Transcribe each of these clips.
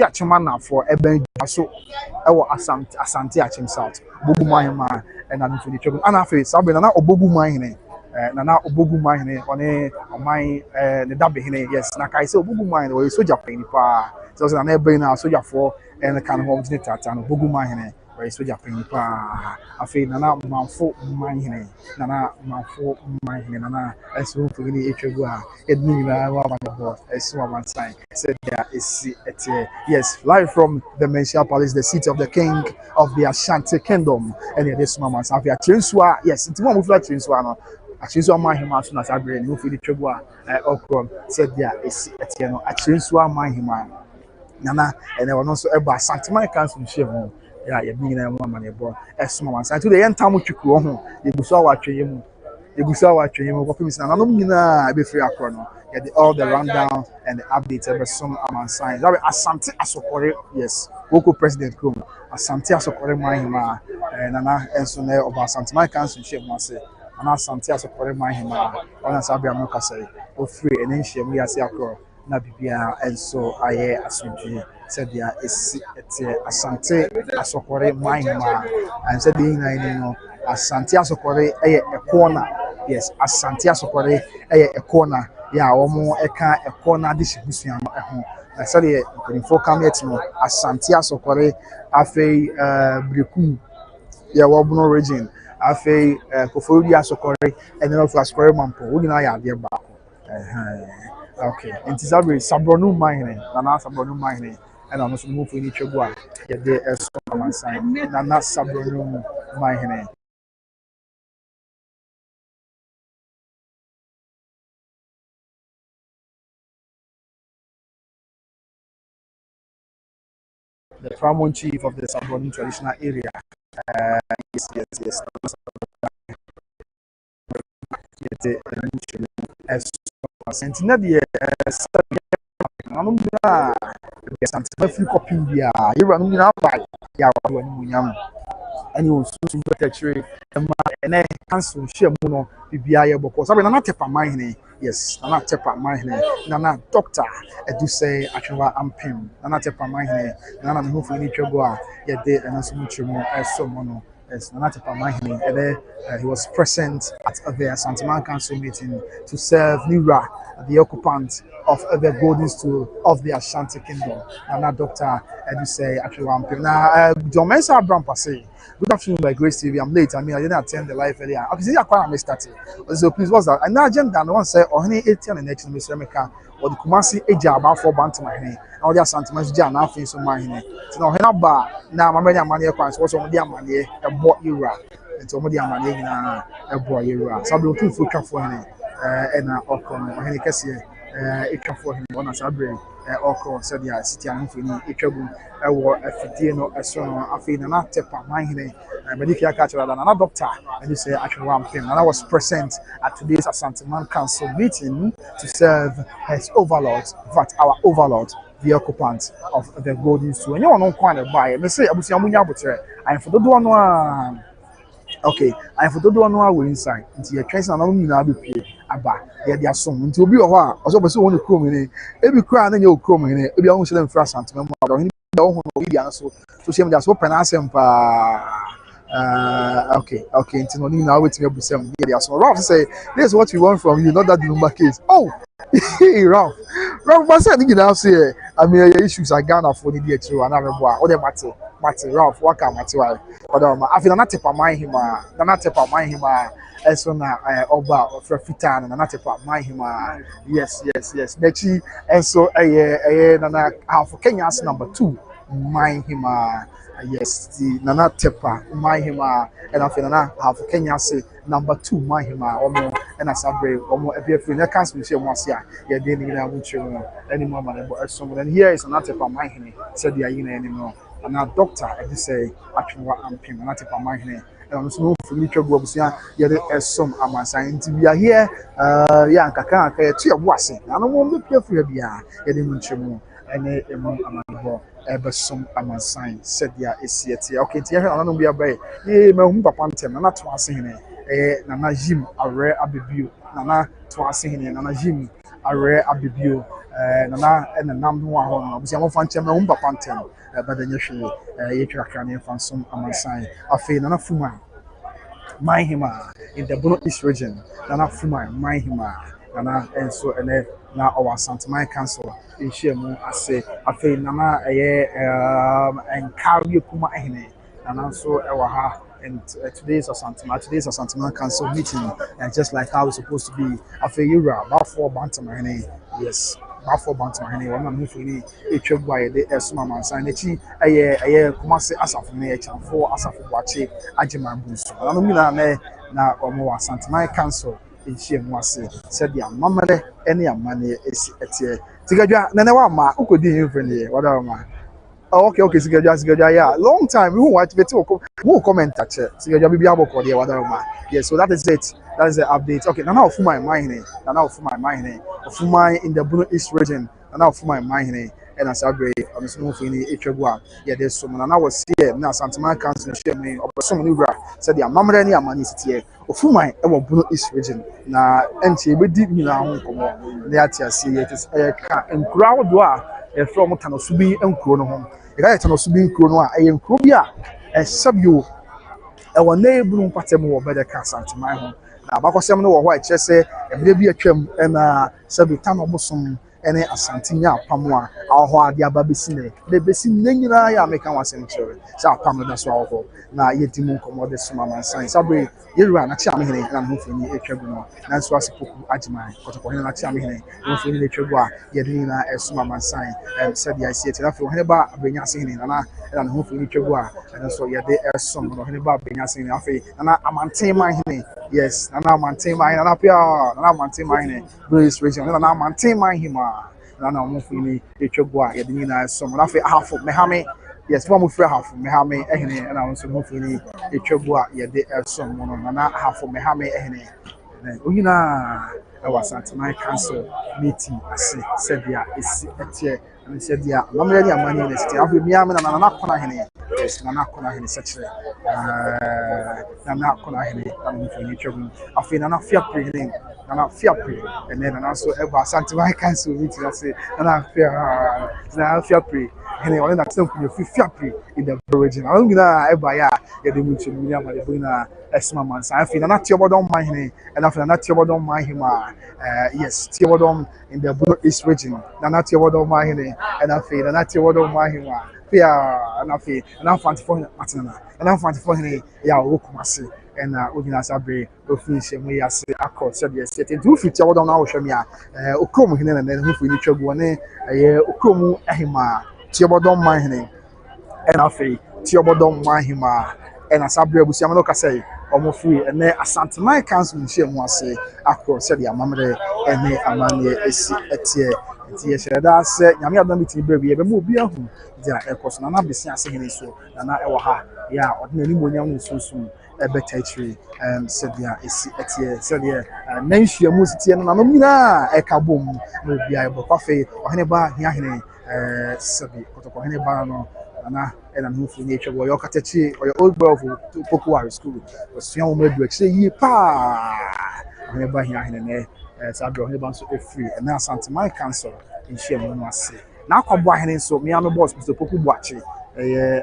Achimana for Eben so ewo Asante Achim South Bogu Mahima and I'm for the trouble and afi sabe na Obogu Mahine na Obogu Mahine one oman the dabe hine yes na kai say Obogu Mahine we soldier pain pa so na ebe na soldier for and kan ho mjini tata no Obogu Mahine we soldier pain pa afi na manfo Mahine na manfo Mahine na eso for ni etwegu a edni na wa ba eso one time said there is yes live from the Manhyia Palace, the seat of the king of the Ashanti Kingdom and this mama Safia Chinswa yes it's more flat Chinswa no Chinswa Mahima as soon as I bring no feel the trouble okrom said there is no Chinswa Mahima nana and there was also a Asanteman council share yeah you bring them one money bro as mama say to the end time twuku ho the buso wa tweyem egusa wa tweyem ko fimi na nanom nyina be free akro no get all the rundown and the updates every some amount signs that Asante Asokore yes Boko president come Asante Asokore Mahima nana enso na oba Asanteman council share mo say nana Asante Asokore Mahima ona sabi amoka say o free and share we ase akro na bibia enso aye asodwe said there is Asante Asokore Mahima and said being no Asante Asokore a corner yes Asante Asokore a corner yeah omo eka a corner distribution no ho na said the info come yet no Asante Asokore afei brekum yeah wobuno region afei Kofi Asokore and then of Asokore Mampo we na ya de ba okay nti sabronu mahine na sabronu mahine and I'm also move in Chegua yeah there is some sign na sabronu mahine. The paramount chief of the Sabroni traditional area. Yes. And not the Santima free copy. Yeah, you run me out by Yawam. And you will soon better trade and then cancel share mono BBI because I mean, I'm not tap my name. Yes, I'm not tap my name. Nana doctor, I do say actually I'm pim. I'm not tap my name. Nana move for any trouble. Yeah, they and so much more as so mono. Yes, Nana tap my name. And then he was present at the Asanteman Council meeting to serve Nira, the occupant of the golden stool of the Ashanti Kingdom. Nana doctor, I do say actually I'm pim. Now, John Mensa Abraham Passay. Good afternoon, by Grace TV. I'm late. I mean, I didn't attend the live earlier. Okay, see, I quite started. So please, what's that? And now, agenda, no one say, or any 80 and the next Mr. America, or the Kumasi Eja about 4 bantam my hand. Now, just Santiman Jan, now face on my hand. So now, Hena Bar, now, my money accounts, what's on the money, a bought era. And so, my money, a boy era. So, I'll be looking for California and Okon, or any Cassia, for him, one as I bring. Okon said, yeah, city and Fini, Echabu, a war, a Fidino, a son, a fin, and not tap my hand. But if you catch another doctor, and you say actually one thing, and I was present at today's Asanteman Council meeting to serve as overlords, in fact, our overlord, the occupant of the golden stool. And you are not quite a buyer. Let's say, I will see a munya butter. I am for the one. Okay, I for the one who inside. Into your trace and only now be paid. Aba, they are some. Until be a while, also, but so want to come in it. Every crown and your come in it. If you almost them first and to them, so she just open us and okay. Until now waiting up with some. So Ralph say, this is what we want from you, not that the number case. Oh, Ralph, I said, you know, say, I mean, issues are Ghana for the year too, and I remember what they matter, Ralph, what can matter? But I feel not tip of mind him, not tip of mind him, as soon as Oba or Fitan and not tip of mind him. Yes. Nechi, and so a half for Kenya's number 2, mind him. Yes, the Nana Tepa, my hima, and I feel half Kenya say number 2, my hima, or more, and as I brave, or more, if you can't see once, yeah, didn't need any more money, but someone, and here is another Tepa, my hime, said the Aina anymore. And now, doctor, I just say, actually, what I'm paying, not Tepa, my hime, and I'm so familiar with yeah, there is some amount science. We are here, yeah, Kaka, 2 of what's it. I don't want to pay for your beer, getting much more, and a some amount sign said, yeah, it's yet. Okay, I don't be a bay. Eh, my home papa and not twice in it. Nana Jim, a rare abibu, Nana twice in it, Nana Jim, a rare abibu, nana and nam no ho no busia mo fa nchem na wo papa ntem badanya hwe ye twira kran fa nsom amansan afi nana fuma Manhyia in the Bono East region nana fuma Manhyia nana enso ene na our Asanteman council in shemu ase afi nana enkawe kuma ehene nana so ewa ha. And today's Asanteman Council meeting, and just like how it's supposed to be, after Yura, about 4 Bantamahene, yes, about 4 Bantamahene, one of them, a trip by the Esmama, and a Kumasi Asaf, 4 Asaf Wachi, Ajiman Bunso. I don't mean now or more Asanteman Council in Shemwasi, said the Mamma, any money is at here. Tigaja, Nanawa, who could do you, whatever. Oh, okay, Sigaja, yeah. Long time. Who comment that? Sigaja, be able to whatever. Yeah, so that is it. That is the update. Okay, now for my mind, for my in the Blue East region, now for my mind, and as I agree, I'm so for any Echegua. Yeah, there's someone, and I was here now. Asanteman Council share me or some new said the Mamma and Yamani city for my Blue East region. Now, and she would deep me now. There, see it is a crowd. From Tanosubi and Chrono. The guy Tanosubi Chrono, I am Krobia, a subio, our neighboring Patemo by the Asanteman home. Now, Bacosamo or White Chesse, and maybe a chum and Sabitano Bosom, and a Santina Pamoa, our Diababisine. The Bessin Nina make our century. So Pamela Swallow. Now, yet Timon commodus Summa Science. Sabri, you ran a champion and moving a tribunal. And Swasipu Ajman, Cotocoina champion, moving the tribua, Yadina, a Summa sign, and said the I see it enough for Heba, Benyasin, and moving the tribua, and so yet they are some of Heba, Benyasin, Afi, and I maintain my hine. Yes, and I maintain my and I maintain my Bruce region, and I maintain my hima. And I'm moving the tribua, Yadina, some of half of Mehame. Yes, one more half of Mehame, and I was moving the tribua, yet they are some and not half of Mehame, Uyina, I was at my council meeting. I said, yeah, it's here. And said, yeah, I'm ready. I'm money in the city. I'll be Miaman and I'm not going to yes, I'm not going to such I'm not going to I'm for nature. I feel I'm not fear praying, I'm not fear praying. And then also ever Asanteman Council meeting. I say, and I fear pray. And I want to you fear pray in the region. I don't know ever, yeah, get the mutual million, but the Esma I feel I'm not your don't mind him, and I feel not your don't mind him. Yes, Tiwadom in the Blue East region. Not your don't mind him, and I feel not your don't mind him. And I feel, and I'm fancy for Matana, and I'm fancy for him. Yeah, Okumasi, and Udina Sabre, Official, we are say, accord, said yes, it do fit Tiwadom now, Shamia, Okum, and then who we need to go on Okumu Ahima, Tiwadom mind him, and I feel Tiwadom mind him, and as Sabre Busiamanoka say. Almost free and then Asanteman Council in Shemwa say across said the Amamre and the Amania is at here. That's Yamia don't meet baby, but move be a home. There are course and I'll be saying so, and I ever yeah, ordinary money soon a better tree and said there is at here. Said here, Manhyia Musity and Namina, a kaboom, will be able to coffee or any bar here, Sabi, or any bar. And I'm moving nature or your catechi or your old girl to Pokuari school was young midwick say ye pa never here in there as I brought him so free and now Asanteman Council in Shemwa say now Coboy so me and the boss Mr. Poku Watchi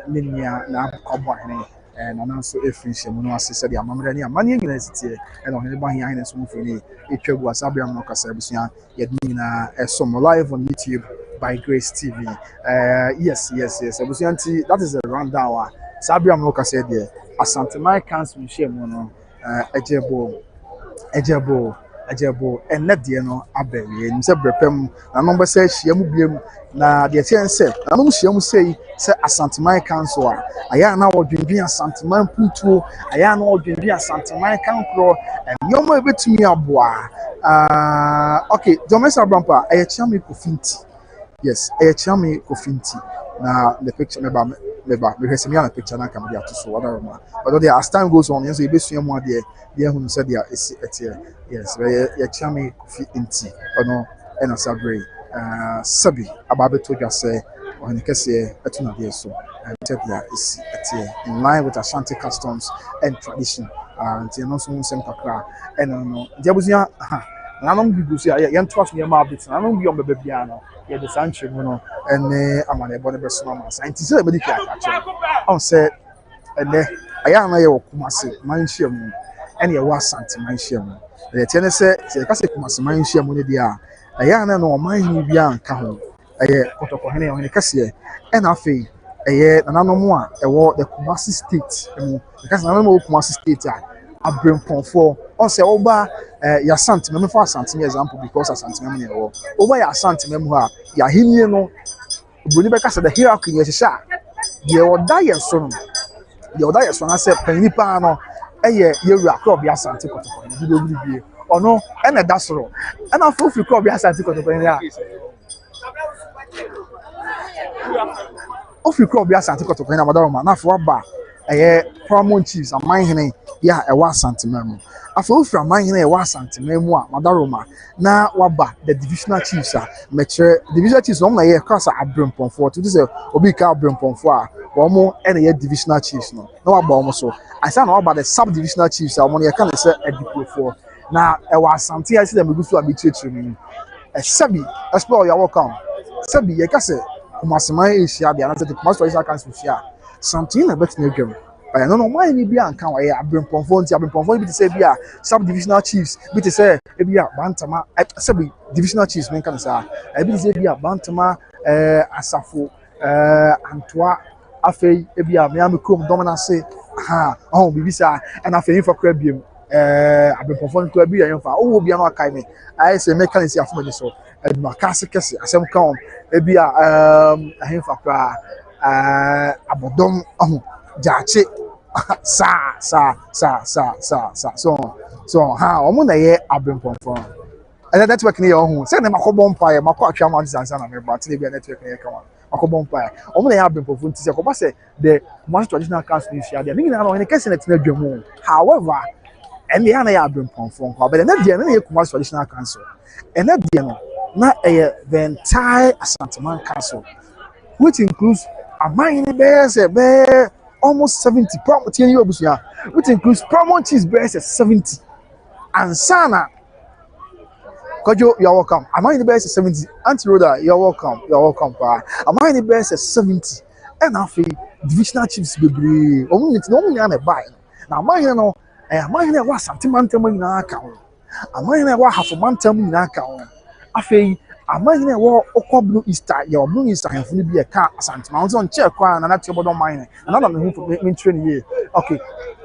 Minia now Coboy and also a free Shemwa said the Amamania Money University and on the here in a smooth it was Abraham Noka Servicia yet Nina as some live on YouTube. By Grace TV. Yes. That is a rundown. Sabiam Loka said there. Asanteman Council Shemo Ejebo, and net dear no aberry. And said Brepem, and number says Shiamubium. Na the attendant said, I don't say Asanteman Council. I am now drinking Asanteman Puto. I am now drinking Asanteman Council. And you're my bit to me a bois. Okay, Domesa Brampa, I Kyeame Kofi Nti. Yes, Kyeame Kofi Nti. Now the picture, maybe because me on a picture now can be out to so whatever. But as time goes on, yes, you be seeing more there who said there is here. Yes, Kyeame Kofi Nti. Or no, and a Sabre, Sabi, Ababe told you say, or in the case here, at another so, and Tebia is here in line with Ashanti customs and tradition. And you know, some Kakra, and no, there was nanom bi gu so ya yen to aso ma update nanom bi on bebe bia no ye de sanche mu no ene amane bo ne be so ma san ti se be di ka cha on say ene aya na ye wo Kumasi Manhyia mu ene ye wo Asante Manhyia mu ye tie ne se ka se Kumasi Manhyia mu ne dia aya na no man hi bia anka ho eye Kotokohene ohene kase ena afei eye nananom a ewo the Kumasi state mu ka se nananom wo Kumasi state a abremponfo on say oba ya Asanteman me for Asanteman example because Asanteman me ewo oba ya Asanteman mu ha ya henie no Bruni beka say the hierarchy ye hyehyɛ ye oda ye so no ye oda ye so na say panipa no eye yewura crop ya Asante Kotokohene bi do bie ono ena da soro ena fofi crop ya Asante Kotokohene a ofi crop ya Asante Kotokohene na madaroma na fo aba paramount chiefs amanhene ya ewa Asanteman mu afa ofra amanhene ewa Asanteman mu a madaroma na waba the divisional chiefs a metre divisional chiefs no na ye kasa abremponfo to say obi ka abremponfo a wo ena ye divisional chiefs no na waba wo so asa na waba the sub divisional chiefs a wo ye ka na say adiprofo na ewa Asante ase dem gusu abichichi mu sabi explore your welcome sabi ye ka say Kumasi Manhyia bia na say Kumasi Traditional Council share something na bet na dwam no no man ni bia anka wa ye abremponfo nti abremponfo bi te say bia sub divisional chiefs bi te say e bia bantama sabi divisional chiefs men kan say e bi te say bia bantama asafo antoa afei e bia me am kom dominance bibi sa na afei for kra biem abremponfo nto bi yan fa wo bia no akai me ai say me kan say afo me so eduma kase kese asem kan e bia ahemfa kra abodom jache sa so ha omo na ye abremponfo and network ni ho say na makobo mpae makọ atwa ma nsansa na me ba tele bia network ni ka wa makobo mpae omo na ye abremponfo nti se ko ba say the Kumasi Traditional Council ni share there ni na no ne kese na tena dwamu however and ya na ye abremponfo ko but na dia na ye Kumasi Traditional Council and na dia no na the entire Asanteman Council which includes amine be almost 70 which includes paramount chiefs bears 70 and sana Kojo, you're welcome. Amine bears 70 Auntie Rhoda, you're welcome pa amine bears 70 and afi divisional chiefs bebre omo nti no nya na buy na amine no amine wa Asanteman tam nyina aka ho amine wa Hafoman tam nyina aka ho afi amine wo okoblu Easter ya oblu Easter hanfunu bi e ka Asanteman on che kwa na tie bodon mine na na me hu me train ye okay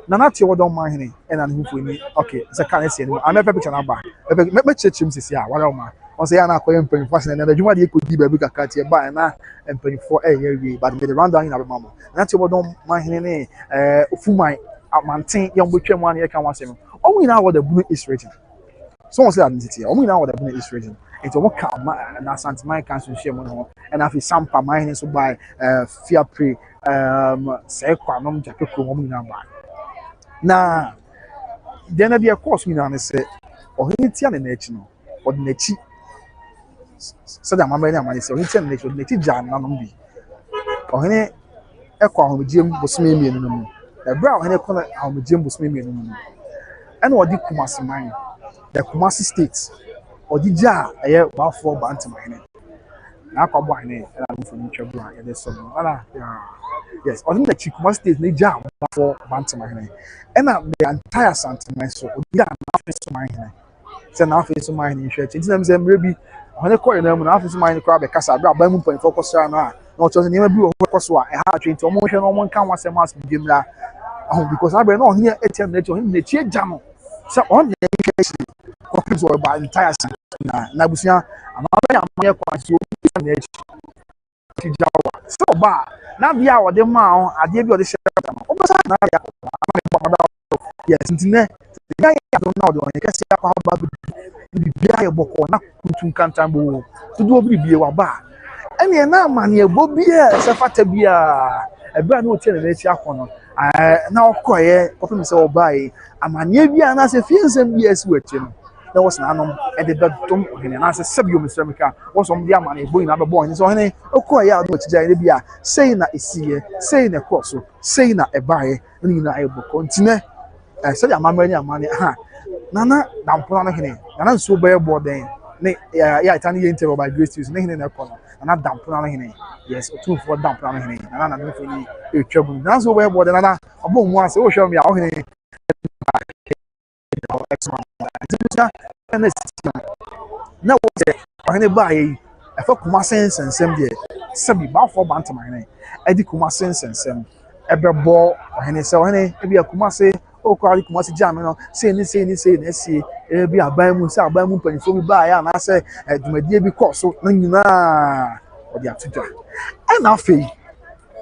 na tie bodon mine e na hu ni okay se ka na se ni am pe picture na ba me chechim sisi a wala ma on say na akoye mpani fashion na adwuma de ekodi ba bi kaka tie ba na mpani for ye wi but me the round down na be mama na tie bodon mine ni ofuman amanten ye mbotwa mu an ye ka wasem o mu na wo the blue East region so on say identity o mu na wo the blue East region it's what come na Asanteman Council share mo no and afi sampa mine so by fear pre say kwanom jakeko mo na ba na then be a course me na say ohini tia na echi no odinachi so da mama na mani say ohini tia na echi odinachi jan na no bi ohini ekwa homjem bosome mienu no mu the bra ohini ekwa homjem bosome mienu no mu and odi Kumasi man the Kumasi state odija eye ba for Bantamane na akwabo ane na mfo ni twabro a ye so no ala yes odi na Kumasi state na ja ba for Bantamane and the entire Asanteman so odija na afiso man say na afiso man ni hwe nti na mze mre bi ohne koye na mu na afiso man kra be kasa bra ba mu mpanfo kwosra na na ocho ni ma bi wo kwoso a ha atwe nti omo hwe no omo nka wasem as bimla because abre na ohne etem na echo ohne na chie ja no so on na hwe Kofi or by entire na busia amaba ya mo kwa so na echi jawa so ba na bia wo de ma ho ade bi o de share ma obasa na ya amaba yes ntine ya do na do on kesi akwa ba bi bia ye boko na kuntun kantambo to do obi bie wa ba ene na amane ebo bia se fata bia ebe na o tie na echi akono na okoye Kofi mi se obai amane bia na se fiensem bia esi wachi no na was na anom e de dom ohene na se sabio mesremika was om dia ma na ebo ina be boy ni so ohene okoye a do chija ire bia sei na esiye sei na crosso sei na ebaye ni na ebo kontine se dia mamani amane Nana dampona no hene. Nana nso be boden. Ne ya itani ye interview by Grace News. Ne hene na kono. Nana dampona no hene. Yes, Otumfour dampona no hene. Nana na no foni etwabu. Nana nso be boden nana obo mu ase wo hwam ya wo hene. Na wo se hene ba yi. Efa kuma sensensem de. Sabi ba fo bantamane. Edi kuma sensensem. Ebebo hene se hene ebi akuma se o kwali kuma se jam no say ni na sie ebi aban mu se aban mu panifo bi ba ya na se dumadie bi koso na nyina odi atudwa na afei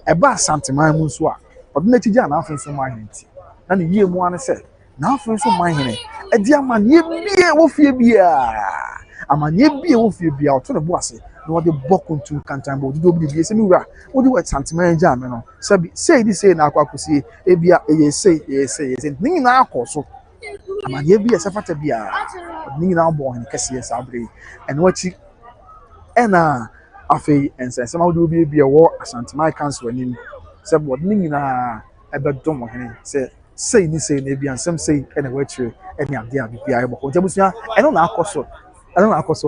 eba Asanteman mu so a odi na tija na afei so Manhyia na ne yie mu ane se na afei so Manhyia edi amanye bie wo fie bia amanye bie wo fie bia o to ne bo ase na wo de bokuntu kantan bo do bi bie se mi wura wo de Asanteman jam no sabi say di say na akwakosie ebia ye say ni na akoso amanye bia se fata bia ni na bo hen kase sabre en wachi ena afei ensense ma wo de bia wo Asanteman council anim se bo ni na ebedom hen se say ni say na bia nsem say ena wachi eni ade a bia ebo ko ntabusia eno na akoso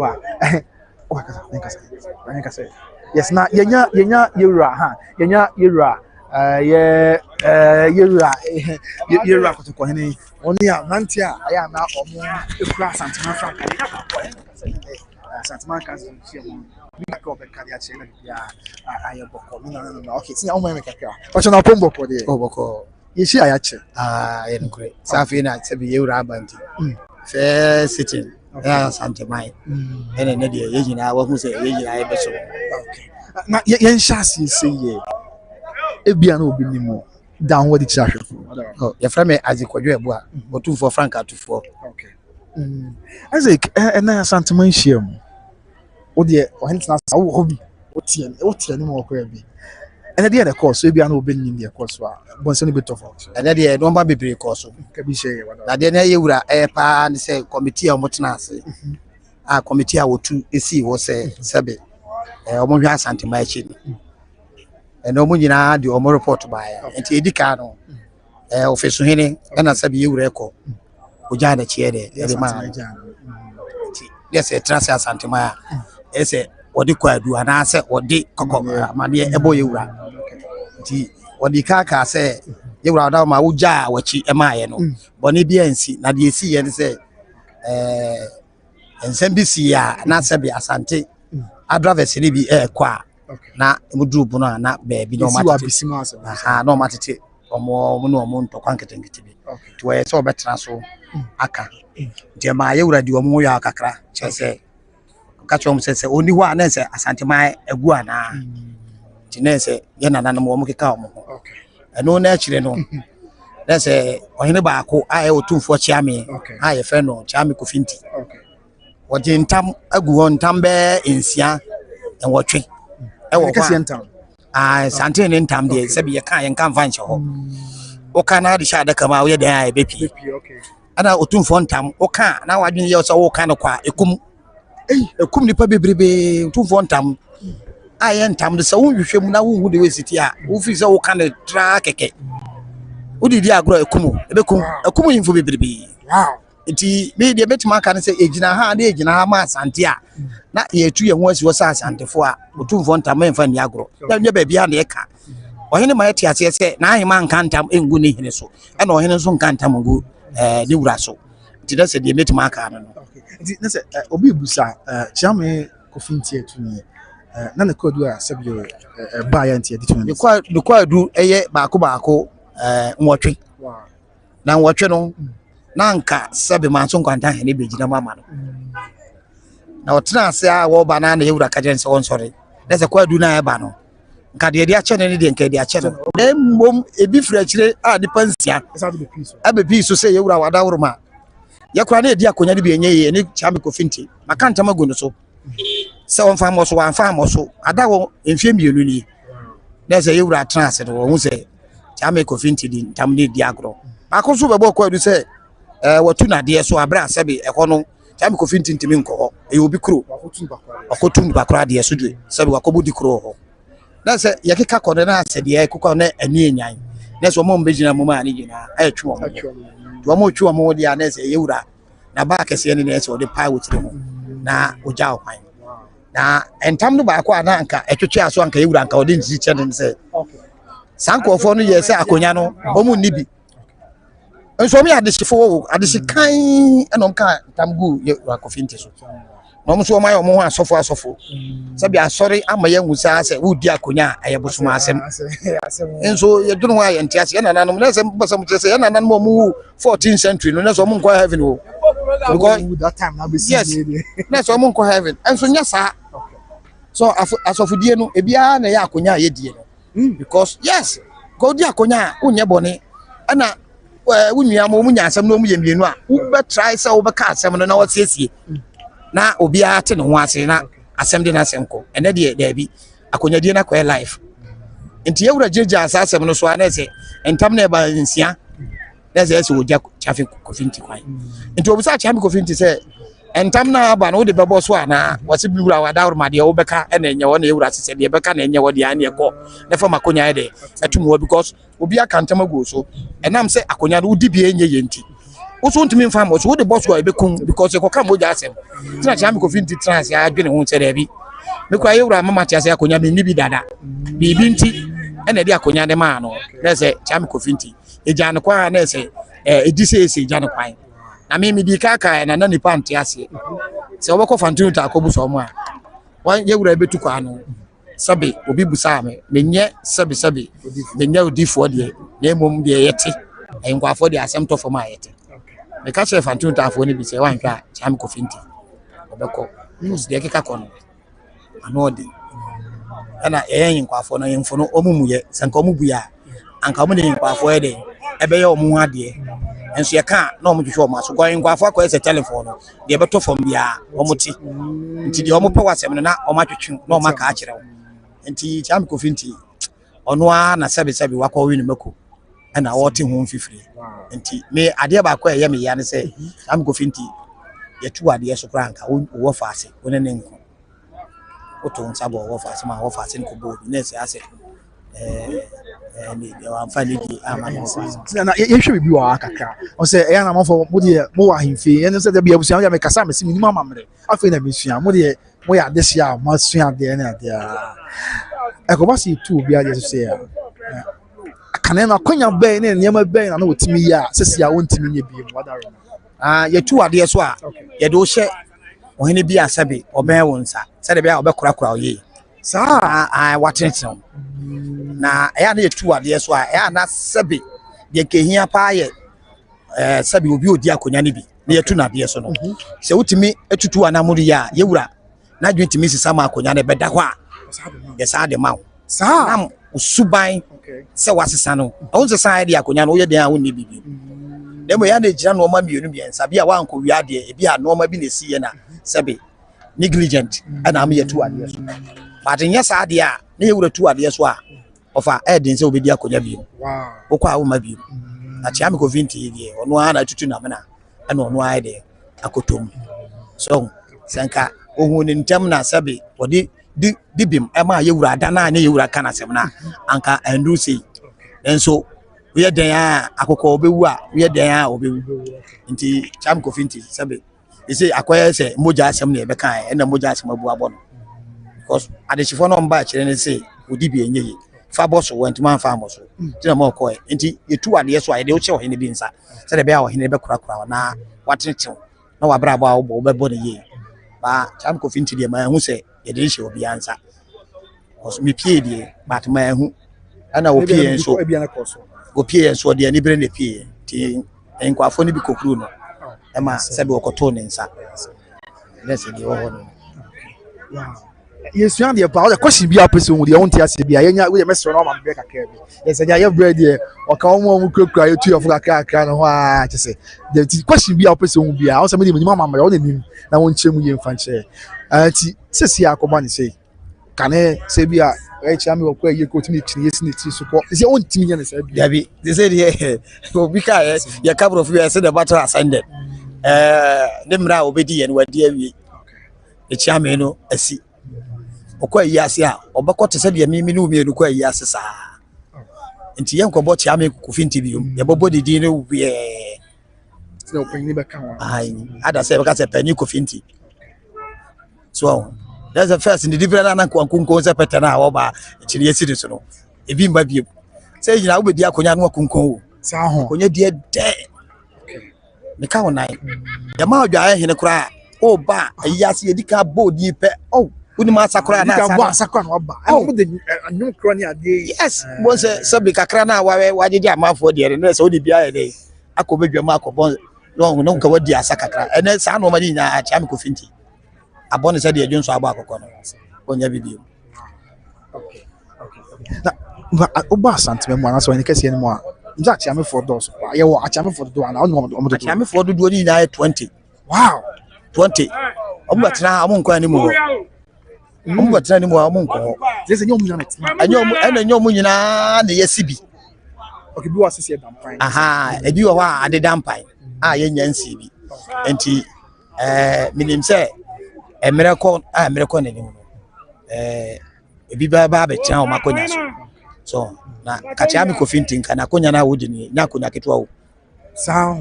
a oh kasa yes na yenya yewura ha yenya yewura yewura kotoko hene oni a nanti a aya na omo ekura Asanteman franka Asanteman council chairman mi ka obe ka dia che na bia aye boko no okay tia o mo me kakra o che na pombo ko de o boko yeshi aya che ye nkure safi na sebi yewura abanti fair sitting Asanteman ene ne de ye nyina wa hu se ye nyina ye beso okay na yen shasi se ye ebia na obi nimo down what the church oh ye frame azikwadwo ebu a Otumfour franka atufo okay Isaac na Asanteman shiem o de o hentna sa wo hobi o tie ni mo ko bi ene de the course ebia na obi nim the course a bonse no bit of ene de no mba bebre course ka bi share wada na de na yewura pa ne se committee a motena ase a committee a wotu esi wo se sebe omo hwa Asanteman chi ene omo nyina de omo report ba ya enti edika no Offisohene na sebe yewura eko oja na chie de ma enti yes trans Asanteman ese wodi kwadu ana se wodi kokko amade ebo yewura nti wodi kaka se yewura da ma wuja wachi emaye no boni bia nsi na de esi ye ne se ensem bi si ya na sebe Asante adravers ni bi kwa na mudru bu no na beebi no matete no matete omo no omo ntokwa nketenkete bi to ye se obetra so aka de ma yewura di omo ya kakra chese kachom se oni ho ana se Asanteman egu ana ti na se ye nana no mo keka omo ho eno na akire no na se ohene baako aye Otumfour Kyeame aye fe no Kyeame Kofi Nti wodi ntam agu ho ntam be ensia enwotwe ewo kwa Asante ne ntam de se bi ye kan ye kan vanche ho o kana de sha da kama wo ye dan aye bepi ana Otumfour ntam o kan na wadwen ye so wo kan kwa ekum nipa bebrebe Otumfour ntam aye ntam de se wo hwehwem na wo hu de wesiti a wo fi se wo kan tra keke wo didi agro ekum info bebrebe wow nti me de betima kan se ejina ha na ejina ha ma Asante a na ye tu ye ho asi wo sa Asantefo a Otumfour ntam emfa ni agro na nye ba bia na ye ka ohene ma yeti ase se na ahema nka ntam engu ne hene so e na ohene so nka ntam ngu ne wura so nti da se de betima kan no nti na se obi busa Kyeame Kofi Nti etuni na ne kodu a sebio ba ya nti editu ne kwadu eye baako nwotwe wow na nwotwe no na nka sebe manso nkwanta hene begina mama no na otena ase a wo ba na na yewura kaje nse won sori na se kwadu na e ba no nka de ache ne de nka de ache no na mbom ebi fira kire a de pansia abe piso se yewura wada woroma yakura na edi akonya de bi enye ye ne Kyeame Kofi Nti makanta mago no so se won fa mo so wan fa mo so ada wo enfie mienu ni na se yewura trans no wo se Kyeame Kofi Nti di ntam ne di agro akoso bebo kwadu se watu na de so abra sebe ehɔ no Kyeame Kofi Nti ntimi nkɔ hɔ e obi kuro akotum bakra de so dwe sebe wakobu di kuro hɔ na se yakeka kɔ na se de ekokɔ na ani enyan na so mo mbegina mo ma ani gina ayetwe mo to mo twe mo de ana se yewura na ba kese ne na so de pie wotire ho na ogya okwan na entam no ba kwa na anka etwetwe aso anka ewura anka ode nti che ne se sankofo no ye se akonya no omu nibi nso me adesifo adesikan enom ka tamgu ye Kofi Nti so no mo so o mayo mo ho asofo sabi asori amaye nwusa se wo di akonya aye bosoma asem nso ye dunu wa ye ntiase ye nananom na se mbosam che se ye nananom mu 14th century no na so mo nko heaven o because that time na be yes na so mo nko heaven enso nya sa so asofodie no ebia na ye akonya ye die no because yes go di akonya unye bone ana wunya mo munya asem no mu ye mienu a wo be try se wo be ka asem no na wo siesie na obi ate ne ho ase na asem de na senko ene de da bi akonya die na kwa life enti yewura jeja asem no so ana se entam na ba nsia na se ogya chafe Kofi Nti kwan enti obi sa Kyeame Kofi Nti se entam na ba no de bebo so ana wose biwura wa dawro ma de wo beka ena enye wo na yewura se de beka na enye wo de ane ekọ na fa makonya de etumo because obi aka ntam ago so enam se akonya no di bi enye ye nti uso ntimi mfa mo so wo de boss wa ebekun because e koka moja asem tina Kyeame Kofi Nti trans ya adwene ho se da bi me kwa yewura mama tia se akonya me ni bi dada bibi nti ena de akonya de ma no na se Kyeame Kofi Nti eja no kwa na se edise ese eja no kwan na me di kaka na nipa nte ase se obekọ fantunu ta akobu so mo a wan yewura betu kwa no sabe obi busa me menye sabe menye odifo de na emom de yete enkwafo de asem to fo ma yete me ka chef fantunu ta afo ni bi se wan hwa Kyeame Kofi Nti obekọ us de keka kono anode ana eyin kwafo no yemfo no omumuye sanka omubuya anka omu ne kwafo de ebe ye omu ade enso ye ka na omu hwehwe omu aso gwan kwafo akọ ese telephone no de beto fom bia omuti nti de omu pa wasem no na omu atwetwe na omu aka akire wo nti Kyeame Kofi Nti ono a na sabe wakọ wi no mako ana wote ho mfifiri nti me ade ba akọ ye me ya ne se Kyeame Kofi Nti yetu ade so kranka wo fa ase woni ne nko oto nsabo wo fa ase ma wo fa ase nko bo ne se ase ni wa mfani di ama no fa na ye hwe bi wa kakra o se e na mafo mo de mo wa himfe ye se de bia busia ya me kasa me simi ni mama mre afi na me sua mo de mo ya de sia mo sua de na de e ko ba si tu bia je se ya kana na konya be ne nyama be na no timi ya se sia wontimi nye bi mo wadaro yetu ade so a ye de o hye ohene bi asabe oben wonsa se de bia obekora oye sa watentin na ya na yetu ade so a ya na sabe de kehia pa ye sabe obi odi akonya ne bi na yetu na ade so no se wutimi etutu anamuri ya yewura na dwentimi sisa ma akonya ne beda ho a ye sa de ma sa nam usuban se wasesa no o sesa de akonya no ye den a wonni bibi demo ya na ejira no ma mienu biensa bia wa anko wi ade e bia no ma bi na siye na sabe negligent ana am yetu ade so but nya sa ade a na yewura tu ade so a ofa edin se obedi akonya bi okwa wo ma bi na Kyeame Kofi Nti die ono a na tutu na mena ana ono a de akotom so sanka ohun ni ntam na sabe odi dibim e ma yewura da na yewura kana sem na anka andu sei enso we den a akoko obewu a we den a obewu nti Kyeame Kofi Nti sabe ise akoye se moja asem na ebeka e na moja asem abu abo no because adechifo no mba kire ne se odi bi enye fa boso went man fa moso tina mo ko nti etu ade so ayede o che ohene bi nsa se de be a ohene be kura na watentew na wabra abo a wo be bo ne ye ba Kyeame Kofi Nti de ma hu se ye de hye obi ansa because me pie de but ma hu ana wo pie enso go pie enso de ani bre ne pie ti enkwafo ne bi kokuru no e ma se be okoto ne nsa let's dey wo no yes you and the power the question be person with your own tia se bia yenya we mesro na ma be kakra bi yes anya ye bread here o ka omo kura ye tu of kakra no ho a che the question be person bia o se me ni mama ma o nim na won chemu ye mfa nche anti sesi akoba ni sei kane se bia e Kyeame wo kwa ye ko timi tini yes ni ti so ko se on timi nya ne se bia bi they say here obi ka ye kabro fu ye se the battle ascended ne mra obedi ye no wadi awie e Kyeame no asi okwa yi ase a obekọ tese de mimi ne umi kwa yi ase sa nti ye nkobo Kyeame Kofi Nti bi ye bobo didi ne wie no penny back on. I had say because a penny Kofi Nti. So that's the first in the different kunko se petana oba chiri citizen. E bi mba bi. Say you na obedi akonya no kunko. Sa ho. Konya die de. Me ka won nai. Ya ma odwa hene kura o ba ayase edika board ni pe. Oh, uni ma sakura na sa. Edika sakura no ba. E mo de anyum kro ni ade. Yes, bon se sabi kakra na wa jeje amafo de na se odi bia e dey. Akobedwa ma akobon no nka wadi asa kakra. Ene sa no ma di nya Kyeame Kofi Nti. Abone said the Jones about Cocono. Onya video. Okay. Na Oba Asanteman one so any case anymore. Nja Kyeame for those. Yeah, Kyeame for the door and I don't want to Kyeame for the door ni 20. Wow. 20. Omubatina amunko animo. Omubatina animo amunko. There's a new minute. Enyo mu nyina na yesibi. Okay, bi wa sese dampan. Aha, ebi wo ha ade dampan. Ah ye nyansi bi. Enti minim say miracle na nimu ebi ba be tia o makonya so na Kyeame Kofi Nti nka na konya na wodi ni na konya ketwa wo sa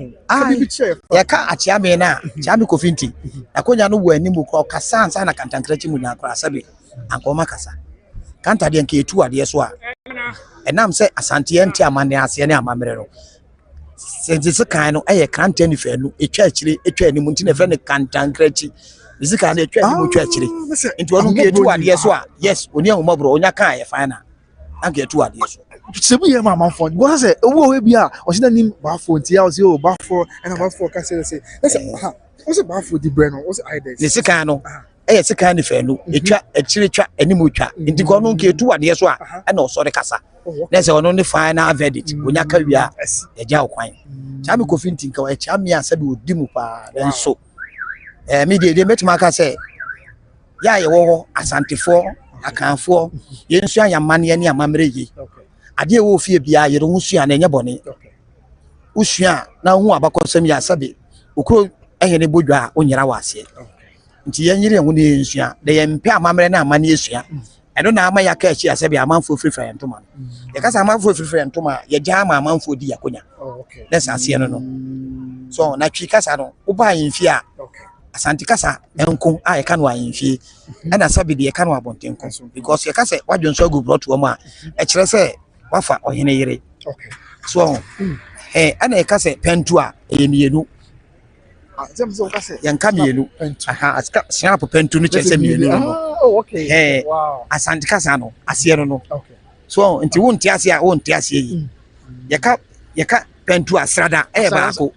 bi chef ya ka Kyeame na Kyeame Kofi Nti na konya no wo animu ko kasa ansa na kantankrachi mu nya akora sabe ankoma kasa kanta de nka etu ade so a enam se asante enti amane ase ne amamere no se kan no eye kanta ni fa nu etwa akire etwa animu nti na fa ne kantankrachi Zika na etwa ni mo twa akire nti wonu ke etu ade so a yes oni ahomabro onya kan ye fine na anka etu ade so sebu ye mama fon go say owo we bia o se na nim ba fo nti ya o se o ba fo na ba fo ka say ha o se ba fo di bre no o se ide ne sika no eye sika ni fa nu etwa akire twa animu twa nti ko nu ke etu ade so a na o so de kasa na se onu ni final verdict onya ka wi a ye ja okwan Kyeame Kofi Nti nka wa Kyeame a sabe odimu pa nso media de metima ka say ya ye wo asantefo akanfo ye nsu ayamane ne amamre yi ade wo fie bia ye ro nsu ana enye bone usua na hu abakosam ya sabe okro ehene bodwa onyira wase nti ye nyire hu ne nsu de ye mpe amamre na amane esua eno na ama ya ka achi asabe amanfo frifra ntoma ye kasa amanfo frifra ntoma ye ja amanfo di yakonya let's ase no so na twi kasa no uba yimfi a Asante kasa enko a ye ka no ayimfie na sabe de ye ka no abontenko because ye kasa wadwonso agu brought wo ma e kire se wafa ohene yire so ana ye kasa pentu a ye mienu zemzo kasa ye nka mienu aha aska snap pentu no kire se mienu no wow asante kasa no ase no so nti wonti ase a wonti ase yi ye ka pentu asrada e baako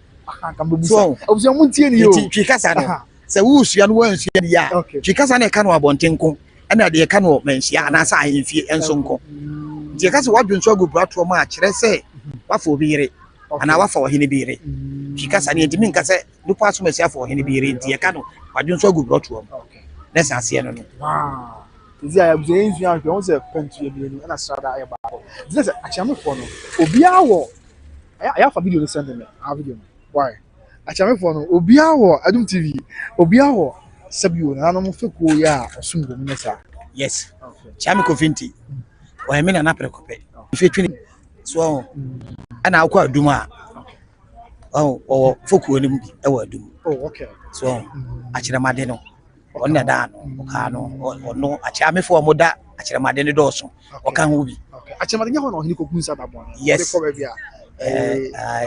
so obusua muntie ni yo twi kasa no se wusua no wansua ni ya twi kasa na e ka no abontenko na de e ka no manhia na sa ahemfie enso nko twi kasa wadwonso agu brato ma a kire se wafa obiyire ana wafa ohene biyire twi kasa ne ntimi nka se lupa aso masia fa ohene biyire nti e ka no wadwonso agu brato ma na sa ase no wow izi aya buzua nsua ahwe won se pentu ye bienu na strada aye baako izi se Kyeame fo no obia wo aya fa video no send me a video no why Kyeame fo no obia wo Adum TV obia wo sabio na no mo feko ya osumgo mu nesa yes Kyeame Kofi Nti o emi na prekope ife twini so ana akwa Adum a o feko ni bi e wa Adum so akyeremade no onna da no ka no no Kyeame fo mo da akyeremade ne do so o kan ho bi akyeremade nya ho na ohini kokun sa da bon yes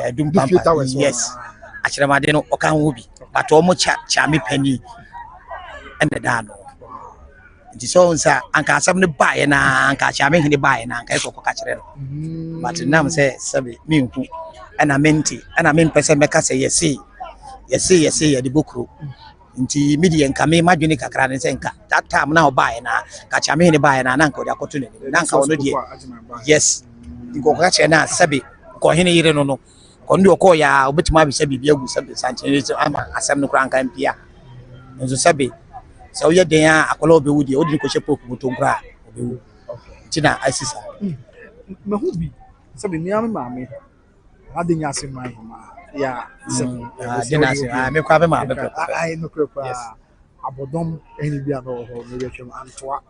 Adum pampa yes akyeremade no o kan ho bi but o mo Kyeame pani enda da no nti so nsa anka asam ne bae na anka Kyeame hene bae na anka ekoko ka kyere no but nam se sabe minku ana menti ana mempese meka se yesi ya de bokro nti media nka me madwene kakra ne se nka that time na o bae na ka Kyeame hene bae na anka o de akoto ne na anka ono de yes ngo ka kyere na sabe ko hene yire no no ko ndi ko ya obetima bi sabe bi agu sabe sanche ama asam no kra nka mpia nzo sabe so ye den a akola obewudi odi ko shepo kubuto nkra obewu tina asisa mahubi sabe mi am maame adenya asemman ma ya sabe dena se me kwa be ma be ai no kra abodom eni bia no ho me betwem antoa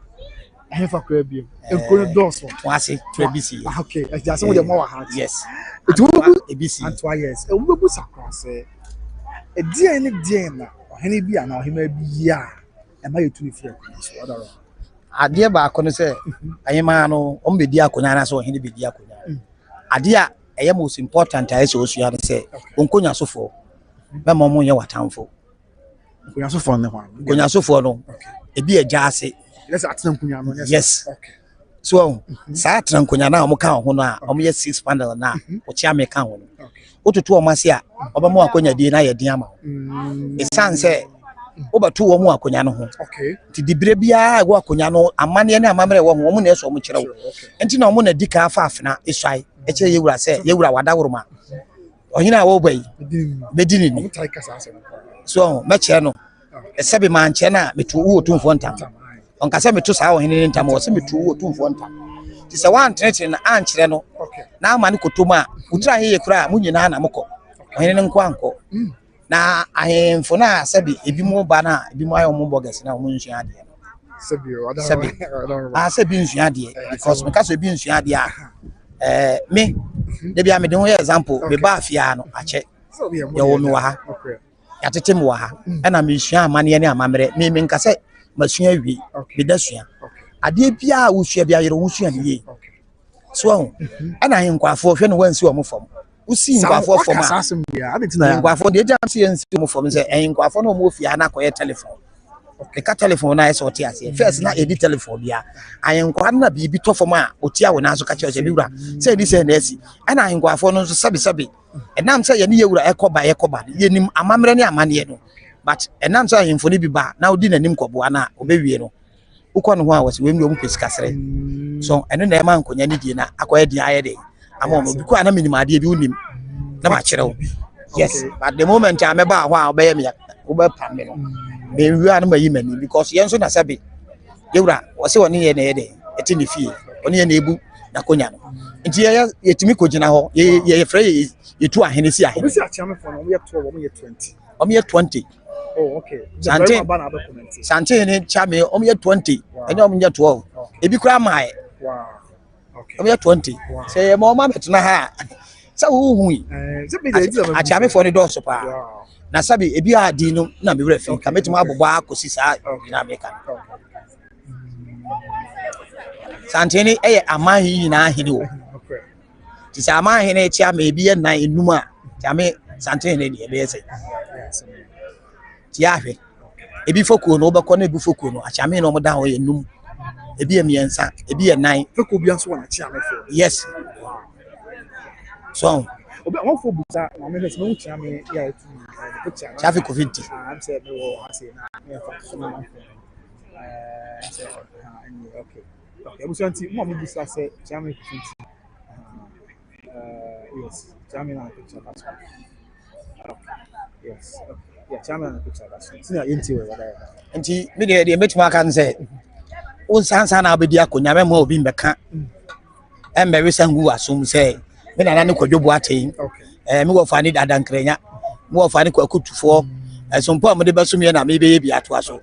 fa kra bi enko doso wase to bc okay just say we dey more heart yes it will abc antoa yes e we bu sakra se a dear any dear or any be an or him be ya. Am I to be fair? Adeɛ baako no sɛ ayema no ɔmbɛ di akonya na sɛ ɔhene bɛ di akonya adeɛ a ɛyɛ most important a ɛsɛ osua no sɛ onkonya sofo bɛma ɔmo nyɛ watamfo konya sofo no ebi agya ase yes so saa atena nkonya na ɔmo ka ho no a ɔmo yɛ 6 panel na ɔkyea me ka ho no ototo ɔmo ase a ɔbɛmo akonya die na yɛ den ama esan sɛ obato wo mu akonya no ho ti dibre bia wo akonya no amane ne amamre wo ho na eso mo kyerɛw enti na omo na dika afa afena esai ekyere yewura sɛ yewura wadaworoma ɔhina wo bai bedini ni so me kyerɛ no ɛsɛbe man kyerɛ na metu wo Otumfour ntam onka sɛ metu saa ɔhene ntam wo sɛ metu wo Otumfour ntam ti sɛ wan tenetene na ankyerɛ no na amane kotoma utra he yekura mu nyina na mokɔ ɔhene nko ankɔ na ahemfo na sabi ebi mo ba na ebi mo ayo mo bogus na mo nsua ade sabi sabi nsua ade because me ka so ebi nsua ade a me de bia me de ho example me ba afia no ache ya wo me wa ha ya tete me wa ha na me nsua amane ne amamre me nka se masua wi me da sua ade bia wo sua bia yere wo sua ne so ana ahemkwafo hwe no wansi wo mo fam usi nkwafo foma nkwafo de jam si ensi mo fom se nkwafo no mo fia na koye telephone ka telephone na eso ti ase first na edi telephone bia ayenkwa na bibi to fom a otia wo na so ka che se biwura se edi se na esi ana nkwafo no so sabi enam se ye ne yewura ekoba ye nim amamre ne amane no but enam se ahemfo ne bi ba na odi nanim koboa na obewie no ukọ no ho a wose we mi o mu pesikasere so eno na e ma nkonya ne die na akoye die aye de ama no biko ana minimade bi unim na ma kyerɛw yes but the moment I meba ho a obeye me obepam me no be wi ana ma yi mani because yen so na sabe yewura wo se woni ye na ye de eti ne fie woni ye na ebu na konya no nti ye yetimi kogina ho ye frɛ ye tu ahene si ahene obi si achiame for no ye 12 omo ye 20 omo ye 20 oh okay sante ne chame omo ye 20 ene omo ye 12 ebi kura mae wow omo ye 20 say mo ma betuna ha sa wo hu yi achiame for ne do so pa na sabi ebi adi no na me wura fi ka metuma abobɔ akosi saa na America sante ne eye amahi na ahene wo ti sa amahi na echi ama ebi ye nan enum a ti ame sante ne de ebe ese ti ahwe ebi fokuo no obekɔ na ebi fokuo no achiame no mo da ho ye enum ebi emiensa ebi ye nan fokuo bi anso na achiame for yes so obi won fo buta na me se me Kyeame ya etu Kyeame Kofi Nti am say me wo ase na me fa so na say okay ebuso nti mo mo busa say Kyeame Kofi Nti yes Kyeame na picture that one yes yeah Kyeame na picture that one tina yenti we wada nti me de metuma kan say on sansa na abedi akonya me mo obi mbeka embe we sangu asum say me na ne kwadwobo aten me wo fa ni dadankrenya me wo fa ni kwakutufo esompo amde basumie na me be ye bi ato aso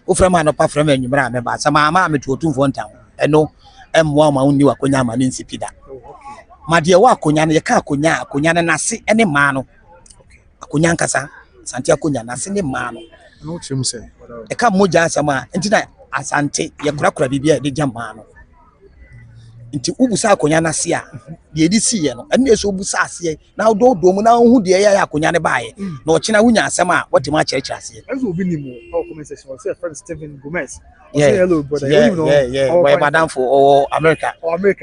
wo fra ma no pa fra ma anwumra me ba sama ma me to Otumfour ntam eno emmo ma woni wakonya ma ne nsipida ma de wa akonya ne ye ka akonya ne nase ene ma no akonya nkasa asante akonya nase ne ma no no chim say e ka moja asama enti na asante ye kura bibia de jama no nti ubusa akonya na se a de edi siye no ene so ubusa ase na do mu na hu de ya akonya ne baaye na ochina wunya asem a wotima kyerɛkyerɛ ase enso obi ni mu how comment section say friend Steven Gomez say hello brother you know we madam for America we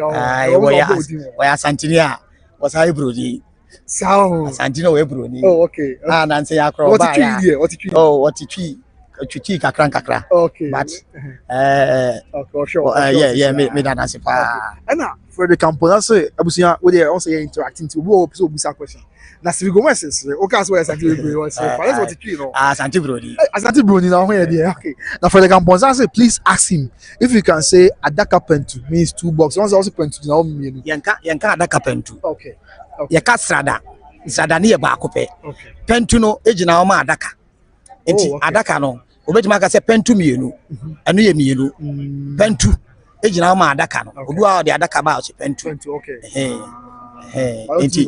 Asantini a was high brody sao Asantini we brody okay na say akro ba ya what twi chuchi kakra okay but okay sure yeah me that answer pa na for the campus say abusia we dey also interacting to wo so busa question na Steven Gomez say o ka so Asante brody was say let's what twi no Asante brody na ho here there okay now for the campus say please ask him if you can say adaka pentu means 2 box once also pentu na o mienu yenka adaka pentu okay yeka strada ne ye ba akopɛ pentu no ejina o ma adaka enti adaka no obetuma ka se pentu mienu anu ye mienu pentu ejina o ma adaka no obi a de adaka ba o se pentu okay enti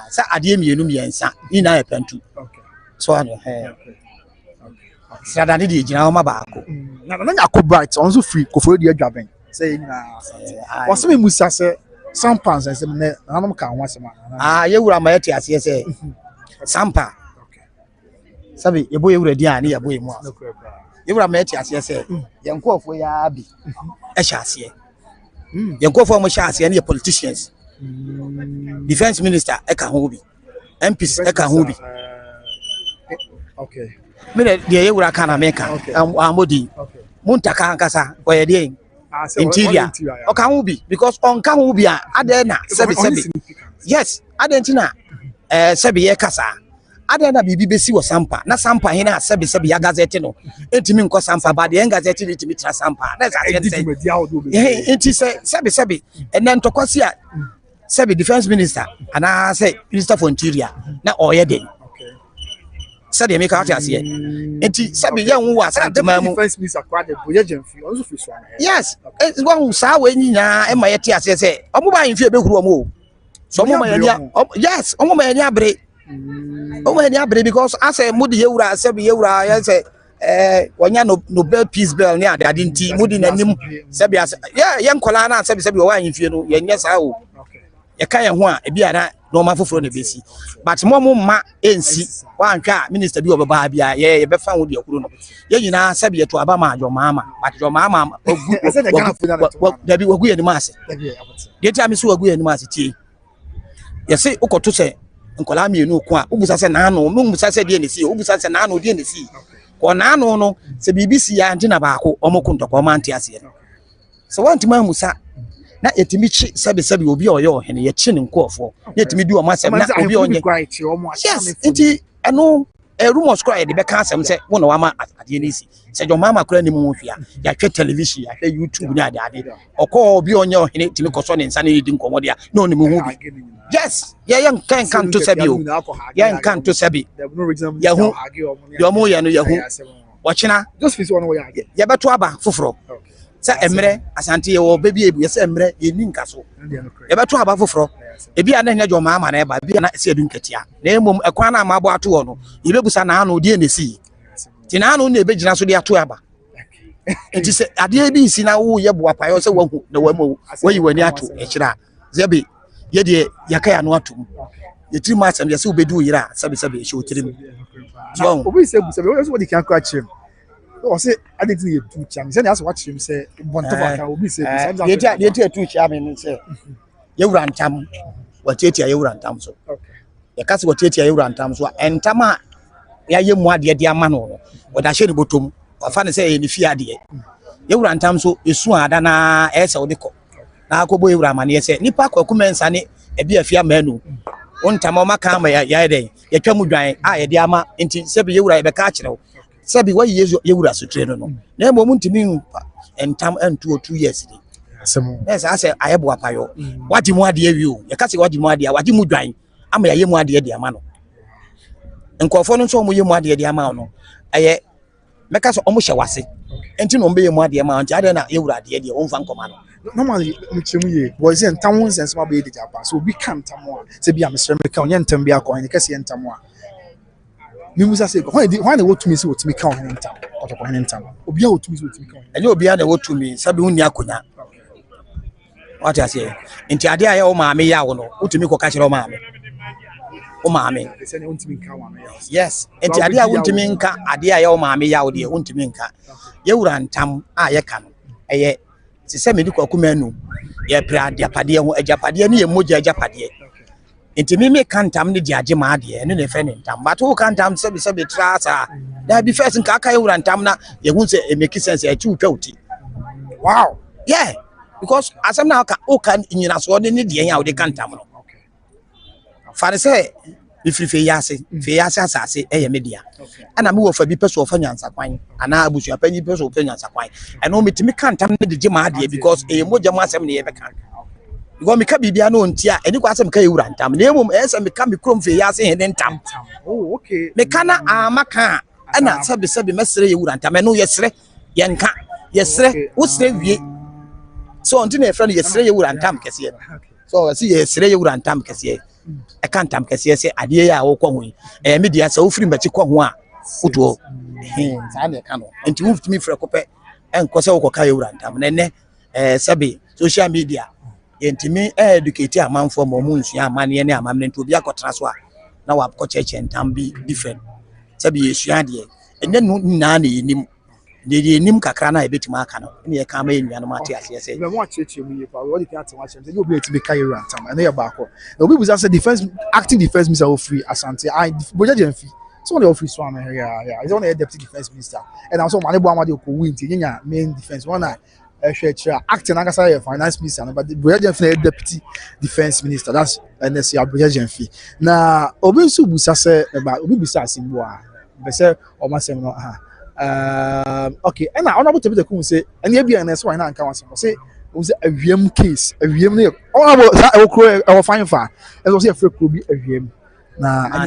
sa ade mienu miensa ni na ye pentu so ano srada ne de gina ma baako na nyako bright also free Kofi de adwaben say na was me musa say sampa say me na nam ka ho asema yewura ma yete ase say sampa sabi yebo yewura di ani yebo emu ase yewura ma yete ase say yenkofo ya bi e hya ase yenkofo mo hya ase ne politicians defense minister e ka ho bi MPs e ka ho bi okay me de yewura kana meka amodi muntaka nkasa oye de interior o ka ho bi because on ka ho bi a ade na sebi yes ade ntina sebi ye kasa ade na bibi besi wo sampa na sampa he na sebi ya gazette no entimi nko sampa ba de gazette ni timi tra sampa na za enti sebi enen ntokose a sebi defense minister ana say minister for interior na oye de said make out as here. Enti sabi yan wo Asanteman mu. Defense minister kwa de boye jemfi onzo fi so. Yes, it's one sa we nyina e ma yete ase se. Omo ba yemfi e behuru omo. So omo ma yania. Yes, omo ma yania abre. Omo yania abre because ase mudi yewura sabi yewura ya se wonya Nobel Peace Bell ni ade nti mudi nanim sabi ase. Yeah, yen kola na sabi wo yemfi no yenya sa o. Ye kan ye ho a e bia na no ma foforo na besi but mo ma ensi wanhwa minister bi obeba bia ye be fa wo de akuro no ye nyina sabi ye to aba ma ajo mama but jo mama dabi wagu ye ni mase de ti amisi wagu ye ni mase tie ye se ukoto se nkola mienu ko a ubusa se na ano mu busa se de ne si ubusa se na ano de ne si ko na ano no se bibisi ya ntina baako omoko ntoko ma ntia se so wantima musa na etimi chi sabi obi oyo hene ye chi ne nkofo na etimi di o masem na obi onye yes enti eno rumors cry de be ka asem se wona wa ma ade ni si se jo mama kura ni mu hwia ya hwe television ya hwe YouTube ni ade okọ obi onye hene etimi koso ne nsa ne di nkomo dia na oni mu hu bi yes ye kan to sabi o ye kan to sabi ya hu yo mo ya no ya hu wachina just feel one way ye beto aba foforo sa emre asante ye wo bebi ebu ye sa emre ye ni nkaso ye beto aba foforo ebi ana nya jo mama na eba bi na se edu nketia na emom ekwan na amabo ato wo no ye bebusa na ano de enesi ti na ano na ebegina so de ato aba enti se ade bi si na wo ye bo apayo se wahu na wamu wayi wani ato e kira zebe ye de yakaya no ato ye tiri ma asem ye se obedu yira sabi e hye otirim so obi se bu sabi wo so what can catch him o say I didn't you two cham say that's what him say bonto ka obi say ye ti two cham ni say ye wura ntam watetia ye wura ntam so okay ye kase watetia ye wura ntam so entama ya ye mu ade de ama no wada hye ni botom wafa ne say ye ni fi ade ye wura ntam so esu ada na ese odiko na akobo ye wura mane ye say nipa kwakumensa ne ebi afia manu ontama maka ma ya de ye twa mu dwan a ye de ama enti sebi ye wura ye be ka kire sabi wa ye wura so tre no na emo mu ntimi entam entu 2 years ni yes ase ayebo apayo wadi mu ade awi o ye ka se wadi mu ade wadi mu dwan ama ye mu ade de ama no nkofo no so mo ye mu ade de ama no aye meka so omo hye wase enti no mbe ye mu ade ama nti ade na ye wura ade de o mfa nkoma no normally mchemu ye boys entam won sense ma be de japa so obi kan tam a se bia mesre meka onye ntam bia ko onye kase entam a mimusa say why na wotumi say wotumi ka onye ntam otoko onye ntam obi a wotumi say wotumi ka enye obi a na wotumi sabi hunni akonya what I say enti ade aye o maame ya wo no wotumi ko ka kire o maame yes enti ade a wotumi nka ade aye o maame ya wo de wotumi nka ye wura ntam a ye ka no eye se se me di kwakuma nu ye pra ade apade ho ajapade ne ye moja ajapade enti me kantam ne di age ma ade ne ne fe ne ntam but wo kantam se trasa da bi first nka aka ye wura ntam na ye hu se e make sense e chi utwa uti wow yeah because asem na aka nyina so ne ne de yan a wo de kantam no fare se ifri fe yase asase eye media ana me wo fa bi peso fa nyansa kwan ana abusu apanyi peso fa nyansa kwan eno metimi kantam ne de gima ade because eye moja mu asem ne ye beka because me ka bibia no ntia eni kwa asem ka yewura ntam na emom ese me ka me krom fe yase he ntam oh okay me kana amaka ana sabi mesre yewura ntam eno yesre yenka yesre wo sre wie so onti na friend yesre yewura ntam kese so asi yesre yewura ntam kese I can't am kese say ade ya wo kwa ho e media say wo firi mbachi kwa ho a woto saa na ka no enti wo fitimi frɛ kopɛ enko sɛ wo koka yewura ntam na ne sabe social media yentimi educate amanfo mo mu nsua amane ne amamne nti obi akɔtra so a na wa akɔ cheche ntam bi different sabe yesua de enne no na yenim de yenim kakra na ebetima aka no ne ye ka ma enua no mate ase sɛ we want cheche mu ye pa we dey ate watch say you be eti be ka yewura ntam na ye ba akɔ obi bu say defense acting defense minister of free Asante I boja jenfi so one of free so am yeah is one deputy defense minister and also mane bo amade ko win ti nya main defense one na acting as finance minister, but the Boyajan deputy defense minister. That's NSC Boyajan. Now, Obisu Busa say about Obisa Simboa. Bese Omasem no okay, and I honorable to be say, and you be an S1 and council say, was a VM case, a VM name. All about that, our fine far. It was a free could be a VM. Nah,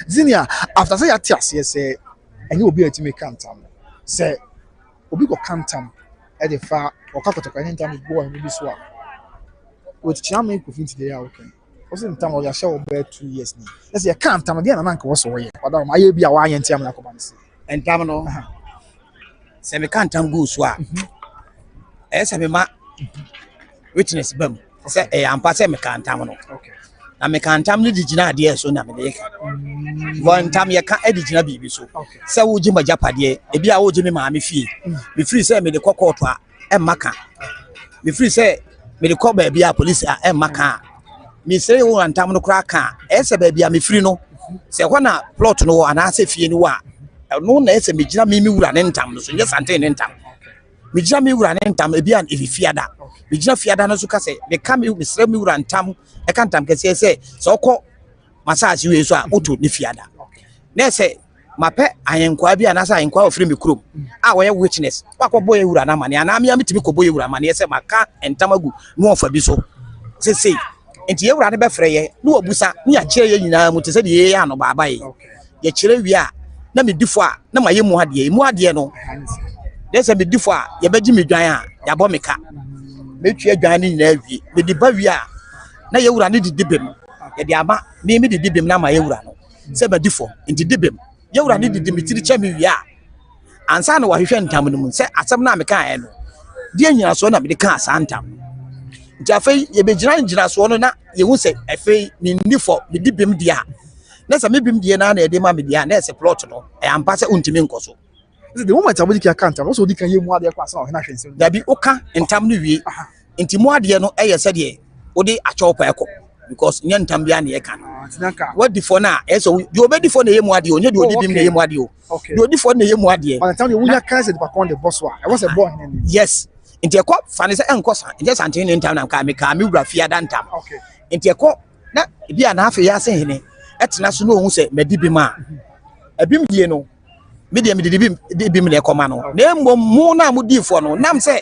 Zinia, after say at say, and you will be a team cantam. Say, Obi go cantam at the far or Kakota anytime go and maybe swap. With Kyeame Kofi Nti there, okay. Also in time of your show about 2 years now. Let's say a cantam again and uncle was away. But I be a wine and Tiam Lacomancy. And Tamano Semi cantam go swap. As a ma witness bum. Say a ampasa me cantamano. Okay. Na me cantam ni digina dear so na me one time you can't edit na bibi so say wo jima japade e bia wo jimi ma me fie me free say me de kokoto a e maka me free say me de ko ba bia police a e maka me say wo antam no kra ka e say ba bia me free no say ho na plot no ana say fie ni wa no na e say me gina me wura ne ntam no so nye sante ne ntam me gina me wura ne ntam e bia e fiada me gina fiada no so ka say me ka me sre me wura ntam e kan ntam ke say so ko massage we so a auto ni fiada na say mape ayenkwa bia na say ayenkwa ofiri me krom a wo ye witness wakọ boy ewura na mane ana me ametimi ko boy ewura mane say maka entamagu no ofa bi so say enti ewura ne be frɛ ye na obusa ne ya kire ye nyina mu te say de ye ano baba ye ye kire wi a na me difo a na maye mu ade no de say me difo a ye bagi me dwan a ya bɔ me ka me twa dwan ne nyina wi me di ba wi a na ye ewura ne di bem ye di ama me di bem na ma ye ewura no se ba difo enti di bem ye ewura ne di mitiri chami wi a ansa na wahwehwe ntam no mu se asem na me kan no di anyina so na me di kan asantam nti afei ye be gyina so no na ye hu se afei me ndifo me di bem dia na se me bem dia na e de ma me dia na se plot no e ampa se untimi nkoso the moment I can count also di kan ye mu ade kwa sa o hena hwense da bi oka ntam no wi nti mu ade no e ye se de odi achopa ekọ because nyantam bia na ye kan what the for na so the obedi for na ye mu ade o nye de odi bim na ye mu ade o the odi for na ye mu ade by the time you can say the back on the boss wa I was a boy yes nti ekọ fane se enko sa nje sante ne ntam na ka me wura fia da ntam okay nti ekọ na bia na afa ya se hene etena so no hu se madi bim a abim die no me de bim na ekọ ma no na mmom mu na mu di fo no nam se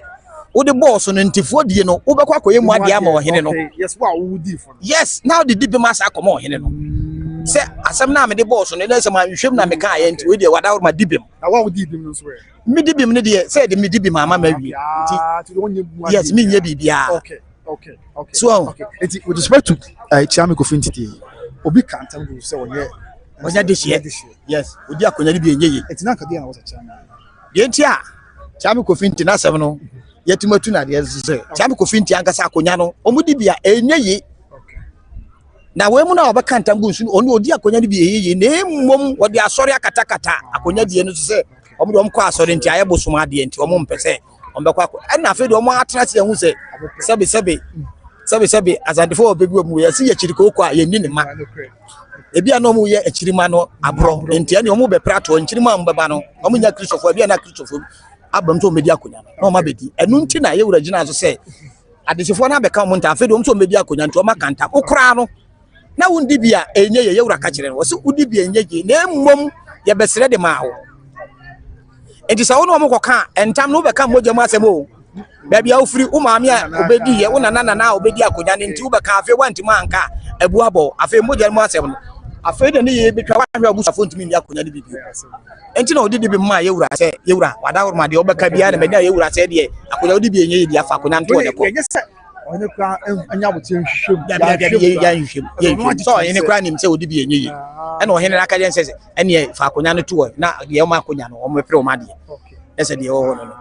wo de boss no ntifo die no wo bekwa koye mu ade ama ohene no yes wa wo di fo yes now the deep mass akoma ohene no se asem na me de boss no na se ma hwem na me ka aye nti we de wada ma dibim na wa wo di bim no so we me dibim ne de se de me dibim ama ma wi yes me nye bibia okay so okay with respect to Kyeame Kofi Nti obi kan tam go se onya de shie yes odi akonya bi enye eti na kade na wo se Kyeame de nti a Kyeame Kofi Nti na asem no yetimatu na de se Kyeame Kofi Nti ankasa akonya no omudi bia enye yi na we mu na obeka ntam gu nsu onu odi akonya bi eyeye na mmom wode asori akatakata akonya die no se omo dom kwa asori nti aye bosoma de nti omo mpese ombekwa na afi de omo atrase hu se sebe azandefo obebi mu ye si ye chiriko kwa ye ni ne ma ebi ana omo ye achirima no abro nti ene omo be prato nchirima mbeba no omo nya kristofo ebi ana kristofo abam to medi akonya no ma bedi enu nti na ye wura gina so se adesefo na beka omo nta afi de omo to medi akonya nti omo kanta okra no na wundi bia enye ye wura ka kire no so udi bia enye ye na mmom ye besere de ma wo enti sa wono omo ka entam no beka moja mu asem o bia ofiri umami a obedi ye una na obedi akonya nti ubeka afi wanti manka ebu abo afi moja mu asem no afi de ne ye betwa wa hwe abusafo ntimi ndi akonya ne bibi enti na odidi bi ma ye wura se ye wura wada wura ma de obeka bia na me na ye wura se de akonya odi bi enye ye di afa akonya nto de ko ɔne kra anya bote nhwehwem so ɔhene kra nim sɛ odi bi enyi ɛna ɔhene aka den sɛ ɛne fa akonya no to na de ɔma akonya no ɔmo pere ɔma de ɛsɛ de ɔwɔ no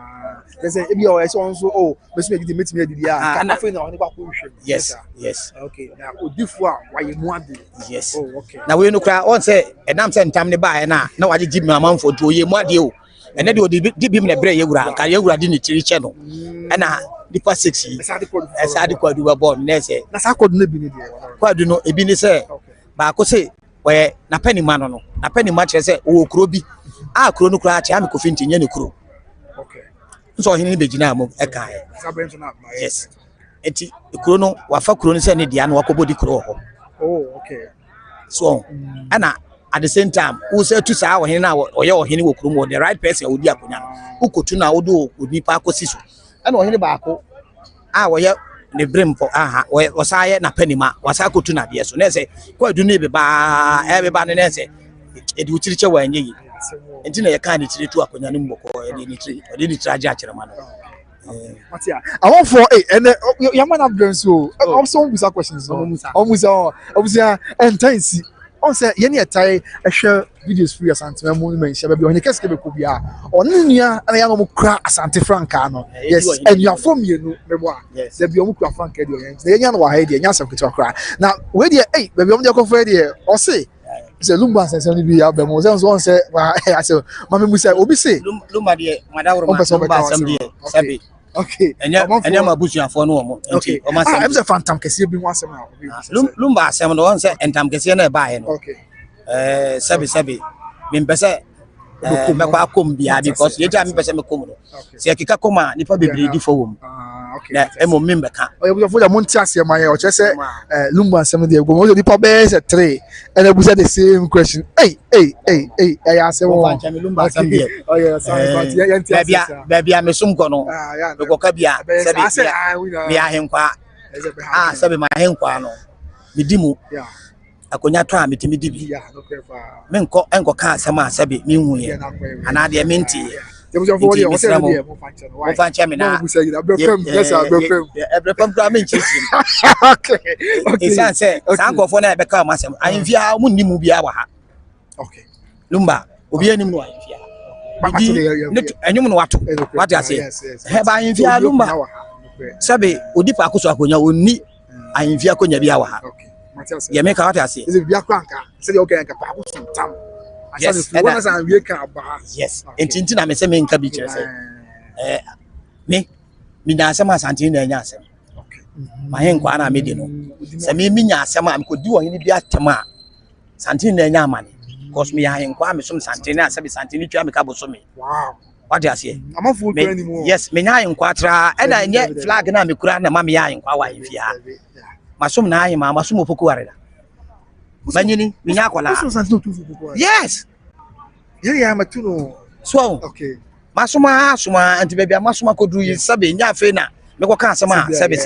ɛsɛ ebi ɔyɛ sɛ ɔnso o bɛsɛ megidi metimi adidi a kana fe na ɔne ba ko nhwehwem yes okay na odifo a waye mu ade yes na we no kra on sɛ ɛnam sɛ ntam ne ba na waje gib me amanfo to ye mu ade o ɛne de odi bi me brɛ yewura ka yewura di ne tiri che no ɛna dipa 6 yi ɛsa de kwadu ba bɔ ne sɛ na sa kwadu ne bi ne de kwadu no ebi ne sɛ ba ko sɛ ɔyɛ na panima no na panima kyerɛ sɛ o kuro bi a kuro no kura Kyeame Kofi Nti nye ne kuro so ɔhene be gina am ɛka yes enti kuro no wafa kuro no sɛ ne dia no wakɔbɔ di kuro hɔ so ana at the same time who say to sa ɔhene na ɔyɛ ɔhene wɔ kuro mu the right person odi akonya no ukotu na wodo onipa akosi so ana ɔhene baako a wɔyɛ ne brempo aha wɔsaayɛ na panima wasa akotu na deɛ so na sɛ kwadu ne beba ɛbeba no na sɛ edi utiri che wa anyi enti na yɛka ne tiri to akonya no mbɔkɔ edi ne tiri odi ne tiri agye akyerɛ ma no Matia I want for and your man have done so also bisa questions omusa entansi on say ye ne tai ehwe videos free Asanteman monument shebe bi onye kese be ko bia onu nua na ya no kra Asante Franka no yes and you are from you mebo yes there be omu kra Franka de oyen na nya no wa ha de nya asem keto kra na we de be bi omu de ko for de o say say lumba sense ni bi ya be mo say so on say I say mama musa obi say lumba de madawro ma lumba asem de sabi okay enya mabusu afo no omo nti o ma say am say phantom kese bi ho asem na lumba asem no on say entam kese na e baaye no okay sabi me mpese me kwa kom bia because ye ja me mpese me kom no se akika kom a nipa bebre di fo wom na emo me mbeka oye for mo nti asem ma ye o che se lumba asem de go mo di pa be se 3 and I the same question hey I ask o fancha me lumba asem de oh yeah bia me sum ko no me ko ka bia sabi me ahenkwa sabi ma ahenkwa no me di mu akonya to a metimi di bi me enko ka asema asabe me hu ye ana de me nti mo fancha me na ebrefam kra me nchisi okay isan se san kofo na ebeka ma asem ahemfia mu nnimu bia wa ha okay lumba obi anim no ahemfia enyum no wato what you say he ba ahemfia lumba sabe odipa akoso akonya onni ahemfia akonya bia wa ha yeah, make out as is it be a cranker? Say okay, and Kapaku Tam. Yes, yes. And Tintin, I say, me in Cabbage. Me na sama Santin and Yasem. Okay. My inquana made no. Say me, Sama, I could do any be at Tama. Santin and Yaman. Cause me, I inquire some Santina, Santin, Kyeame Kofi. Wow. What do you say? I'm not fool anymore. Yes, me, I inquire, and I yet flag and I'm a crown and mammy, I inquire if you are. Masum na ayi ma masum opoku wareda banyini minya akola yes yeah matuno so okay masuma anti bebia masuma kodru yi sabe nya afi na me ko kan asema sabe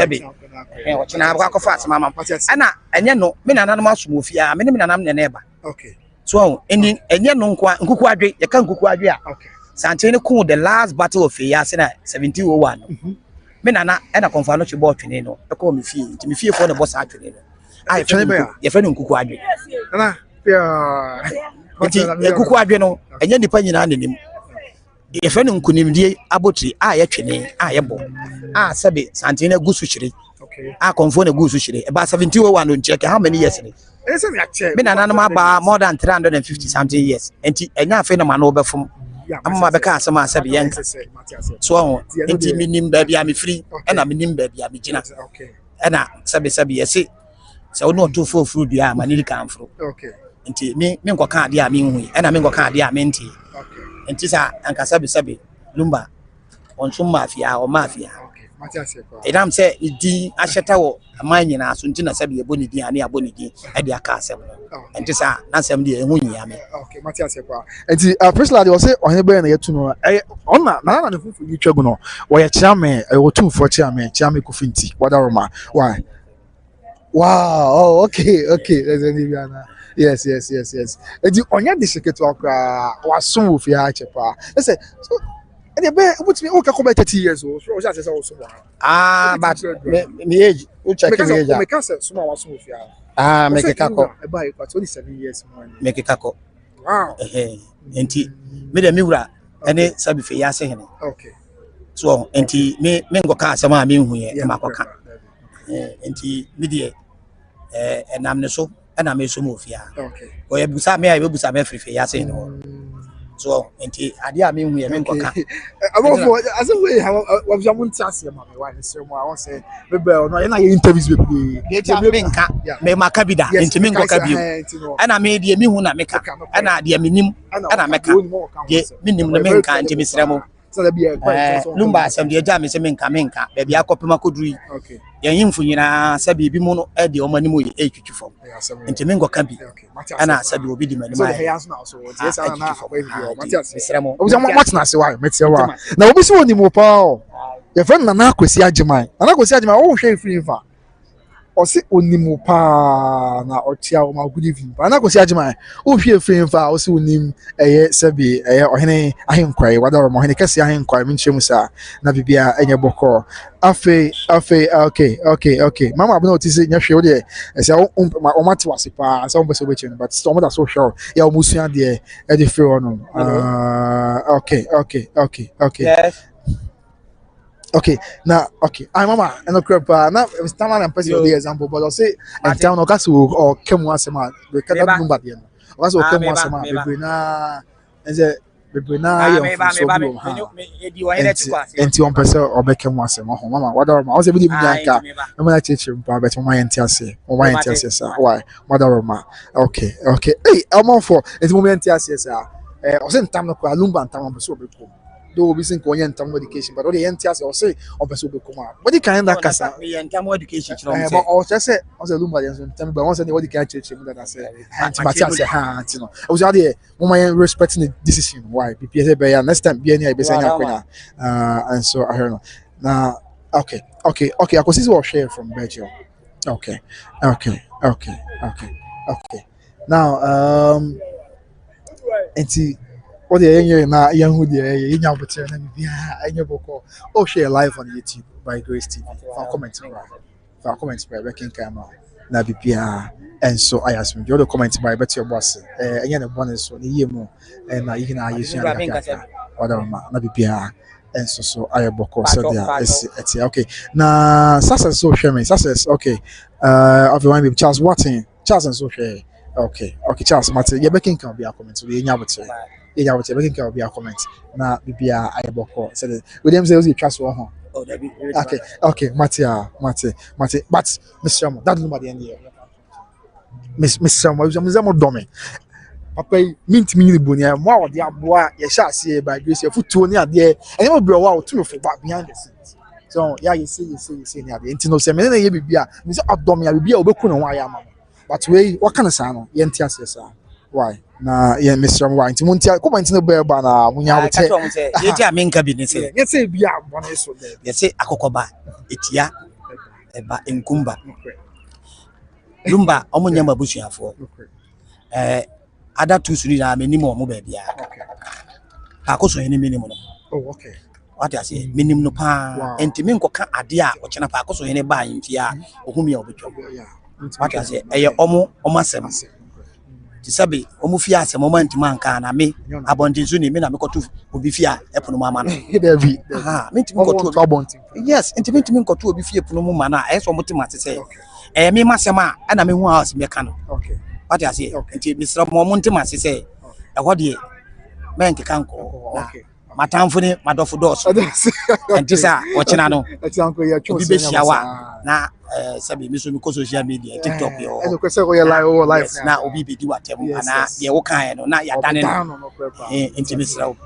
o china ba ko fa asema mam ana enye no me nana no masum ofia me ne nana na eba okay so eni enye no nkuku adwe ye kan nkuku adwe a okay Santene ku the last battle of Yase na 1701 me nana e na konfa no chebo twene no e ko me fie nti me fie for the boss atwene no ai ye fe no nkuku adwe na ya nti nkuku adwe no enye nipa nyina nanim ye fe no nkunimdie abotri a ye twene a ye bo a sabe Santene gusu chire okay a konfo na gusu chire e ba 1701 no check how many years ni me nana no ba more than 350 something years nti enya afi no ma no obefom amma beka asema asabe yenka so nti minim ba bia me free na minim ba bia me gina na sabe yesi se wono Otumfour furu dua ma ni kan furu nti me nkoka ade a me hu na me nkoka ade a me nti nti sa anka sabe lumba onso mafia o mafia edam se idi ahyeta wo amanyi na aso nti na sabe yebo ni din ane abo ni din e dia ka asem nti sa na asem de ehu nyia me okay Matias kwa nti personally o say ohene be na yetu no ona na ne fufu yi twegu no wo ye Kyeame Otumfour Kyeame Kofi Nti wadaroma why wow oh okay there's any biana yes nti onya de seketu akra waso wo fi ha chepa say so And you be put me okay come 30 years old. So just say also. But me age, who check me age? Me can say small was so fear. Make a kako. About 27 years more. Make a kako. Wow. Nti me de miwura ene sabi fe ya se hene. Okay. So nti me ngo ka asema me hu ye ma koka. Nti me de enam ne so na me so mo fia. Okay. O ye busa me ayi busa me free ya se hene. So nti ade a me hu ye me ngo ka. Abofo as we have was your muntiase ma me why say mo I want say me be no na interviews be me nka me maka bi da nti me ngo ka bi ana me de me hu na meka ana de me nim ana meka de me nim na me nka nti me sremo lumba asem de ja me se me nka be bia kopema koduri okay yan yimfu nyina sabi bi mu no e de o manimu ye etwitwifom nti me ngo ka bi ana sabi obi di manimu so the hayas now so yes ana na me sremo o what na se why metia wa na obi se oni mo pa o ye friend na akwesi agiman o hwe free fa o se onimu pa na otia o ma good evening pa na akwesi agiman o hwe free fa o se onim eye sabi eye ohene ahenkwai wada o ohene kase ahenkwai me nchemu sa na bibia enye boko afe okay mama abuna otise nya hwe o de ese o mate wase pa so mbe so beche but so mother so sure ya o musua de e de free ono okay yes. Okay, now, okay. I mama, and no crap. Now, stand and pass the example, but I'll say, and tell no gas or come once a month. We cannot do that. Also, come once a month. Bebrina, as a Bebrina, and 1 person or become once a month. Mama, what are my believe Yanka? I'm going to teach you, but my NTS, or my NTS. Why, mother of ma? Okay. Hey, I'm on for it's moment. Yes, I was in time to Lumba and Tam so be cool. Do we think we enter education, but all the NTS or say on person will come out. What the kind that casa? We enter education. But also say, also Lumba and tell me, but once any what the kind church that I say, and Matthias hand, you know. I was out there, woman respecting the decision. Why? BPS by next time, be any beside and so I heard now. Okay. I could see what share from Belgium. Okay. Now, what the young who the young veteran and your book oh share live on YouTube by Grace TV for comments by working camera na bibia and so I ask me the other comments by better your boss and the bonus on the year more and you can use other na bibia and so I book so there it's okay na success so share me success okay everyone with Charles Watson Charles and so share okay Charles Martin you making can be a comment so the young yeah, I will make a comment. Now, Bibia, I boko. Said William says you trust one. Okay, Matia. But Mr. Mo, that's nobody in here. Mr. Mo, I'm dummy. Papa, mint me bunia, more the aboa, you shall see by grace, your foot to near there, and you will be a while to back behind the scenes. So, yeah, you see, near the intino seminary, you be a Mr. Abdomia, will be a book on why I'm. But wait, what kind of sound? Yentias, sir. Why? Na ye Mr. Mo nti muntia ko manti no be ba na munya wote ye ja menka bi ne se ye se bia bone so there ye se akokoba etia eba enkumba lumba omunya mabusuafo ada tu suri na menim omo ba bia akoso hene menim no okay what I say menim no pa enti me nkoka ade a o chena pa akoso hene ba yimfia ohumia obetwa what I say eye omo asem Tisabi, Omufia, some moment manka na me, abondizuni, me na me kotu obifia, epono mama. Yes, intimate me kotu obifia epono mama, so mutima say. Me masema, and me who house mekano. Okay. What I say, Mr. Momuntima say, what the man kanko. Okay. Matamfuni, madofo dos. And tisa, watching ano. That's uncle, your choice. Na sabi miso mi ko social media TikTok yo e ko se ko ya live na obi be di watem ana ye wo kan no na ya dane no intimisra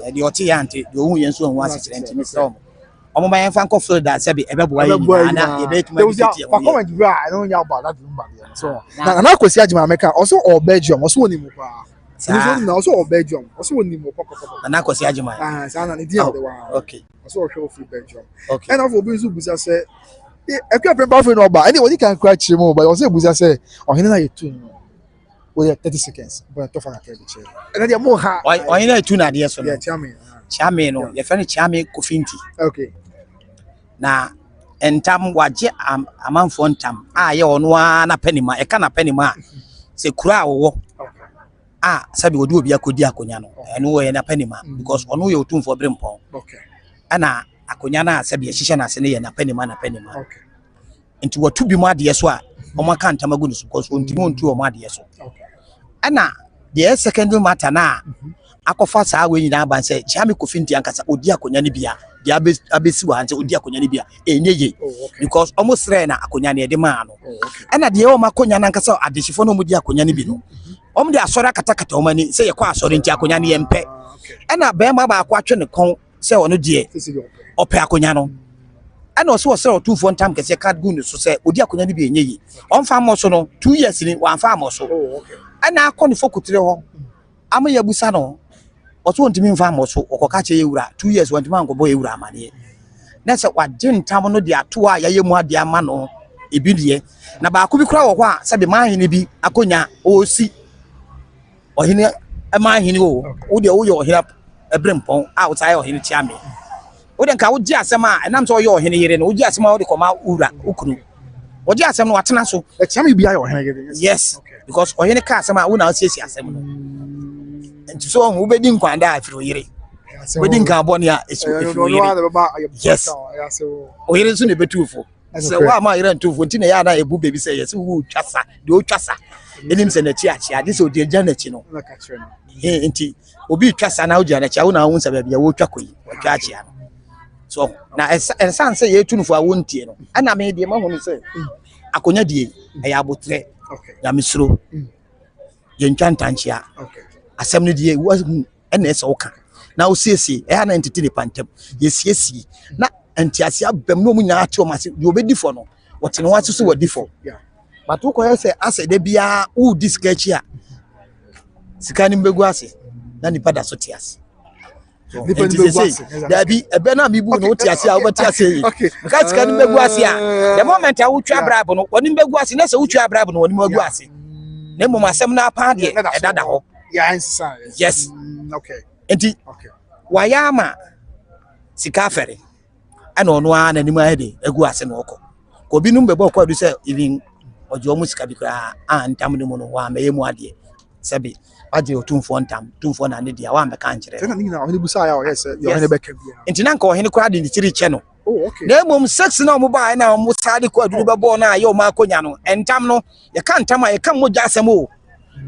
e di oti ya nti do hu yen so hu asichere intimisra omo ba yen fan ko Florida sabi e be bo ayi na ye be tuma bi tie for comment bra I don't know about that number so na kwesi agima America also or Belgium also oni mu pa na also or Belgium also oni mu papa na kwesi agima sa na ni dia de wa okay also show free Belgium and of obi so busa say I can't remember for no bar. Anybody can catch him, but I was able to say, "Oh, he na two, we 30 seconds." But I told him I can't be. And then more. Why na two na there so? Yeah, tell me. Kyeame no your friend Kyeame Kofi Nti. Okay. Na entam waje amanfo ntam ye ono na panima e ka na panima se kura wo sabi odi obi akodi akonya no eno wo ye na panima because ono ye Otumfour Brempon. Okay. Ana akonya na sabi ehihye na se ne ye na panima. Okay. Nti watu bi mu ade so a omo aka ntam agu no so because ontimo ontu omo ade so. Okay. Ana the secondary matter na akofa saa we nyina ban se Kyeame Kofi Nti ankasa odi akonya ne bia dia abesi wa nse odi akonya ne bia enyeye because almost re na akonya ne de ma no ana de o makonya na ankasa adehifo no mudi akonya ne bi no om de asori akatakata o mani se ye kwa asori nti akonya ne yempe ana be ma ba akwa twe ne kon se ono de ope akonya no ana o se Otumfour ntam kese card gun so se odi akonya ne bi enyeye on fa mo so no 2 years ni wan fa mo so ana akọ ne fokutire ho ama ya busa no oso ntimi mfa amoso okoka che yewura 2 years wantimi ankobo yewura amane na se wagye ntam no de ato a yaye mu ade ama no ebidie na ba ko bi kura wo ho a se be mahene bi akonya osi ohene mahene o wo de wo ye ohene Brempon a wo taye ohene Kyeame wo de nka wo gye asem a enam so ye ohene yere no wo gye asem a wo de koma ura ukunu wo gye asem no watena so Kyeame bi aye ohene yere. yes because ohene ka asem a wo na asiesi asem no nti so wo bedi nkwanda afiro yire bedi nka abone a efiro yire yes o yire so ne betufo se wa ma yire ntufo nti na ya na ebu bebi se yes wo twasa de o twasa enim se na chi achi ade so de gya na chi no nti obi twasa na o gya na chi wo na wo nsa bia wo twakoyi wo twa achi ya so na ensan se ye tunufo a wo ntie no ana me de ma hu se akonya die e ya botre ya misro ye ntwantanchia asem no die wo ene se woka na wo siesie e ha na entity de pantem ye siesie na entiase abam no mu nya ate o mase de obedi fo no wote no wate so wadi fo but wo ko say ase de bia wo diskachi a sika ni mbegu ase na nipa da so te ase nipa ni mbegu ase da bi ebe na bibu no te ase a wo te ase yi ka sika ni mbegu ase a the moment a wo twa bribe no woni mbegu ase na se wo twa bribe no woni mbegu ase na mo masem na pa de e dada ho yes okay enti wayama sika fere ana ono a na nimu ade egu ase no oko ko bi num bebo kwa du se even ojo mu sika bi kra ntam ne mu no wa meye mu ade sebi ade Otumfour ntam Otumfour na ne dia wa mbeka nkire na ni na ohene busa ya o yes yo ohene beka bia enti na nka ohene kra de ni tiri che no okay na mom sex na mo ba na mo sade ko aduru bebo na ye o ma akonya no entam no ye ka ntam a ye ka mo jasem o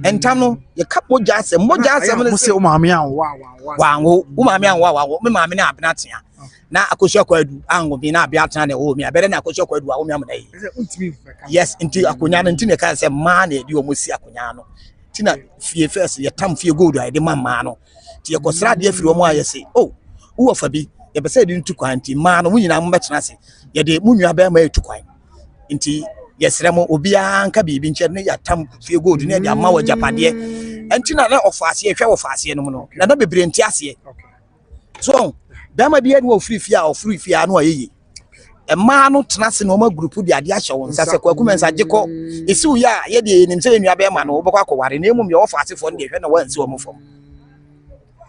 entam no ye ka mo jasem no se o maame an wa wo maame an wa me maame na abena tea na akosua kwadu ango bi na abia tana na wo mi abere na akosua kwadu a wo mi amdai yes nti akonya no nti ne ka se ma na edi o mo si akonya no ti na fie first ye tam fie gold a de mama no ti ye kosra de afiri o mo ayese oh wo fa bi ye be se de ntu kwanti ma no munyina mo betena se ye de munua ba ma etu kwan nti yesere mo obi anka bibi nche ne ya tam fie gold ne de ama wa japade enti na ofase ye hwe ofase no no na bebre nti ase so dama bi enu ofrifia ofrifia no ayeye ema no tenase no ma group di ade ahye won sase kwakumensa geko esi uya ye de nimse enua be ma no obekwa kware na emum ye ofase fo ne hwe na wansi wo mfo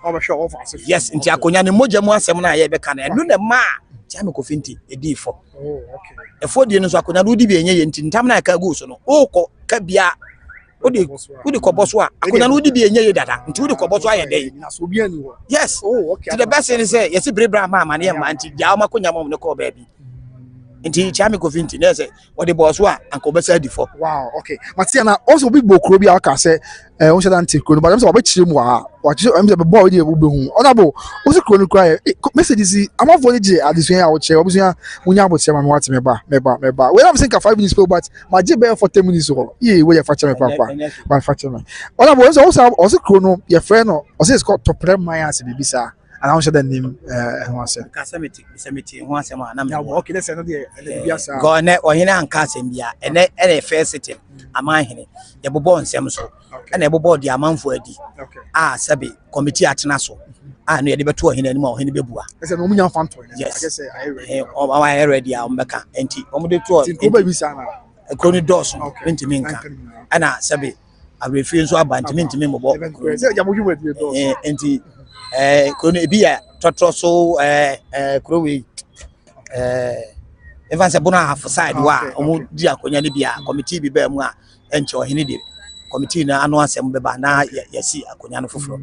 obehwe ofase yes nti akonya ne moja mu asem na ye beka na enu ne ma Kyeame Kofi Nti edi fo okay efo die no so akonya no di bi enye ye nti ntam na ka go so no okọ ka bia odi koboso a akonya no di bi enye ye dada nti odi koboso aye dey na so bi ani ho yes okay the best thing say yes brebra ma ne ma nti ja ma konya mo ne ko ba bi nti Kyeame Kofi Nti na say odi boso a anko be sa di fo wow okay matia na also big bokro bi aka say won sheda nti kro no but am say obechire mu a wachi am say be boy dey ube hu onabo o si kro no cry messages amafo dey adisuan a wo che obusuan munya abotia ma me wate me ba we am think 5 minutes but ma je be for 10 minutes ho ye we ye fa che me papa ba fa che me onabo o si kro no ye frɛ no o say it's called topre man as bibisa and I want the name who say Kasamiti who say ma na me okay let's say no dey biasa go na ohene anka asem bia ene first sitting amanhene ye bobo nsem so ene bobo di amanfo adi sabi committee atena so no ye de beto ohene ani ma ohene bebua say no munya fanto I guess say I ready a ombeka enti omde to ko ba bisa na kroni dos enti minka ana sabi abrefie nso aba enti minti membo enti kuro no bi ya totro so kuro we even say bona half side wa omo di akonya ne bia committee bi ba mu a enche ohene de committee na ano asem beba na yesi akonya no foforo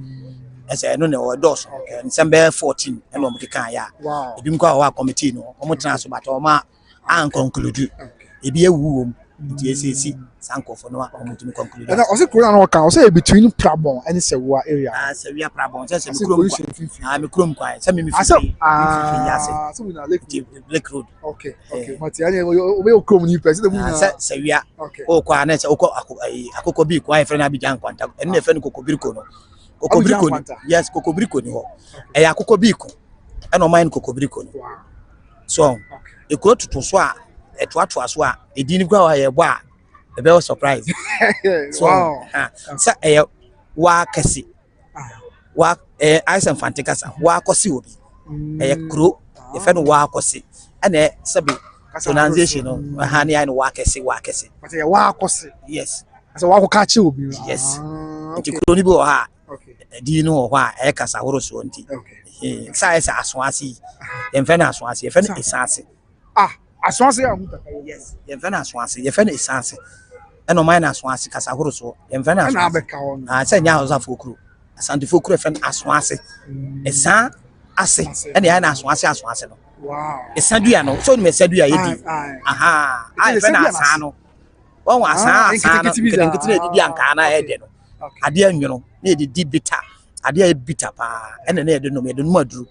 ese no ne o dos December 14 e no mkeka ya ebi mko wa committee no omo tena so bata omo an conclude ebi ewu wom nti esesi sankofo no omo tumi conclude na o se kuro na o kan o se between Prabon and Sewua area Sewua Prabon say me krom kwa me krom kwa say me fi yase so we na Lake Road okay mati ani o krom ni person de mu na Sewua o kwa na say o akoko bi kwa e friend Abidjan kwanta en na e friend kokobiriko no kokobiriko ni yes kokobiriko ni ho e akoko bi ko e no mind kokobiriko ni so e kuro tutu so a eto so a edini kwa wa ye bo a e be surprise so sa wa kesi wa Ice Fanticasa wa kosi obi kuro e fe no wa kosi ene sabi pronunciation no ha ne no wa kesi but ye wa kosi yes so wa ko ka che obi yes nti kuro ni bi o ha di no ho a e kasa horo so nti sa esa asoase ye fe na asoase ye fe na esase asoase ya muta yes ye fe na asoase ye fe na esase eno mai na asoase kasa horo so ye fe na asoase na abeka won sa nya hoza fokuru asante fokuru fe na asoase esa ase ene ya na asoase no wow esa dua no so me esa dua yedi aha ai fe na asa no won asa no kitikiti di anka na ede no ade anwuno na edi bitter ade e bitter pa ene na ede no me de no maduru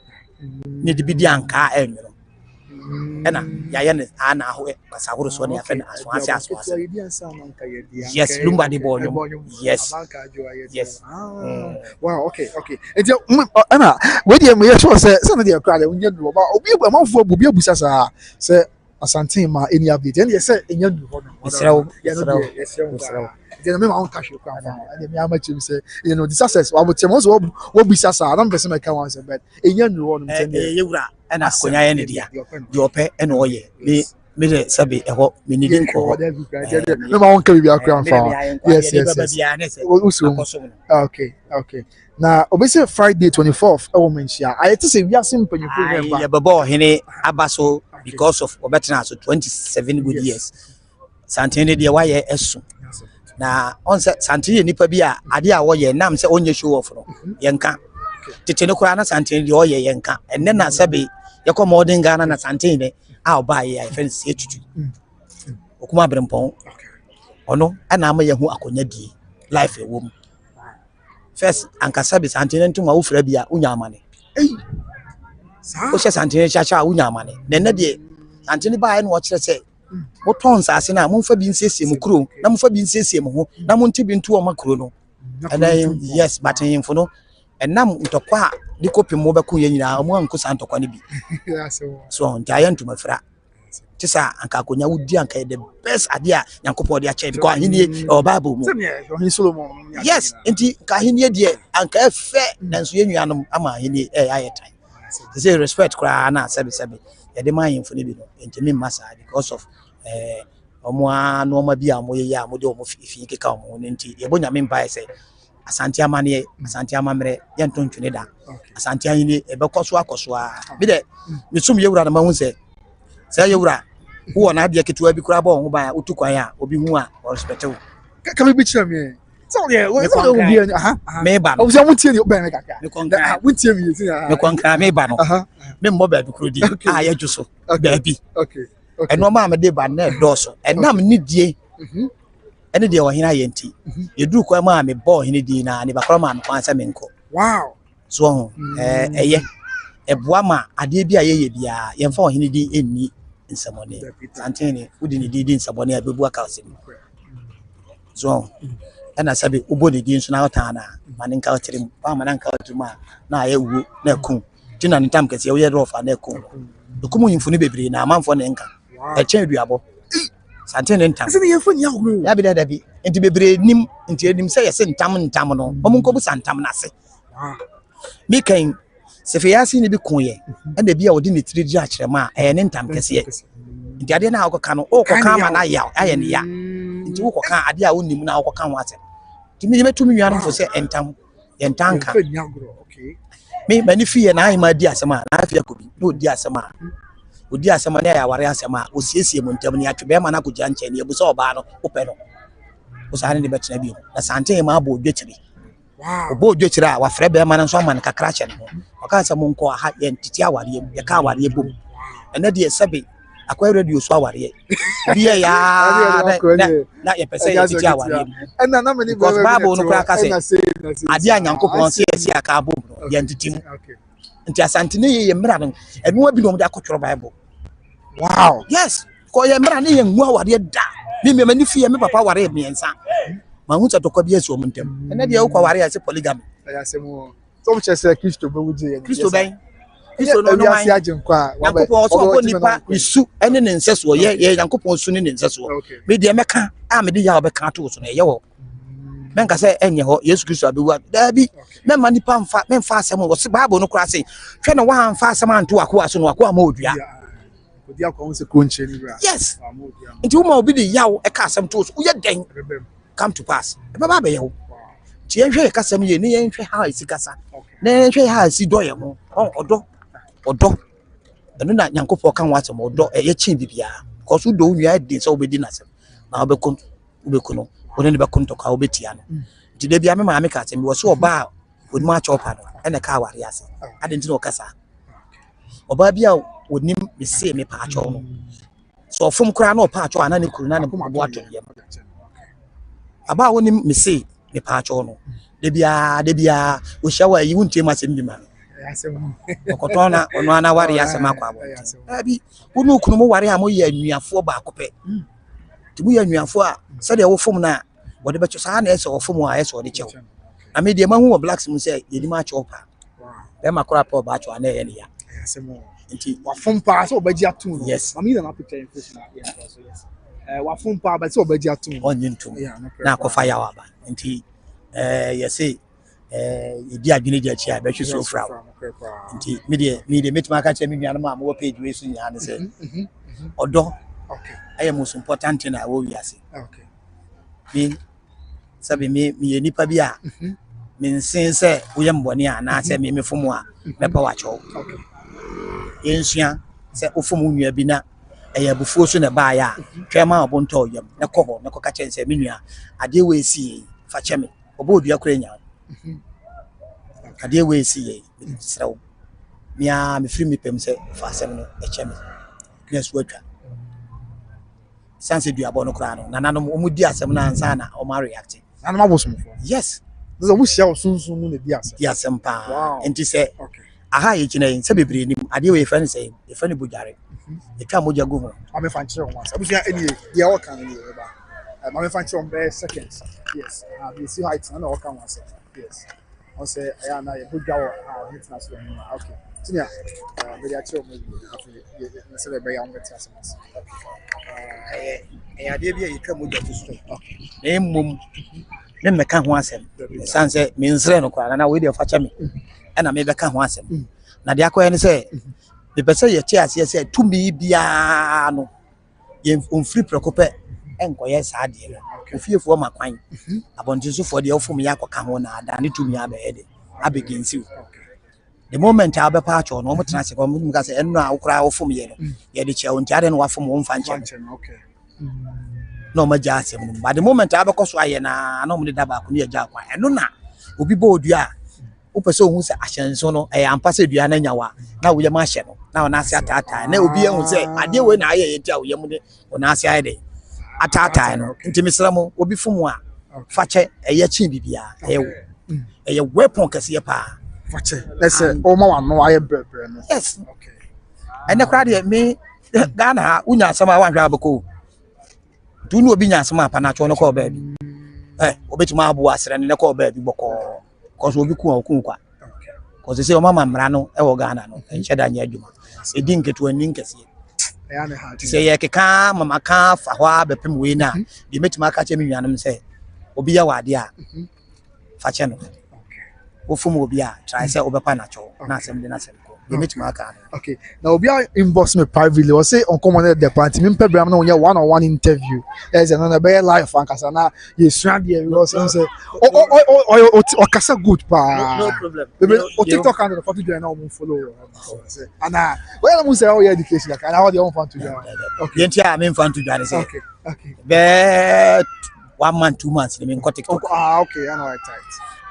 ne di bi anka anwuno ena ya ne ana ho kasa horo so na ya fe na asoase yes lumba di bonyo yes wow okay enti ana we dey me sure say na dey crowd unye duro ba obi amanfo obi abusa sa say Asanteman any update and say enye duro no Israel then me ma cash you crowd and me amachim say you know the success we tell us what busa sa na person make one say but enye duro no yewura ena akonya ye ne dia de ope ena oye me de sabe eho me ni din ko me ma won ka bibia crowd fa yes okay na obese Friday 24th e wo Manhyia ayete say we are simple you remember ye baba ohene abaso because of obetena so 27 good years Santene de waye esu na on say Santene nipa bi a ade a wo ye nam say onye show off no yenka tete ne kura na Santene de oye yenka enne na sabe yekọ modern Ghana na Santene a oba ye ai friends etutu okuma brempon ono ana ama ye hu akonya die life ewom first ankasa be Santene ntuma wo fra bia unya amane o se Santene chacha unya amane na de Santene ba na wo kire se mo ton sase na mo fa bi nsiesie mo kuro na mo fa bi nsiesie mo ho na mo nti bi ntu o makuro no and yes but himfo no enam ntokwa di kopi mo be ko ye nyina mo anko sa ntokwa ne bi so nti aye ntuma fra tisa anka akonya wudi anka the best idea Nyankopon de ache because ahini o bible mo yes nti ka ahini de anka efe nanso ye nuanom ama ahini aye time say respect kra na sabe ye de man yimfo ne bi no nti me massa because of omo no ma bi amoye ya mo de omo fi keka omo nti ye bonya me mpa say Asanteman ne Asanteman mere ye ntontwene da Asanteman ni e be koso akoso a bi de mesum yewura na ma hu say yewura wo na ade ketewa bi kura ba ho ba otukwan a obi hu a respect wo ka me bi kira me so ye wo bi me ba no wo mo tie ni ba me kaka wo tie mi yesi me konkra me ba no me mbo ba bi kuro di a ye dwo so ba bi okay eno ma me de ba na doso enam ni die ene de wo hina ye nti yeduru kwa ma me bo hina di na ne ba kora ma me kwansa me nko wow so eye eboa ma ade bi a ye bia ye mfa wo hina di enni nsamone Santene udi ni di nsamone abebu aka osem so ana sabe ubo ni di nso na ota na maninka otirim pa mananka otuma na aye wu na ku tina ni tam kese ye rofa na ku dokumu yimfo ni bebre na amanfo ne nka e chen aduabo Santene ntam se ne yefo nya huru ya bi da bi enti bebre nim enti enim se yese ntam no omo nkobu santam na se mi kan se fiasi ni bi kunye enda bia odi ni tiri di akyerema e ne ntam kese nti ade na akoka no okoka ma na ya aye ne ya nti wokoka ade a wonim na akoka ho ate nti mi metumi nwa no fo se entam yentanka me many fear na I my dear sama na afia ko bi no dear sama odi asema na ya ware asema osiesie mu ntam ni atwe be ma na ko janche ni ebuso oba no ope no osane de betena bi na sante ma abo odwetire wow obo odwetire a wa frɛ be ma na so ma na kakra che no oka asema nko ha ye ntiti aware ye ka aware bom ene de sebe akwa radio so aware biye ya na ye pese ye ntiti aware ena na meni because bible no kra ka se ade anyankopon se esi aka bom ye ntiti mu nti asante ne ye mra no eno abi no de akotworo bible wow yes ko ye mra ne ye ngu aware da me mani fie me papa ware miensa ma hu totokwa bi esi omuntem ene de ukwa ware ase polygamy ya se mo so mo chese Kristo be wuje ye Kristo ben Kristo no no man yankopon so ko nipa isu ene ne nseso ye yankopon su ne nseso me de meka a me de ya obeka to so na ye wo menka se enye ho Yesu Kristo abewu da bi me ma nipa mfa me mfa asem wo se bible no kra se hwe na wa mfa asem anto akoa so no akoa ma odua odi akwa se ko nche ni bra yes nti wo ma obi de yawo e ka asem to so wo ye den come to pass e baba be yawo ti en hwe kasam ye ni en hwe ha isi kasa na en hwe ha isi do ye ho odo eno na nyankopɔ ka wa asem odo e ye chi bibia because wo do nua de se obedi na asem na obekon no woni ne bekon to ka obetia no nti de bia me ma me ka asem wo so oba woni ma chopa no ene ka ware ase ade nti no kasa oba bia woni me se me pa acho no so fom kra na opa acho ana ne kuru na ne bo ato ye aba woni me se me pa acho no de bia wo shawa yi wuntie ma asem bi ma okotona ono ana ware ase ma kwa abo abi woni okunu mo ware a mo ye anuafo ba akopɛ ti mu ye anuafo a se de wo fom na wo de becho sa na ese wo fom a ese wo de chew na me de ma hu wo blacks mu se ye ni ma chew pa be ma kora pa ba acho ana ye ne ya nti wa fom pa so obaji atum yes mami na picture inflation yes wa fom pa ba so obaji atum onyin tum na akofa ya wa ba nti ye say idi adwene di achi a be hwe so fra nti me de metima ka che me nua no ma mo page we so nya ne se odo okay I am most important in our wiase okay me sabi me ye nipa bi a me nsen se wo ye mbone a na se me fomu a me pa wa cho okay ensua se ofomu nua bi na eya bufuo so na ba ya twema obonto yam ne koho ne koka chen se me nua ade we si fa che me obo odua kura nya ade we si srawo mia me firi me pem se fa asem no e che me nesu atwa sanse dua bono kra no nana no omudi asem na ansa na o ma react nana ma bosom fo yes so wo hia osunsun mu na di asem pa enti se aha ye kina yin se bebre nim ade we fa ne se e fa ne bojare e twa moja go ho ma me fa nche o ma abusia eni ye o kan ni e ba ma me fa nche o be seconds yes be see height na o kan wa se yes o se aya na ye bojawo hit na so ni okay tinia be ya che o mo ye se be ya on betia se mas ade bia ye twa moja to so na mum ne meka ho asem sanse me nsre no kwa na we dey fa cha me na me beka ho asem na de akoye ne se be pese ye tie ase se tumi bia no ye onfiri prekope enkoye sa de no ofiefo makwan abontinsofo de ofom ya akoka ho na ada ne tumi abede abegensi the moment I be patch on no mutena se ko mu ka se enno a ukra ofom ye no ye de che onti ade no wafom wo mfa nche okay no ma ja asem no but the moment I be koso aye na no mu de daba ko ne ya ja kwa eno na obi bo odua wo pese ohun se ahyenso no e ampa se dua na nyawa na wo ye ma hye no na ona ase atata na obi ehun se ade we na aye ye tia wo ye mu de ona ase aye de atata no nti misramo obi fom a fa che eye chi bibia eye weapon kase ye pa fache let's say o ma wa no aye bebre no yes okay ene kra de me Ghana unya asama wa hwa abeko tu no obi nya asama pa na cho no ko ba bi obetuma abu asere ne ko ba bi boko cause obi ku okun kwa cause say o mama mra no e wo Ghana no enche da nya adwuma edi nketu ani nkese ya ne ha say ye keka mama ka fa hwa bepem we na de metima ka che me nwanam say obi ya wade a fa che no wo fom obi a try say obepa na cho na asem de na asem ko the meet my car. Okay. Now we are inbox me privately. Or say on common the party. Me pay bram na onya one-on-one interview. There's another bear life and kasa na you strand here because say oh kasa good pa. No problem. Baby, o TikTok and the photo do na o follow. And well I'm say all your education like and how they want fan to do. Okay. Yenti I mean fan to do say. Okay. Okay. Be 1 month 2 months me ko TikTok. Okay, I know it tight.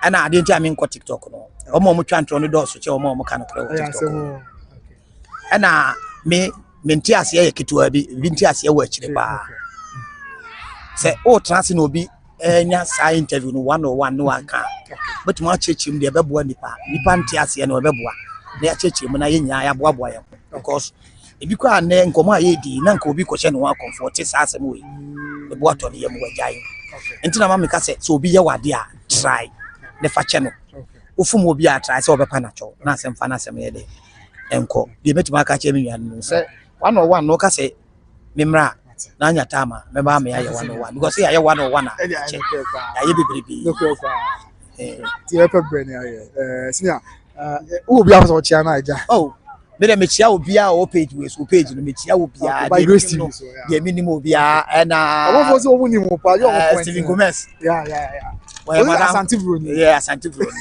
And I didn't I mean ko TikTok no. Omo mo twa ntro no do so che omo mo kan ko TikTok. And me nti ase ye ketewa bi nti ase wa akire ba. Say o trans no bi enya sa interview no 101 no aka. But mo achechim de beboa nipa nti ase no beboa. Na achechim na ye nya ya boaboa ya because ebi kwa na nkomo aye di na nka obi ko che no wa comfort sa asem we. Beboa to ne ye mo wajaye. Nti na ma me ka say so obi ye wade a try ne fa che no. Ofum obi a try say obepa na cho na asem fa na asem ye de. Enko de metima aka che me nwan say 101 no ka say memra na anya tama me ba me aye 101 because ya 101 na ya ye bebrebe no kwa ti e pe brand ya senior obi a so chia na aja oh me de me chia obi a o page we so page no me chia obi a de minimum obi a na obo so omu ni mo pa yo mo point Steven Gomez yeah well madam Asanteman yeah Asanteman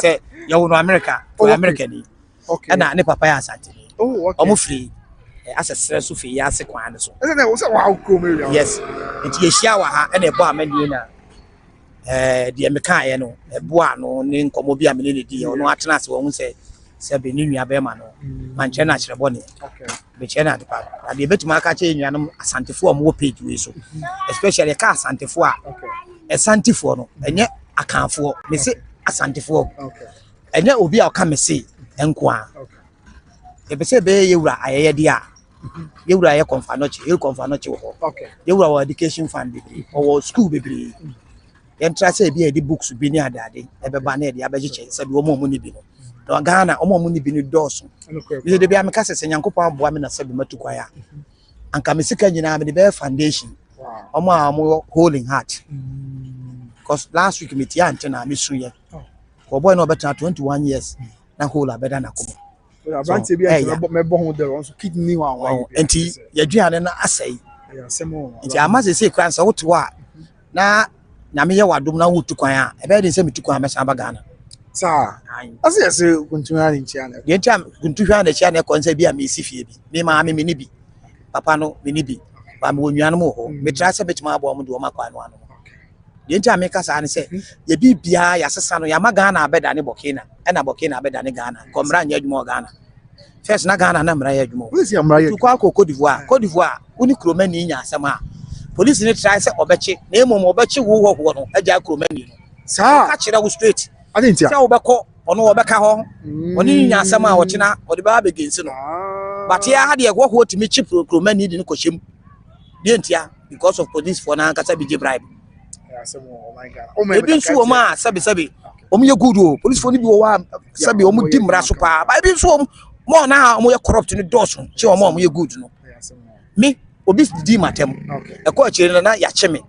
say you no America to America ni okay and ne papa ya Asanteman oh okay omo free as a stress of ya se kwan so ese na wo se wa ko me yes nti ye hia wa ha na ebo amani na de me kan ye no ebo ano ne nkomo bi amani ne di ono atena se wo hu se be ni nua be ma no manche na kire bone okay be che na de pa de betuma aka che nuanom asantefo am wo page we so especially ka asantefo a okay asantefo no enye akanfo me se asantefo okay enye obi a ka me se enko a okay e be se be yewura ayeye de a yewura ye konfanoche wo okay yewura wo education fund bibiri wo school bibiri yentra say bi e di books bi ni adade e be ba na e di abegiche se bi wo mo ni bi no no Ghana o mo ni bi ni doso bi de bi ameka se nyankopon aboa me na se bi matukwa ya anka me sika nyina me de be foundation o mo holding heart because last week me tia antena me suye ko boy no better 21 years na whole abeda na komo abante bi antena me bo ho there so kidney wan enti yaduane na asai semo enti amase se kran so woto a na me ye wadom na wotukwan a e be de se metukwan me san ba Ghana sa ase yese kuntua ni ntia na ye ntia kuntua na chia na konse bi a me sifie bi me ma me ni bi papa no me ni bi ba me wonuan mo ho me tra se betima abo mo de o makwa no ano ye ntia me kasa ne se ye bibia ya sesa no ya ma Ghana abeda ne Burkina e na Burkina abeda ne Ghana komra nya adwuma Ghana first na Ghana na mra ya adwuma wesi amra ya tukwa ko Cote d'Ivoire uni kromani nya asema police ni try se obeche na emo mo obeche wo ho no aja kromani no sa ka kira wo straight adentia se obeko ono obeka ho oni nya asema a wochina odi ba begensi no but ya ha de ho timi chip kromani di no kohyem de ntia because of police for na kasa bi bribe oh my god o me ebi nso o ma sabi o ye good o police for ni bi wo wa sabi o mu di mra so pa ba ebi nso mo na o ye corrupt ni doso che o mo ye good no me obi di matem e ko achire na ya cheme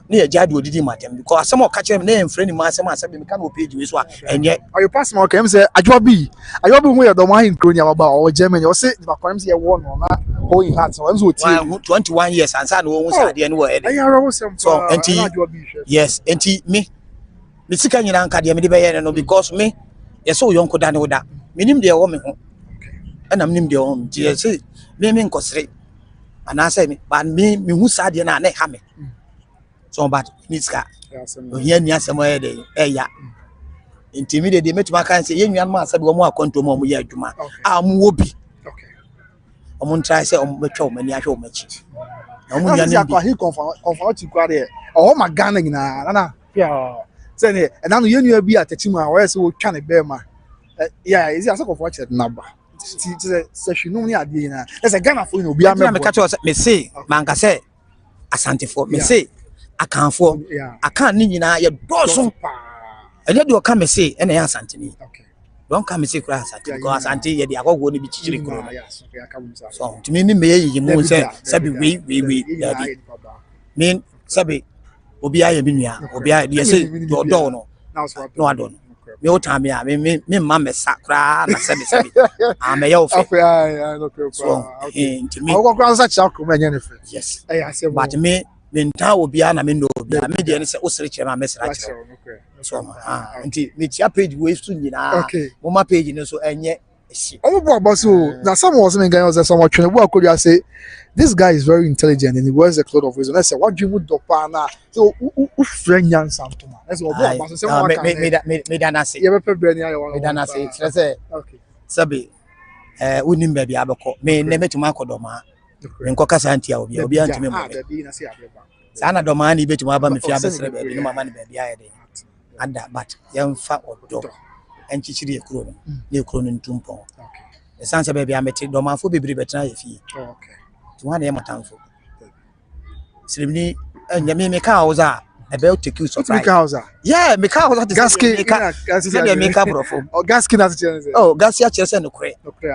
na ya jade odidi matem because asem o ka cheme na en friend ma asem asabi me ka no page we so enye ayo pass ma okay me say ajobi hu ye do ma hin kronia baba o Germany o say ba kwam say ye wo no na ho in heart so enzo tie 21 years ansa na wo hu sa de no wo e de so enti yes enti me sika nyina nka de me de be ye no because me ye so yonko da ne woda menim de wo me ho ana menim de wo me je say me nkosere ana say me ba me hu sa de na ha me so but niska ohia ni asemo e de ya intimidate de metuma kan say ye nwan ma asabi wo mo akonto mo ye adwuma a mo wo bi o mo try say o mo betwa o mani ahwe o machi na mo nyan ni he confirm ti kwa de o ma Ghana nyina na say ne na no ye nua bi atachimu a wo say wo twa ne be ma yeah is asa confirm che na ba ti se hwinu ni ade na say Ghana for no obi a me ka cho me say manka say asantefo me say akanfo akan ni nyina ye doso ene de o ka me say ene ya asanteni don ka me say kura asante ko asante ye de agogwo ni bi chichiri kuro so to me me ye mu say sabi we daddy me sabi obi aye bi nua obi aye de say do no no adon me otame a me ma me sakra na sebi am me yo fe so nti me go go such a come enye ne fe yes but me nta obi a na me no obi a me de ne se osere kire ma me sra kire so nti me tia page we su nyina mo ma page ne so enye esi now someone was saying guys someone trying to say this guy is very intelligent and he wears a cloth of wisdom. I said, what do you would do pana? So who friend young Santoma? That's what me dana say. You ever me dana say. Say okay. Sabi unim baby abako. Me neme to makodoma. Me nkoka santi ya obi anti me mo. Sana doma ni betu aba me fia besre baby no mama ni baby ayede. Ada but yemfa odo. Enchichiri ekuro no. Na ekuro no ntumpo. Okay. Esanse baby amete doma fo bebiri betena ye fie. Okay. One am matamfo. Slimni nyame me ka hoza about take you surprise. Yeah, me ka hoza gaski me ka brofo. Oh gaski na chese. Oh, gaski a chese no kre. Obi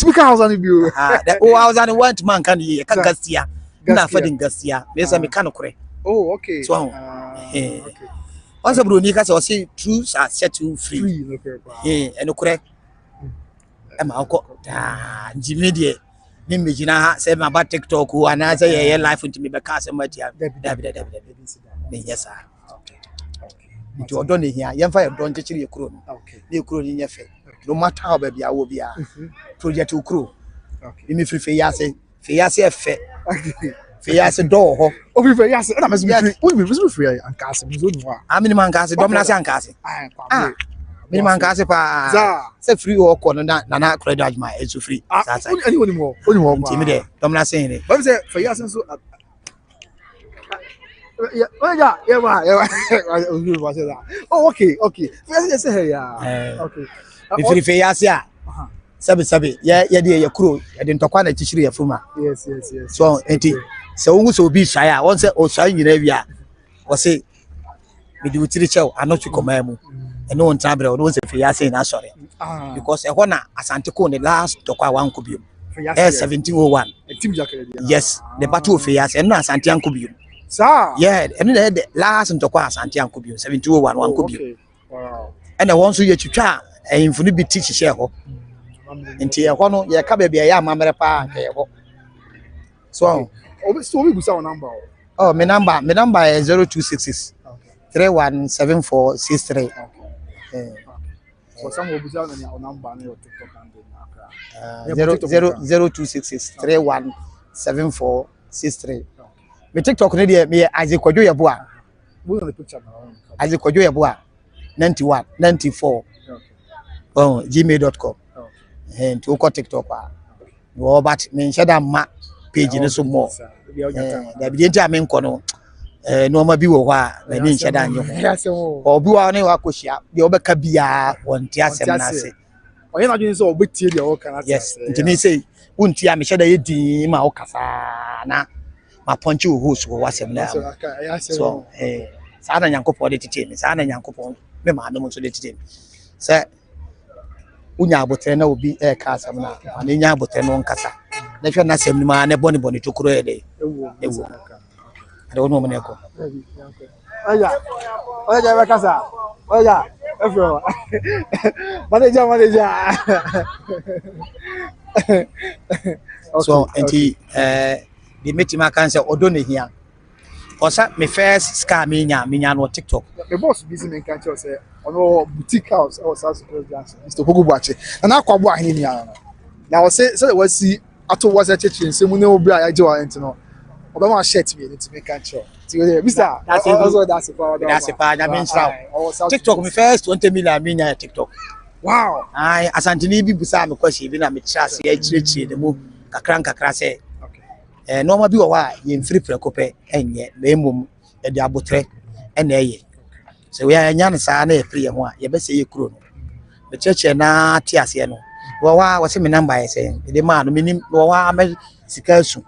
me ka hoza ni bio. That hoza ni want man kan ye ka gaskia. Na fadin gaskia. Me say me ka no kre. Oh, okay. So okay. Once bro ni ka say o say truths are set you free. No kre. E ma ko njimi de ni mejina ha say ma ba TikTok ana say ye life ntimi be ka say ma dia David me yes sir okay nti odo ne hia ye mfa ye don chechiri ye kuro no ne kuro ni nye fe no matter how be bia wo bia project ukuro okay mi free fe yase efe fe yase do ho o free yase na me free o me free ankase mi zo ni wa amini man ankase dominance ankase minimum kasi pa se free or corner na credit ajma it's free that's anyone more nti de domna say ni but say for years so yeah oh okay first say yeah okay if free years ya sabi ya de ya kuro ya de ntokwa na chichiri ya fuma yes so enti se won so bi shy a won say o shy nyina bia o say me di utiri chew anotu komamu eno on tabre o se fe yase na sore because e ho na asante ko ne last tokwa wan ko biom 1701 team jakere yes the battle of yase eno asante an ko biom sir yeah eno the last tokwa asante an ko biom 1701 wan ko biom wow ena won so ye twitwa infunu bi teach she ho nti e ho no ye ka ba bia ya amamere pa ka ye ho so we busa our number oh my number is 0266 317463 so some will be on number on your TikTok and 0266 317463 me TikTok ne dey me Isaac Kwadwo Yeboa we on the picture now Isaac Kwadwo Yeboa 91 94 oh gmail.com and to TikTok no but me sheda ma page ne so more da bi dey am nko no no ma bi wo ho a na ni nche da anyo obi wa ne wa kohia de obeka bia wonti asem na ase oye na dwene so obetie de o kana yes nti ni say wonti a me hye da yedi ma o kasa na ma ponche wo host wo wasem na so sa na nyankopon de tete mi sa na nyankopon me ma no so de tete mi se unya abotre na obi e ka asem na ani nya abotre no nkasa na hwe na asem ni ma na boni to kuro e de ewo I don't know many ko. Oya bekasa. Oya, efro. Manager. So enti the meeting can say odo ne hia. Osa me first scar me nya no TikTok. The boss busy me can tell say ono boutique house or South Africa. Mr. Pogubuache. Na akwabo ahini ni ana. Na we say we see ato was a church say mu ne obi a yaje wa enti no. Obama shirt me to make control. Mr. That's a power. That's a power. I mean, TikTok me first 20 million mean TikTok. Wow. I Asantini bi busa me question bi na me chase e chire de mu kakra say. Okay. Normal bi wo wa ye mfiri prekope enye na emom e de abotre e na eye. So we anya ne sa na e free ho a ye be say ye kuro no. Me cheche na ti ase no. Wo wa wo se me number ye say e de ma no minim wo wa me sika su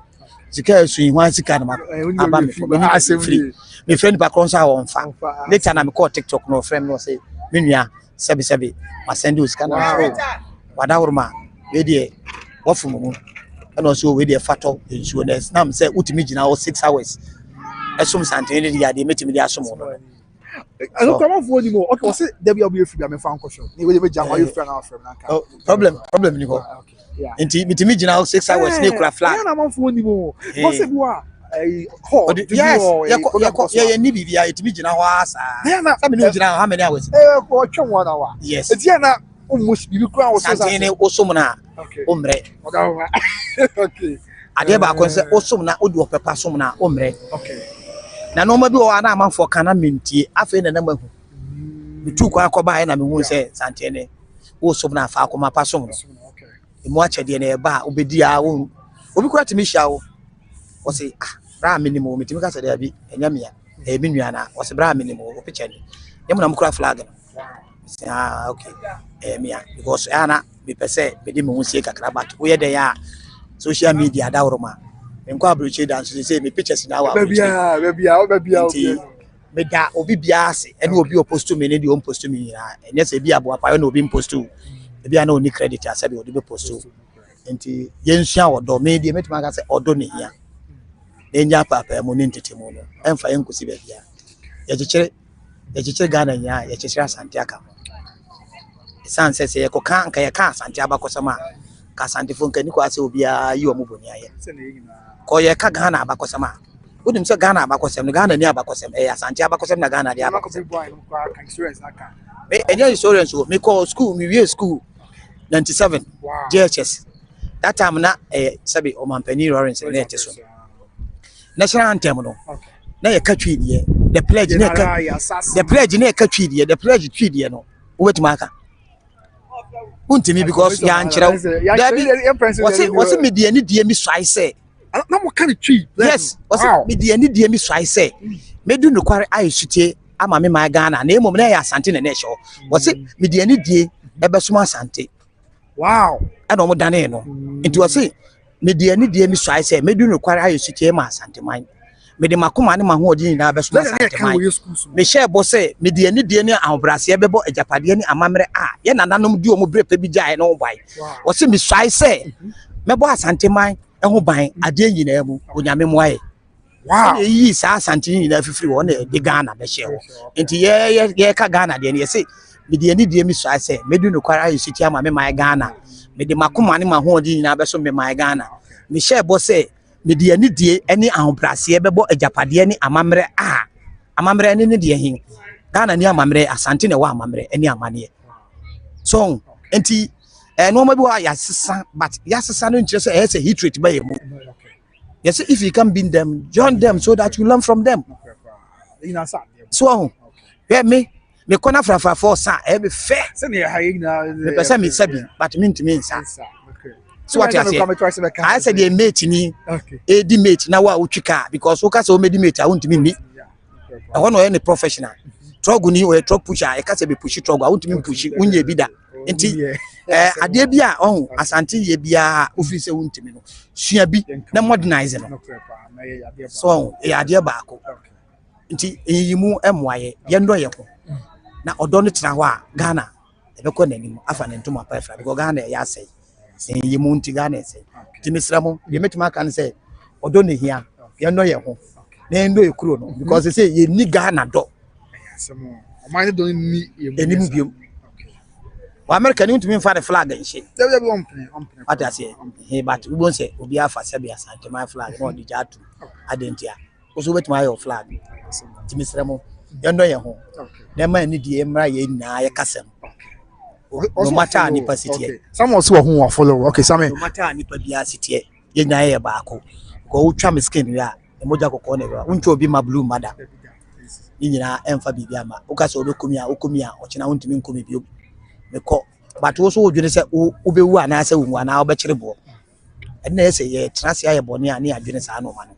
wan sika na aba me free me friend ba kon sa won fa later na me call TikTok no friend no say me nua sebi ma send you sika na wada horma we dey wofu mu and also we dey fato insurance na me say utimi gina 6 hours esom santene dey dey metimi dey asom no I don't come on for anymore. Okay, what's it? There will be a free. I'm found question. You will be jam. You friend our friend. Problem you go. Okay. Yeah. Inti mitimi jina 6 hours ni kura flag. I'm on for anymore. What's it? What? Yes. Yeah. Ni bibia itimi jina ho asa. Sa me ni jina how many hours? Ko twa 1 hour. Yes. Eti na almost bibi kura wo so. Santene osum na. Omre. Okay. Ade ba kon se osum na odi opepa som na omre. Okay. Na no ma bi o ana amanfo kana mentie afi na mahu. Bitu kwa akoba na mehu se Santene osum na afa akoma pa som no. Okay. Emu achede na eba obedi a wo. Obi kwa timi hia wo. Wo se bra minimum mitimi ka se da bi enya mia. E bi nua na wo se bra minimum wo piche ni. Yemu na mkura flag no. Okay. Mia because ana be pese be di me sie kakra but wo ye de ya social media da woroma enko abroche dance say me pictures na wa bebia me da obi bia ase ene obi post to me ne di on post to me na enye se bia bo apa na obi post to e bia na oni credit ase be odi be post to enti yensua wodo me di metima ka se odo ne hia enya papa mo ne ntetemu no emfa yenkosi bebia ye chekere Ghana nya ye chekere Asante aka sanse se yeko kan ka yeka Asante abakosama ka Asante fon kan ko ase obia yi omuboni aye ko yeka Ghana abakosama udim se Ghana abakosam Ghana ni abakosam Asante abakosam na Ghana dia abakosam me enya insurance me call school me we school 97 JHS that time na sabi o mampani Lawrence na eteso national anthem no na yeka twidie the pledge na yeka twidie the pledge twidie no wetima aka untimi because ya nchira wasi media ni die mi swai say na mo kan twi yes wasi media ni die mi swai say medu no kware ayesutie ama me ma Ghana na emom na ya Asante na nesho wasi media ni die ebesuma Asante wow ana mo dane no nti wasi media ni die mi swai say medu no kware ayesutie ma Asanteman me de makoma ne mahoodi na besuma Asanteman me share bo say media ni die ni ahobrase bebo ajapade ni amamre ye nananom di omo brepe bi jae no bai wo se mi swai say mebo Asanteman ho ban ade nyina mu onyame mo aye wow yi sa Asante nyina fifiri wo na de Ghana be share wo enti ye ka Ghana de ne ye say media ni die mi swai say medu no kwara yi siti ama me mai Ghana me de makoma ne mahoodi nyina beso me mai Ghana me share bo say media ni die ani ahobrase bebo ajapade ni amamre amamre ni de hin Ghana ni amamre Asante na wa amamre ani amane so enti no ma bi wa yasesa but yasesa no nchire say say hit rate by mu yes if you can beat them join them so that you learn from them so me kona frafa for sa e be fair say na ha na me pesa me sabi but me ntimi nsa so what you say I said the mate ni di mate na wa utwika because wo ka say o medi mate a wontimi ni e ho no any professional drug ni o truck pusher e ka say be push drug a wontimi push unye bi da enti ade bi a Asante ye bia ofiri say wontimi no sua bi na modernize no so ade ba ko enti yimu emwaye ye ndo ye ko na odo no tira ho a Ghana e be ko nanim afa ne ntoma pa fra because Ghana ya say yimu nti Ghana say timisramo ye metima kan say odo ne hia ye ndo ye ho na ndo e kuro no because say ye ni Ghana do o man do ni enim biom wa America ni ntumi mfa the flag nche what I say he but we won't say obi afa sabi Asante my flag no di jatu adentia oso betima your flag timisramo ye ndo ye ho na man ni die mra ye na ye kasem no matter ni pasiti some also who are follow okay some no matter ni pa bia siti ye nya ye baako ko utwa me skin ya emoja kokko ne ba uncho obi ma blue mother ni nyina emfa bibia ma ukasa obekumi a ochina untimi nkomi bio me ko but wo so odwene se obewu ana se wu ana obekire bo ene ese ye trase aye bone a ne adwene sa no ma no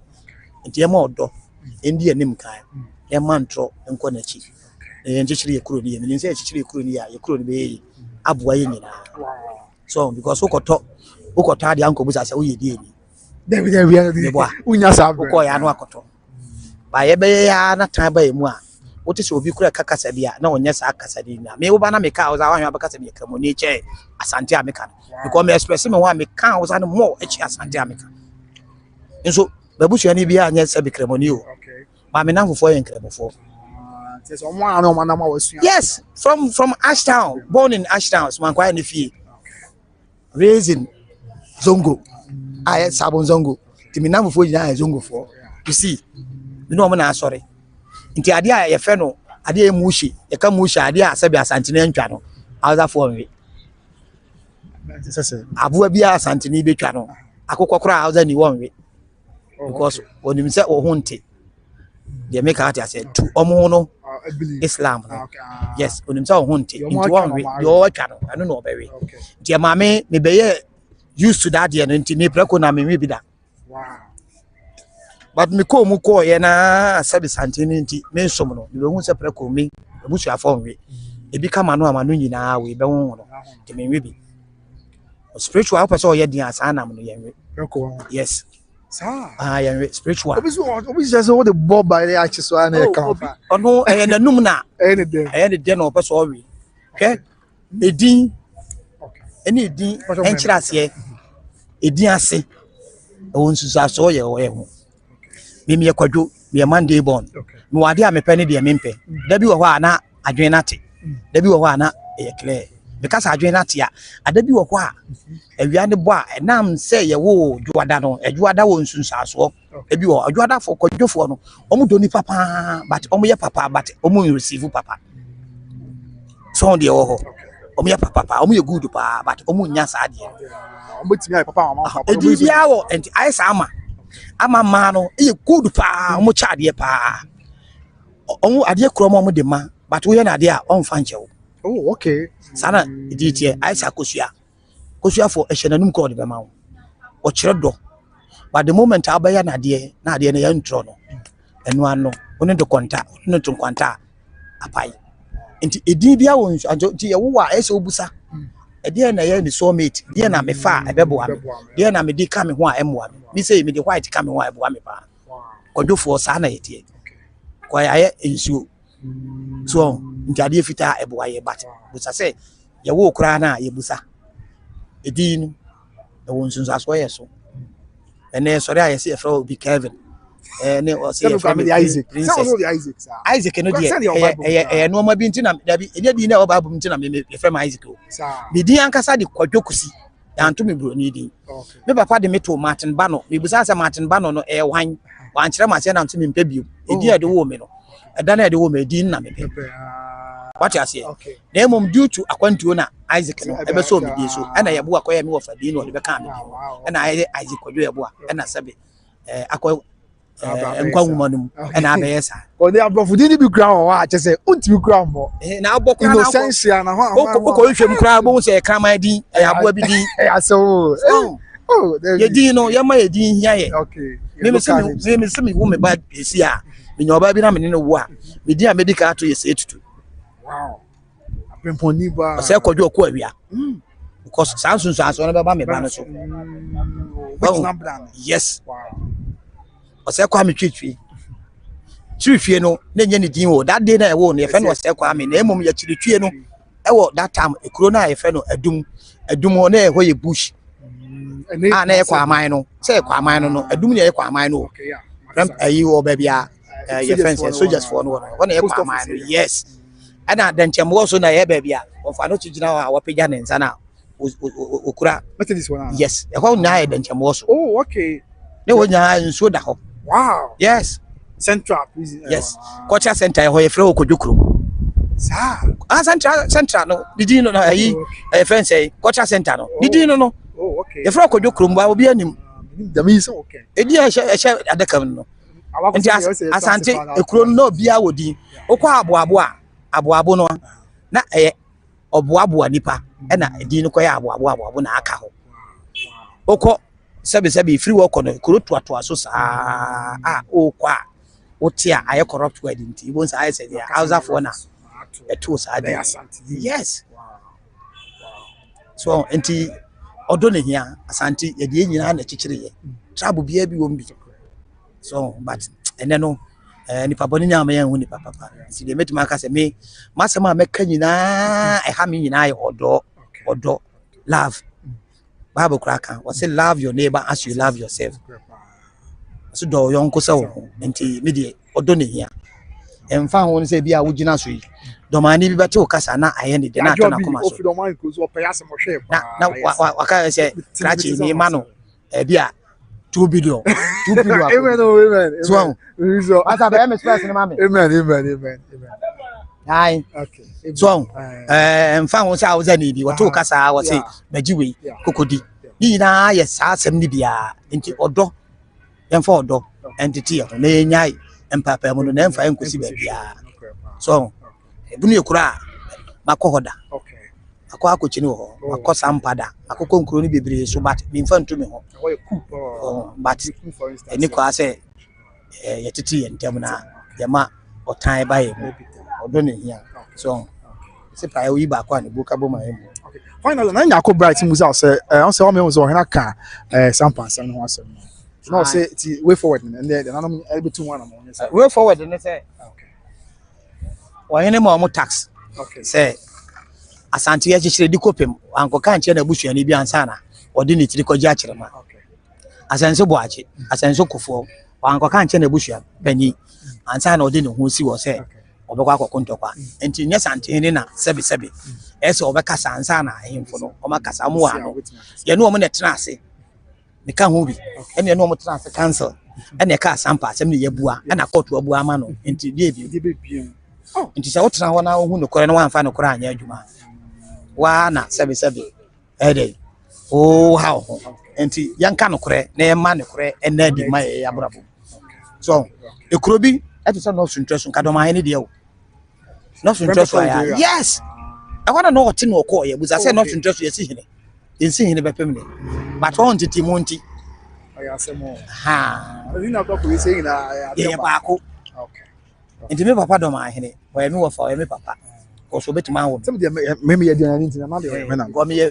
enti ye ma odo endi anim kan ye ma ntro enko na chi enjechire ye kuro ni ye mense enjechire ye kuro ni ya ye kuro ni be aboa ye nyina so because ukoto ade anko busa se wo ye die ni David unya sabe uko ya no akoto ba ye be ya na tan ba emu a wote se obi kura kakasa bia na onye sa akasa di na me wo ba na me ka wo za wanhwa bakasa bi kramo ni che Asante ameka because me express me wa me ka wo za no more echi Asante ameka nso babusu ani bia anya sa bi kramo ni o ba me na fofo ye kramo fo Yes, from Ashtown, born in Ashtown, so Manhyia ne fie. Raised in Zongo. I had Sabon Zongo. Timinam for Zongo for. You see, you know I'm sorry. Inti adia ye fe no adia mushi ye ka mushi adia asabi Asantene ntwa no awza for me abua bia Asantene betwa no akokọ kra awza ni won we because onim se o hunte they make out say to omo no Islam no. Yes onim se o hunte into one we yo twa no anu no obewe nti maame me be used to that no nti me preko na me bi da. Wow. But me ko mu ko ye na sabi Asantene nti me nsom no me hu se preko me ebusu afọ we e bi kama no amanu nyina we be hu no nti me we bi spiritual person ye din asanam no ye we preko. Yes sir ye we spiritual obi just all the bob by the achi so na e kan ono e na num na e ne de na person o we hwe edin ene edin enchira ase edin ase o nsusu aso ye o ye hu me ye kwadwo me Monday born me wade a me pɛ ne de me mpɛ da bi wɔ hɔ a na adwen na te da bi wɔ hɔ a na e clear because adwen na te a ada bi wɔ hɔ a awia ne bɔ a enam sɛ ye wo dwoada no adwoada wɔ nsunsaso e bi wɔ adwoada fo kwadwofo no ɔmo do ni papa but ɔmo ye papa but ɔmo receive papa so de wɔ hɔ ɔmo ye papa ɔmo ye good pa but ɔmo nya sa de ɔmo timi ay papa ɔmo e di bia wɔ enti ay sa ama ma no e good pa omo chaade pa omo ade kro mo de ma but wo ye na ade a on fa nche wo. Oh okay sana idi tie aisa kosua for ehyenanum ko de be ma wo o kire do but the moment abaya na ade na ya ntro no enu ano ono de konta ono to konta apai enti edi bia wo nso ti ye wo a ese obusa ede na ye ni soulmate de na me fa ebebo ame de na me di ka me ho a emwa me say me di white ka me ho a ebo ame pa kodwofo sa na yetie kwa ya ensuo so nti ade fita ebo aye but busa say ye wo kura na ye busa edi no e won sunso aso ye so ene sori aye say e fra obi Kevin ne o say e fra me Isaac Isaac no de no ma bi nti na dabi e di na o ba bu nti na me fra me Isaac o bi di ankasa de kwadwokusi yanto me bro ni di me papa de me to Martin Bano me busa say Martin Bano no e wan kire ma say na nto me mpa bio e di e de wo me no e da na e de wo me di na me pe what you say na mom due to akwantuo na Isaac no e be so me di so e na ye bo akoya me wo fa di no de be ka me e na Isaac kwadwo ye bo e na sabe akwa nkwa womanum e na abe yesa o de abofudi ni bi kura ho a che say untimi kura mbo na abokura na innocence na ho ko hwem kura bo se kraman din e aboa bi din e aso ye din no ye ma ye din hia ye okay me se me wo me ba esi a me nyoba bi na me ne wo a me din a medical to ye se tutu wow apemponi ba o se kwadwo ko awia because sansunsu aso na be ba me ba no so yes wow o se kwa me twitwie no na nye ne din wo that day na e wo no ye fe no se kwa me na emom ya twitwie no e wo that time ekuro na ye fe no adum ho na e ho ye bush na ye kwa aman no se kwa aman no adum na ye kwa aman no ayi wo ba bia ye fence soldiers for no na ye kwa aman no yes ana danchem wo so na ye ba bia o fa no tujina wa wapega ne nsa na okura yes e ho na ye danchem wo so oh okay ne wo nya nso da ho. Wow. Yes. Central prison. Yes. Culture center ho ye frɛ okodwukuru. Central no. Didi no na yi fence say culture center no. Didi no. Oh okay. Ye frɛ okodwukuru mba obi anim. Da me so okay. Edi a hye adaka no. Nti Asante ekuro no obi a wodi. Okwa aboabo no na oboabo nipa na edi no koye aboabo na aka ho. Okọ sebe free work on kuro to so sa o kwa otia aye corrupt word nti won say say there house for na e to sa there yes so nti odo ne hia Asante ye de nyina na chichire ye trouble bia bi wo mbi so but ene no nipa boni nya ma yan hu nipa papa si de metima aka say me masema meka nyina e ha me nyina ye odo love Bible cracker was say love your neighbor as you love yourself. So do yon ko sawo nti me de odo ne hia emfa ho se bia wo gina so yi domani bi bete o kasa na ayene de na atona koma so na waka se krachi ni ma no bia 2 billion amen so asa be me express ni ma me amen ai okay so emfa ho se a wo za ni bi wo to kasa wo se magiwe kokodi ni na ye sa asem ni bia nti odo yemfa odo entity na enyai empapa mu no na emfa enkosi ba bia so ebunu ekura makohoda okay akwa akochini ho makosa mpada akoko nkuro ni bebre so but me mfa ntumi ho but eni kwa se yetiti yentem na yema otan baye mu odo ne hia so se pa yi ba kwa ne buka bo ma yemu okay finally na nyako bright musa say on say o me so hena ka sampansa no ho asem no say ti way forward and then nanom between one am on say way forward ne say okay wahene ma mo tax okay say asante ya chichire di kopem ankoka nche na busuani bi ansa na odi ne tiri koji akire ma okay asanse boache asanse kofo ankoka nche na busua bani ansa na odi ne ho si wo say obekwa akokontokwa enti nya sante ne na sebe ese obekasa ansa na ahemfo no omakasa mo wa no ye no mo ne tena ase ne ka ho bi ene no mo tena ase cancel ene ka sampa asem ne yebua ena court abua ma no enti die bi nti se wotena ho na hu nokore no wanfa nokore anya adwuma wa na sebe ede o ha ho enti yanka nokore na yema nokore ena di ma ye abrabo so ekuro bi eto se no suntraso nka do ma ne de o no suntraso ya yes I want to know what no call ye buza se no suntraso ye si hene ensi hene bepem ne but won titi monti ayasemo ha ni na ko we say na ye ba ko okay enti me papa do ma hene o ye me wo fa o ye me papa ko so betuma wo some dey me ye dey na na dey me na go me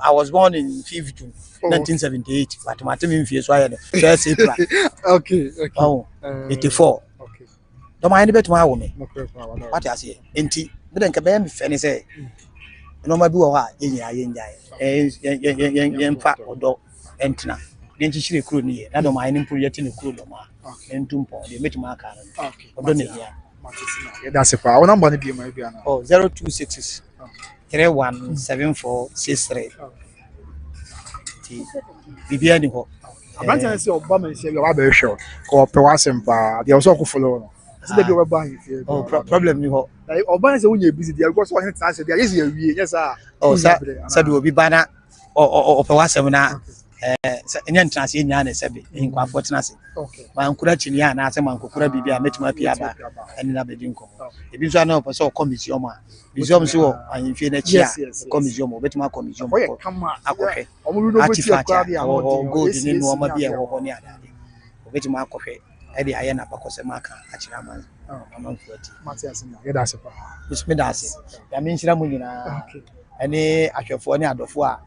I was born in 5 June 1978 but my team in so aye first April okay oh 84 okay do ma hene betuma wo me no crap what I say enti me den ka be me fe ne say no ma bi wo ha ye mfa odo entina den chichire kuro ni ye na do ma hene mpuru yeti ne kuro do ma entumpo de metuma aka no okay odo ne ya that's it. I want to be my piano. Oh, 0266 317463. Bibia ni ho. Abranche say Obama say you are very sure. Ko pe wasempa. They also go follow. Say dey we ban here. Oh, problem ni ho. Like Obama say when you busy there because one time say there yes you wie. Yes sir. Oh, sabi obi bana o pe wasem na enya ntrase nya na sabi nkwafo tenase. Okay. Man kura chini ya na ase man kokura bibia metuma pia ba. Eni na bedi nko. Ebi nso na o person commission a. Museum so ahimfie na chia commission o betuma commission ko. Akọhwe. Omu no boti akwa bia o gold ni no ma bia wo ho ni adade. O betuma akọhwe. E dey aye na bakosem aka akira man. Amanfuati. Matias na. Ye da se pa. Bismi dase. Ya me nshira mu nyina. Okay. Ene ahwefo ni adofo a.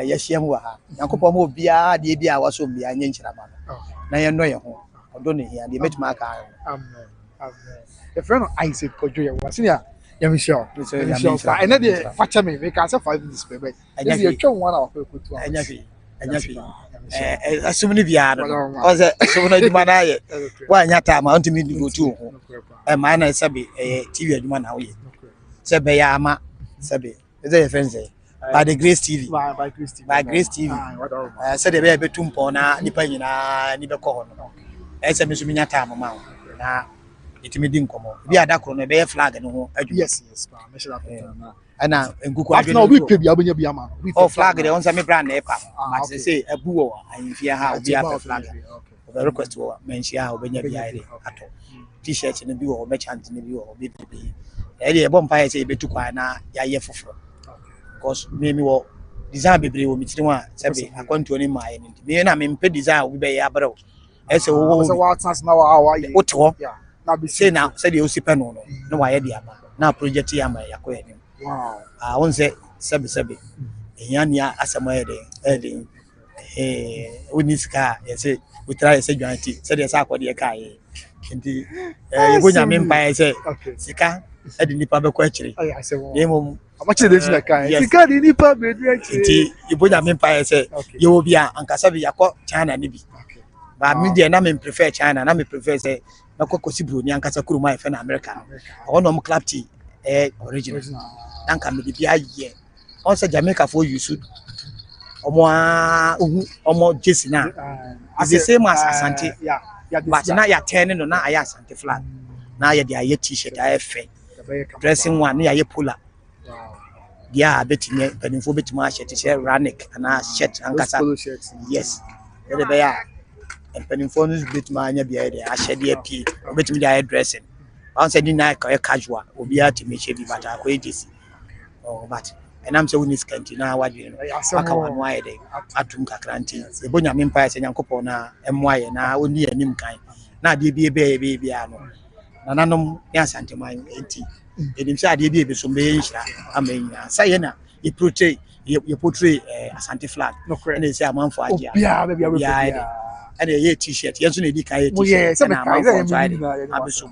Ya hia mu ha. Yankopɔ ma obia de bia waso bia nya nshira ma no. Na ye no ye ho. Odo ne hia de betuma aka. Amen. The friend of Isaac Kojo ye was senior. Yeah, Michelle. And then they fatcha me. We can say 5 minutes, baby. Yes, you try 1 hour for 2 hours. Enyafi. Asumni bia no. O se asumna di mana ye. Wa nya ta ma ontimi di go tu ho. Ma na sabe TV aduma na wo ye. Se be ya ama sabe. Is your friend say by the Grace TV. By Grace TV. Se de be betumpo na nipa nyina ni be ko ho no. Se me so nya ta ma ma na itimi di nkomo bi adakro no be flag no ho adwuma yes me sure that ana enkuku adwuma na obi pe bia bonya bia ma oh flag de on say me brand na epa but say abu wo ahimfia ha obi afa flag okay request wo Manhyia ha obenya bia ire ato t-shirt no bi wo be chant no bi wo be be e dey bomb fire say betu kwa na ya ye foforo because me wo design bebre wo mitiri wa sabe akwanto ni ma ye nti me na me mpe design wo be ya abrew e say wo so what chance na wa ye wo to na be say na say the osipe no no wa ye dia ba na project ya ma yakoye ni wow won say sebe ehia ni asama ye de woni sika ye say we try say gwanti say the say akode ye kai nti ye go nyame mpa ye say sika e de nipa be ko akire ye mom amache de sina kai sika de nipa be de akire nti ye go nyame mpa ye say ye obi a ankasa bi yakọ China ni bi ba me de na me prefer China na me prefer say na kokosi bro ni ankasa kuro mai fe na America no no club tea original danka me bia ye on say Jamaica for you should omo jesi na is the same as Asante but na ya 10 no na aya Asante flag na ya dia t-shirt aya fe dressing one na ya polar dia betime penifo betima shirt ranic na shirt ankasa yes the be ya penifo no betima anya bia dia ahede apie betimi dia dressing on say di na casual obi atime che bi bata ko ejesi but and I'm so this country now. What you know, aka wanu aye de atum kakra nti ebonya me mpa ese Nyankopon na emwaye na oni anim kan na de bi be ano na nanom ya Asanteman enti edim se ade bi so mbe nhira amanya saye na ye portray Asante flag and they say amanfo agia and ye t-shirt yenso na di kan ye t-shirt na amanfo try abeso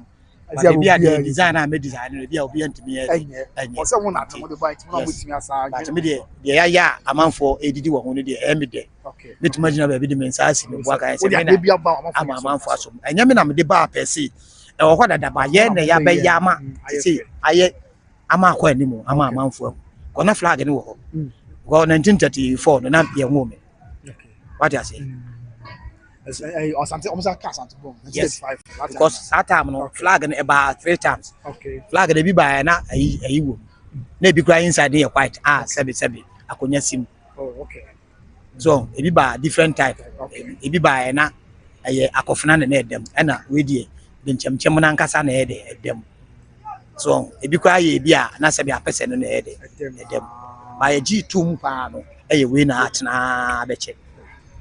but be a designer me designer be obi antimi enye so won atom the bite mo botimi asa but me de ya amanfo edidi wo ho no de emi de me to imagine ba bi de mensa asi me bua kan se me na amanfo aso enye me na me de ba pesi e wo kwada da ba ye na ya be ya ma see aye ama akwa animu ama amanfo ko na flag ni wo ho go 1934 no na ye wo me what you say or something almost like Asante bomb. Yes, because that time no flag and about 3 times. Okay. Flag they be by na ayi wo. Na be cry inside there white sebi akonya sim. Oh, okay. So e be by different type. Okay. E be by na aye akofuna na edem. Na we die de nchemchem na nkasa na edem. So e be cry e bi a na sebi apese no na edem. By G2 mpa no aye we na atena beche.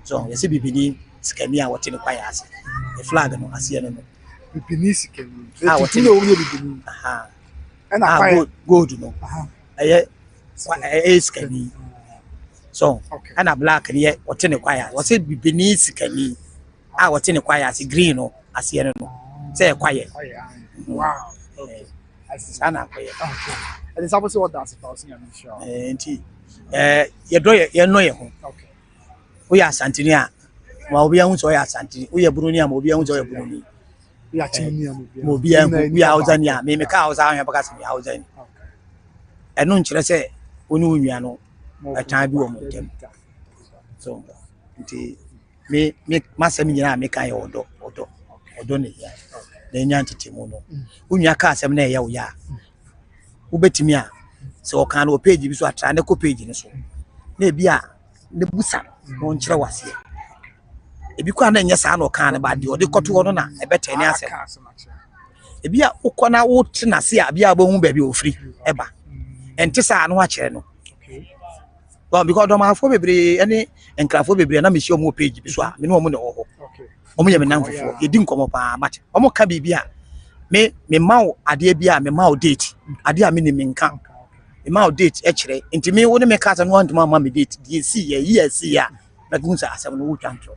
So you see bibini Kyeame a wote ne kwaya ase the flag no ase no bibini Kyeame a wote ne wo bibini na kwaya gold no aye Kyeame so ana black ne wote ne kwaya wote bibini Kyeame a wote ne kwaya ase green no ase no say kwaya wow okay ana kwaya okay and it's obviously what that's about in sure enti ye no ye ho okay we Asante ni a ma obi ahun so ya Asante we ye Bruni a ma obi ahun so ya Bruni ya chini mo obi ahun we Hausa ni a me ka Hausa ahun baka se Hausa ni enu nkyere se oni onua no etan bi wo mo tem so nti me masem nyina me kan ye odo ne ya na nya ntitemu no onua ka asem na ye wo ya wo betimi a se o kan no page bi so atra na ko page ni so na bi a ne busa no nkyere wase ebi kwa na nyesa na okan ne ba de odi koto no na ebetani asem ebi a ukona wo tena se a bia bohu ba bi ofri eba enti sa no akere no well because do ma fo bebre any enkrafo bebre na me shi omo page bi so a me no omo ne ho omo ye me namfofo edi nkomo pa but omo ka bibia me mawo ade bia me mawo date ade a me ni me nka me mawo date e kire enti me wo ne me ka ta no want ma me date die si ye si ya na gunsa asem no wo twantro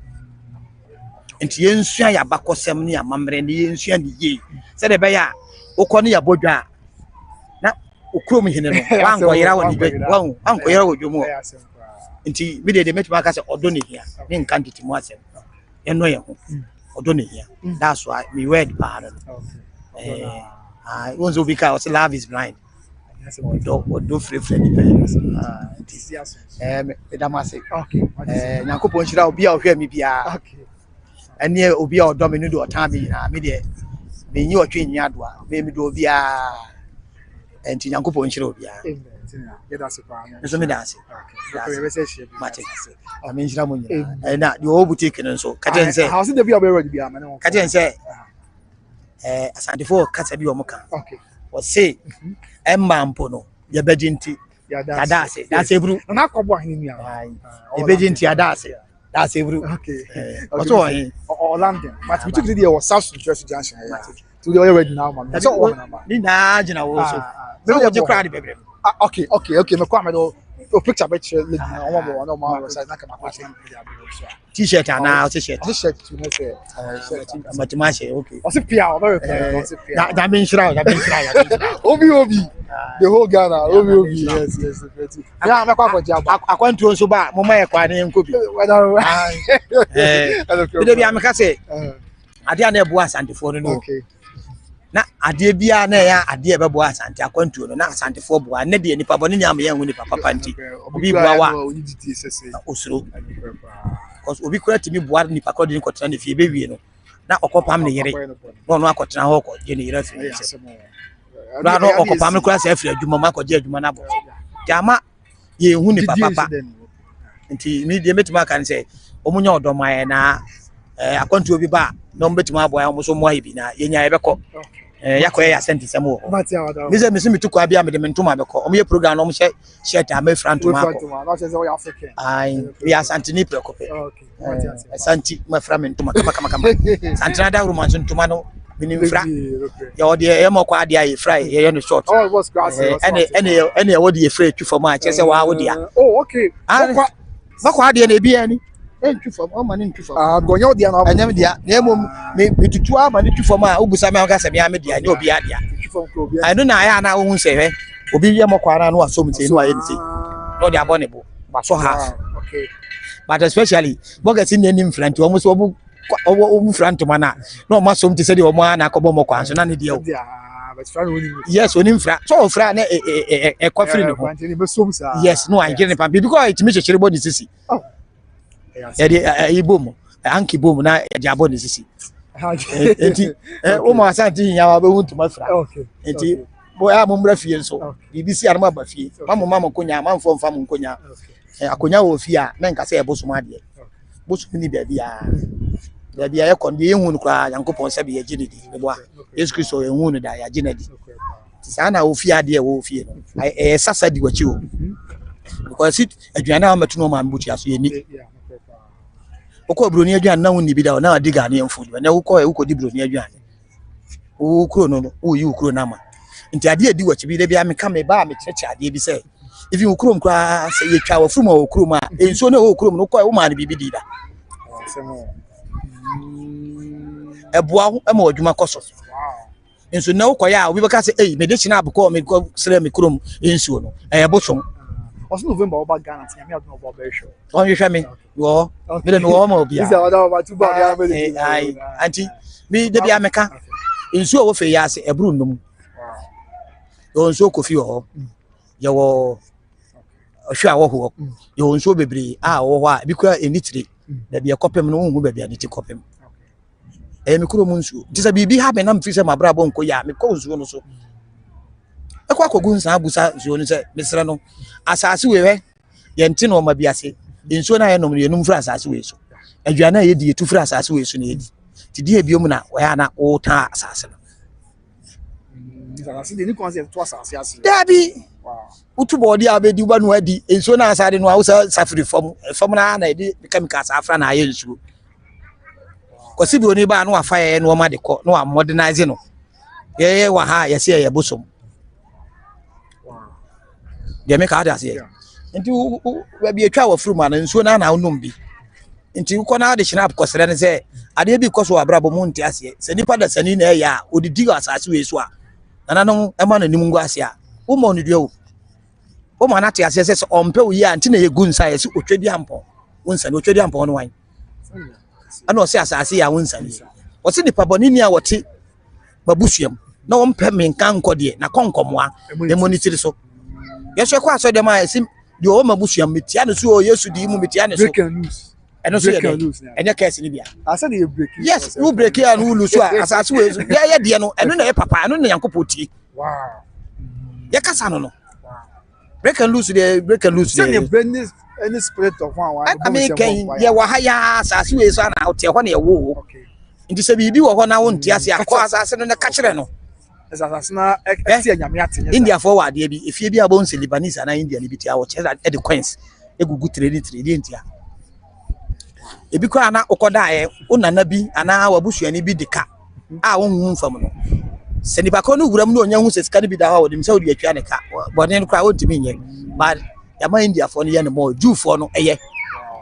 enti yensua ya bakosem ne amamre ne yensua ne ye se de be ya ukọ ne ya bodwa na ukrom hene no wanko yera woni be wanko yera wodwomo enti me de metima ka se odo ne hia me nka ntitimu asem eno ye ho odo ne hia that's why me word pa no wonzo bi ka o say love is blind odo free ni pe me damase okay Nyankopon hira obi a ohwe mi bia okay ene obi a odo me no do otan me na me de me nyi otwe nyi adoa me do obi a enti Nyankopon hira obi a yeah that's pa so me dance okay we say share mate me hira mo nyina na de o boutique no so ka ten say how see the be ready bia me no ka ten say Asantefour kasa bi o mo kan okay o say emmampo no ye bejinti ya dase that's ebru na akobo ahini mi a e bejinti ya dase that's ebru okay what's on London but we took the day was South Street Junction to the already now man that's all ni na jina wo so me go crowd bebre okay me kwa me do o picture be chere le na omo no ma side na kama kwa t-shirt na t-shirt to me say matimache okay o se pia o very pia o se pia da bin shira obi the whole Ghana obi yes ya me kwa ja akwantu nso ba mo ma ye kwa ne nkobi de bia me ka se ade na ebo asantefo no okay na ade bia na ya ade ebo asante akwantuo no na asantefo bo na de nipa boni nya me nipa papa nti obi bua wa osuro because obi kura timi bua nipa kodi ni kotena ne fie be wie no na okopam ne yere no no akotena ho ko je ne yere fi na no okopam ne kura se afiri adwuma ma ko je adwuma na bo jama ye hu nipa papa nti mi de metima kan se omunya odomaye na akwantuo bi ba na ombetima aboa omo so mo ahibi na yenya ebekọ yakọ ya senti semo mi ze mi tuko abia me de mentuma bekọ omo ye program no omo share ta me frantuma ko ai we asantini prekope asanti ma fra mentuma kama santina da romanso ntuma no minim fra ya ode e mo kwa ade ayi fra ye no short oh it was grassy ene wodi ye fra twufoma chese wa wodia oh okay bakwa ade na ebia ni twufoma ma ni twufoma gonyo dia na anyam dia na emom me tutu ama ni twufoma obusa me aka se me dia ni obi ade I no na ya na wo hu se hwe obi ye mo kwara no asom te no aye nti no dia bone bo ba so half okay but especially bogati ni nim front omo so omo front mana no ma som te se de omo na akobo mo kwanso na ne dia o yes onim fra so fra na Kofi no yes no I get it because it me chechere body sisi oh ibom anki bom na ya body sisi enti o ma Asante nya wa be huntu ma fra okay enti bo ya mo mra fie nso BBC arma ba fie mama konya mamfo mfa mo konya akonya wo fie a na nka se e bosom ade bosom ni bia ya kon ye hu nkra yankopon se be ye gididi bo a Yesu Kristo ye hu no da ya ginadi ti sana wo fie ade wo fie no sasa di wachi o because it aduana ma tuno ma mbuchi aso ye ni okọ broni aduan na woni bi da na adiga na yemfu na ukọ di broni aduan wo kuro no wo yi ukuro na ma nti ade adi wachi bi da bia me ka me ba me cheche ade bi se if you ukuro mkra se ye twa wafuru ma ukuro ma enso na wo ukuro no ko wo ma ne bi di da eboa ho e ma wadwuma koso enso na ukoya obi beka se me de china abko me ko sere me kurom enso no bosom also November oba Ghana ti me adun oba be sure on you me wo me de me wo ma obi this other over two ba ya me ai anti me de bia meka enso wo fe ya se ebru num yo enso Kofi wo ye wo ohwa wo ho yo enso bebre wo ho a bi kwa enitire da bia kopem no hu ba bia ni ti kopem me kuro mu nsuo tisa bibi ha be na mfi se mabra bo nko ya me ko nsuo no so ekwa kogu nsa abusa nsuo no se mesre no asase wewe ye nti no ma biase nsuo na ye nom ye num fra asase we so aduana ye di etu fra asase we so na ye di ti di ebio mu na wo ya na wo ta asase no asase de ni concept to asase ase dabi utubo di abedi uba no adi nsuo na asade no awusa safiri fam na ye di chemical afra na ye nsuo Kosi bi oni ba no afa ye no ma de ko no modernize no ye wa ha ye se ye bosom de me ka da se nti we bi etwa wa furu ma na nsuo na na onum bi nti ko na de shinap ko sere ne se ade bi ko so abrabo mu nti ase se nipa da sani na ya odidi asase we so a nananom e ma na nim ngu ase a wo ma onu duo wo ma na te ase se ompe wo ya nti na ye gu nsa ye se otwedi ampo wo nsa na otwedi ampo no wan ana osi asase ya wonsani osi nipa boni ni a wote babusuam na wompe menka nkode na konkomoa e monitor so yehwe kwa so de ma esi de o mabusuam metia ne so o Yesu di mu metia ne so eno so ye enye case ni bia asa de break yes you break here and ulu so asase we so ye de no eno na ye papa eno na yankopoti wow ye kasa no no break and loose the business any spirit of one I mean ye wa ha ya asase we so na ote ho na ye wo okay nti se bibi wo ho na wo nti ase akọ asase no na ka kire no asase na eti anyame atenye India forward ye bi efie bi abon se Lebanese na India ni bi ti a wo che e de coins egugu trade ntia ebi kwa na okoda ye unana bi ana wabusuani bi deka a wo hu mfam no se ni bakọ no wuram no onya hu se sika ni bi da ha wo dim se wo de atwa ne ka bone no kwa wo ntimi nye but yama India for no ye ne mo Jew for no eye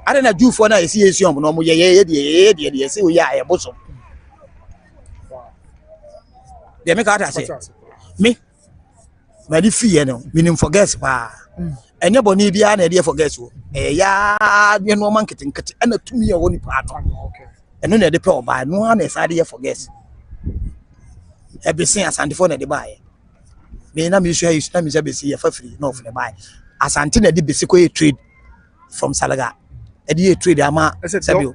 ade na Jew for na esi esuom no mo ye de se wo ya ye boso de me ka ta se me di fie no minim forget pa enye boni bia na de forget wo ya de no man ketinketi ana tumi ya woni pa no and no de pro buy no one is idea for guess everything Asante for na de buy me na me sure you na me say be see for free no for the buy Asante na de be ko trade from Salaga e de trade ama sabio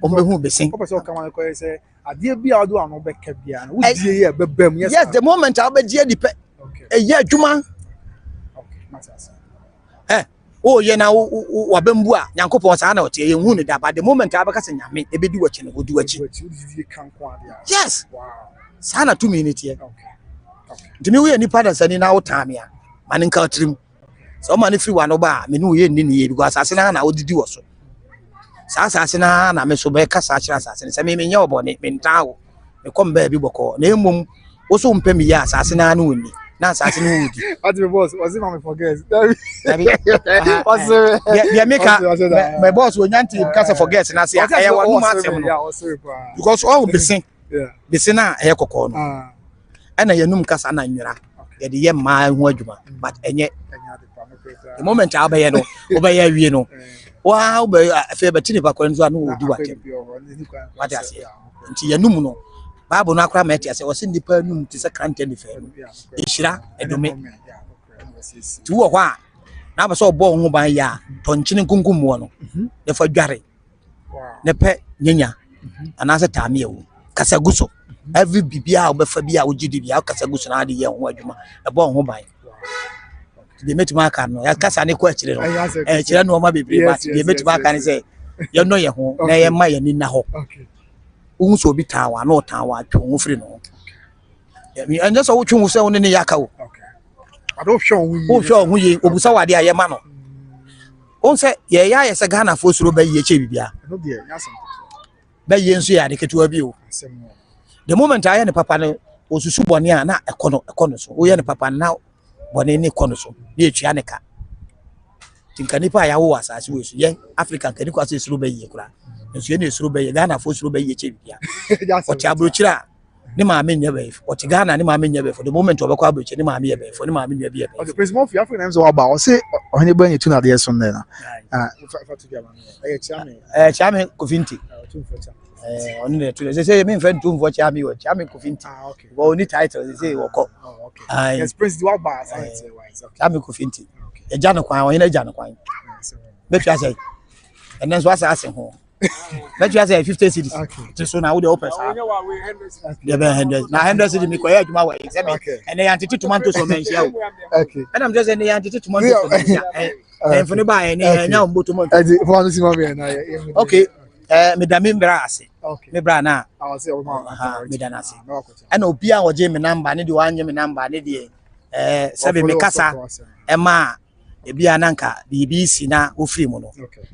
o me hu be sin person come on ko say ade bia do an be ka bia na wo die ye be bam yes the moment I be die di pe e ye adwuma oh ye na wa bambu a Nyankopon sa na o te ye hu ne da ba the moment I be ka se nyame e be di wachi ne wo di wachi yes wow sa na 2 minutes here ntimi we ni pada sani na wo tame a mane nka trim so mane free wa no ba me no ye ni ye because asase na odidi wo so sa asase na me so be kasa kira asase se me nya obone me ntawo me kom ba bi boko na emum wo so mpem ya asase na woni na asase no wodi what the boss was it me forget what's the make my boss wo nyanti kasa forget na se ya wa no asem no because all be sin be sin na e kokko no ana yanum kasa na nwira ye de ye ma hu adwuma but enye the moment I be no obe ya wie no wa obe afa be tini ba kwanzo anu odi watem what I say nti yanum no Bible no akra meti ase wose nipa num ti se krante ni fe ehira edome ti wo kwa na ba so obo hu ban ya tonchine kunkum wo no de fa dware ne pe nyanya anase tame ewu kasa guso every bibia obefa bia ogidi bia kasa guso na ade ye ho adwuma e bo ho ban de metima aka no ya kasa ne ko akire no akire no ma bebre but de metima aka ne se ye no ye ho na ye ma ye ni na ho wo so bi tawa na tawa atwo free no me anya so wo twu se wo ne yaka wo ado hwe wo ye obusa wade aye ma no on se ye ya ye se Ghana fo suro ba ye che bibia no de yasam ba ye nso ya de ketua bi o the moment aye ne papa no osusu bone a na ekono so wo ye ne papa na bone ne ekono so ye twa ne ka tinkani pa ya wo asase wo so ye African kani kwa se suro ba ye kura nso ye ne suro ba ye Ghana fo suro ba ye che bibia o ti abrochira ni maame nya be o ti Ghana ni maame nya be for the moment obekwa abrochira ni maame ye be for ni maame nya be ye be okay president of African names o aba o say ohene ban yetu na de so nne na fa to Kyeame Kyeame Kofi Nti oni ne to say me friend Otumfour Kyeame Kofi Nti okay but oni title say wo ko okay yes president wa ba say Kyeame Kofi Nti e ja no kwan ohene ja no kwan be twa say and then so asa ho let you say 50 cities okay so now we the open sa the 100 na 100 cities me koya adwuma wa exam and they anti tomato so Manhyia okay and I'm just saying they anti tomato so Manhyia and for the buy and nya mbo tomato okay me da me bra ase me bra na I say o ma me da na ase and obi a oje me number ne de wanye me number ne de sebe me kasa e ma ebia nanka BBC na ofiri mu no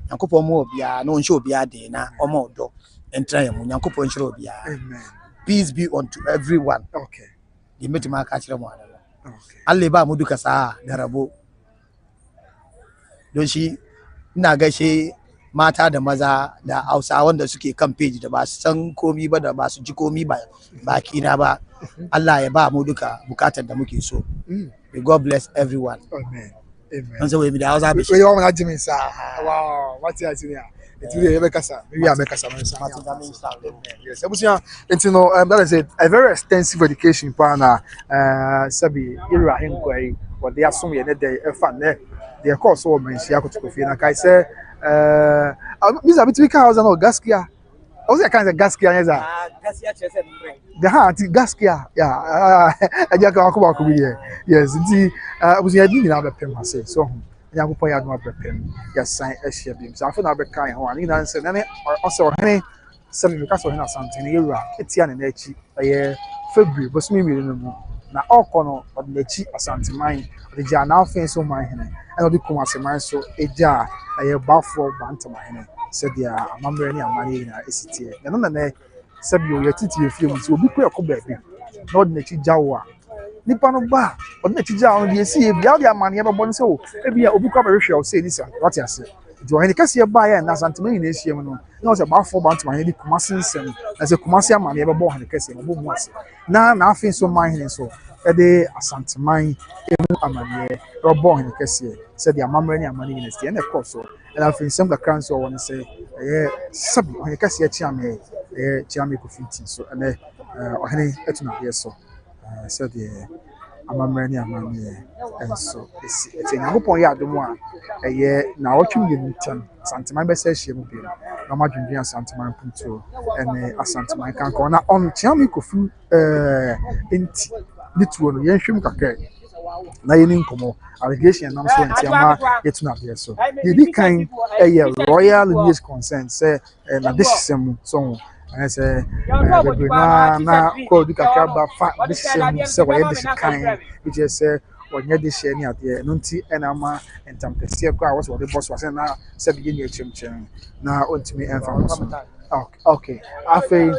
Nyankopon mu obia no nche obia de na omo odo entra ya mu Nyankopon nche obia amen peace be unto everyone okay the metima ka kire mu ana okay alle ba mu duka sa garabo don shi ina gaishe mata da maza da Hausa wanda suke kan page da ba su san komi ba da ba su ji komi ba baki na ba Allah ya ba mu duka bukatar da muke so may God bless everyone amen amen. So we be the Hausa be. We all want Jimmy sir. Wow, what you saying here? It will be Bekasa. Maybe I Bekasa. Yes. Ebusia, you know, that is a very extensive education plan. Sabi Ibrahim Kwai, what they are some year day fan there. They course so Manhyia Kofi na kai say this a bit we can house no Gaskia. I was kind of Gaskia yes Gaskia chese the heart Gaskia yeah aja ka ko ba ko bi yes nti abusia di na be pem ase so Nyankopon ya no be pem ya san ehia bi so afa na be kan ho ani na nse na ne ose ohene se me ka so ohene Asante ne yura etia ne na echi eye February bosumi mi no mu na okono od na echi Asanteman od ja na afen so man hene and od kuma seman so eja eye bafo bantama hene said dia amamre ni amani na esitie na no na sabi o yetiti efie mu so obi ko yakọ baabi na od na chi jawo nipa no ba od na chi jawo no de esi e bia de amani e bebo no se o e bia obi ko ba hwehwe o se ni sa what ya se do hen kase ba ya na Asanteman na ehie mu no na o se ba fo bantama hene di kumase nsem na se kumase amani e bebo hen kase no bo mu ase na afin so man hen so e de Asanteman emu amani e bebo hen kase said dia amamre ni amani na e na course so and I think some the council want to say, yeah, sub when you can see a Kyeame Kyeame Kofi Nti so ene ohene etuna ye so said the amamrani amani enso eti nyagopon ya adom a eye na otwum ye ntam Asanteman be say hye mu bi na ma dwendwen Asanteman punto ene Asanteman kan ko na on Kyeame Kofi Nti lituo no ye hwem kakra na ye ni nkomo allegation nam so nti ama yetuna be so ye di kan eye royal lineage consent say na desisem so I say, na call the Kakaba fat this say why this kind, which is say, when you this any at the Nunti and Ama and Tampesi, was what the boss was and now said beginning chim now on to me and from okay. I feel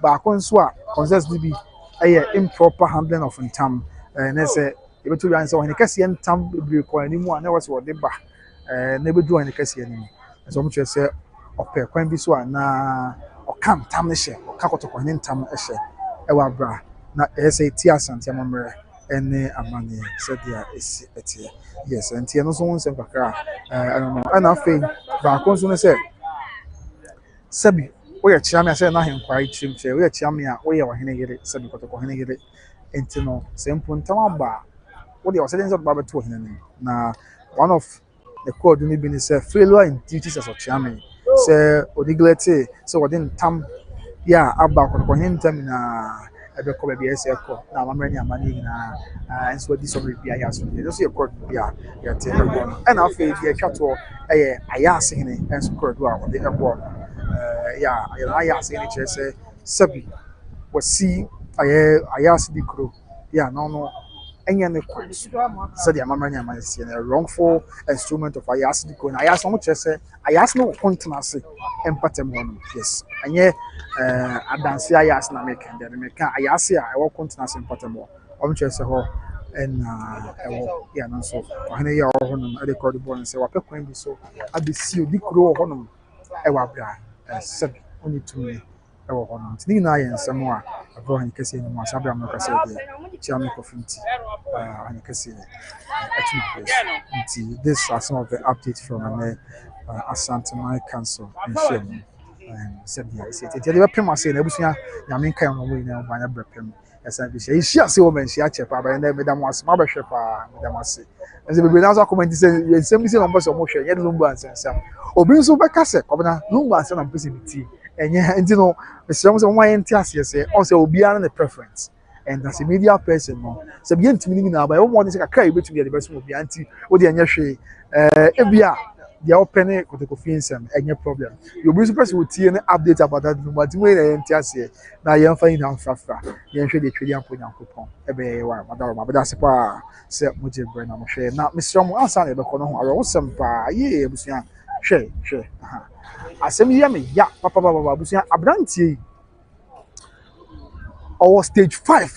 back on swap, consensus to be a improper handling of tam and I say, if you answer when you can see and tam be required anymore, and that was what they back never do any case anymore. As much as say, okay, when be so na okam tam ne hye okakoto ne ntam hye ewa bra na say ti Asanteman mre ene amane said dia esi etie yes entie no so wonsem kakra I don't know and afei ba konso no say sabi we ya Kyeame say na henkwai chimche we ya Kyeame a we ya ohene yere sabi kotoko ohene yere enti no sempo ntam aba wo de oseden so ba beto ohene ne na one of the code ni bi ni say failure in duties as of Kyeame say odiglete so wodin tam ya aba ko hintam na ebe ko be ese ko na amamrani amani na enso di so be ya so dey so ye code bia ya te ebo and afi di atwato ayase hene enso code do a wode ebo ya ayase hene che say sabi wasi ayase di kro ya no enya ne kwan so the amamrani amani see a wrongful instrument of ayase di kro na ayase mo che say ayase no kontena se empatem one yes anye adanse ayase na make and the make ayase a ewo kontena se empatem o che say ho and ewo ya no so ohene ya ho no e record born say wapekwan bi so abesi odi kro ho no ewa bra sabi oni tumi ewo ho no ni na yen nsem a abro han kese ni mo asabra mo kase de Kyeame Kofi Nti han kese Nti this are some of the updates from Asanteman Council in Shemu said yes it dey pem say na ebusua nyame kan no we na banya brepem esa bi she isi ase wo men she ache pa ba na medam ase ma behwe pa medam ase ese bebe na so comment say nsem si no mbo so mo hwe ye no mbo ansensam obi nso be ka se kobna no mbo anse na mpese biti enye enti no mesem say mo ante ase say on say obi ana the preference and as a media person no so be ntimi ni na ba wo mo dey say kakra ebetumi dey best obi anti wo dey enye hwe ebia they open it with the Kofi Nsem any problem. You bring the person with TN update about that, but when I enter here, now you find out faster. You should the trading point and coupon. Ebe wa madam, but that's why say much brain am share. Now Mr. Mo answer ebe kono ho awo sempa ye ebusia share. Asem ye me ya papa abusia abrantie. Our stage 5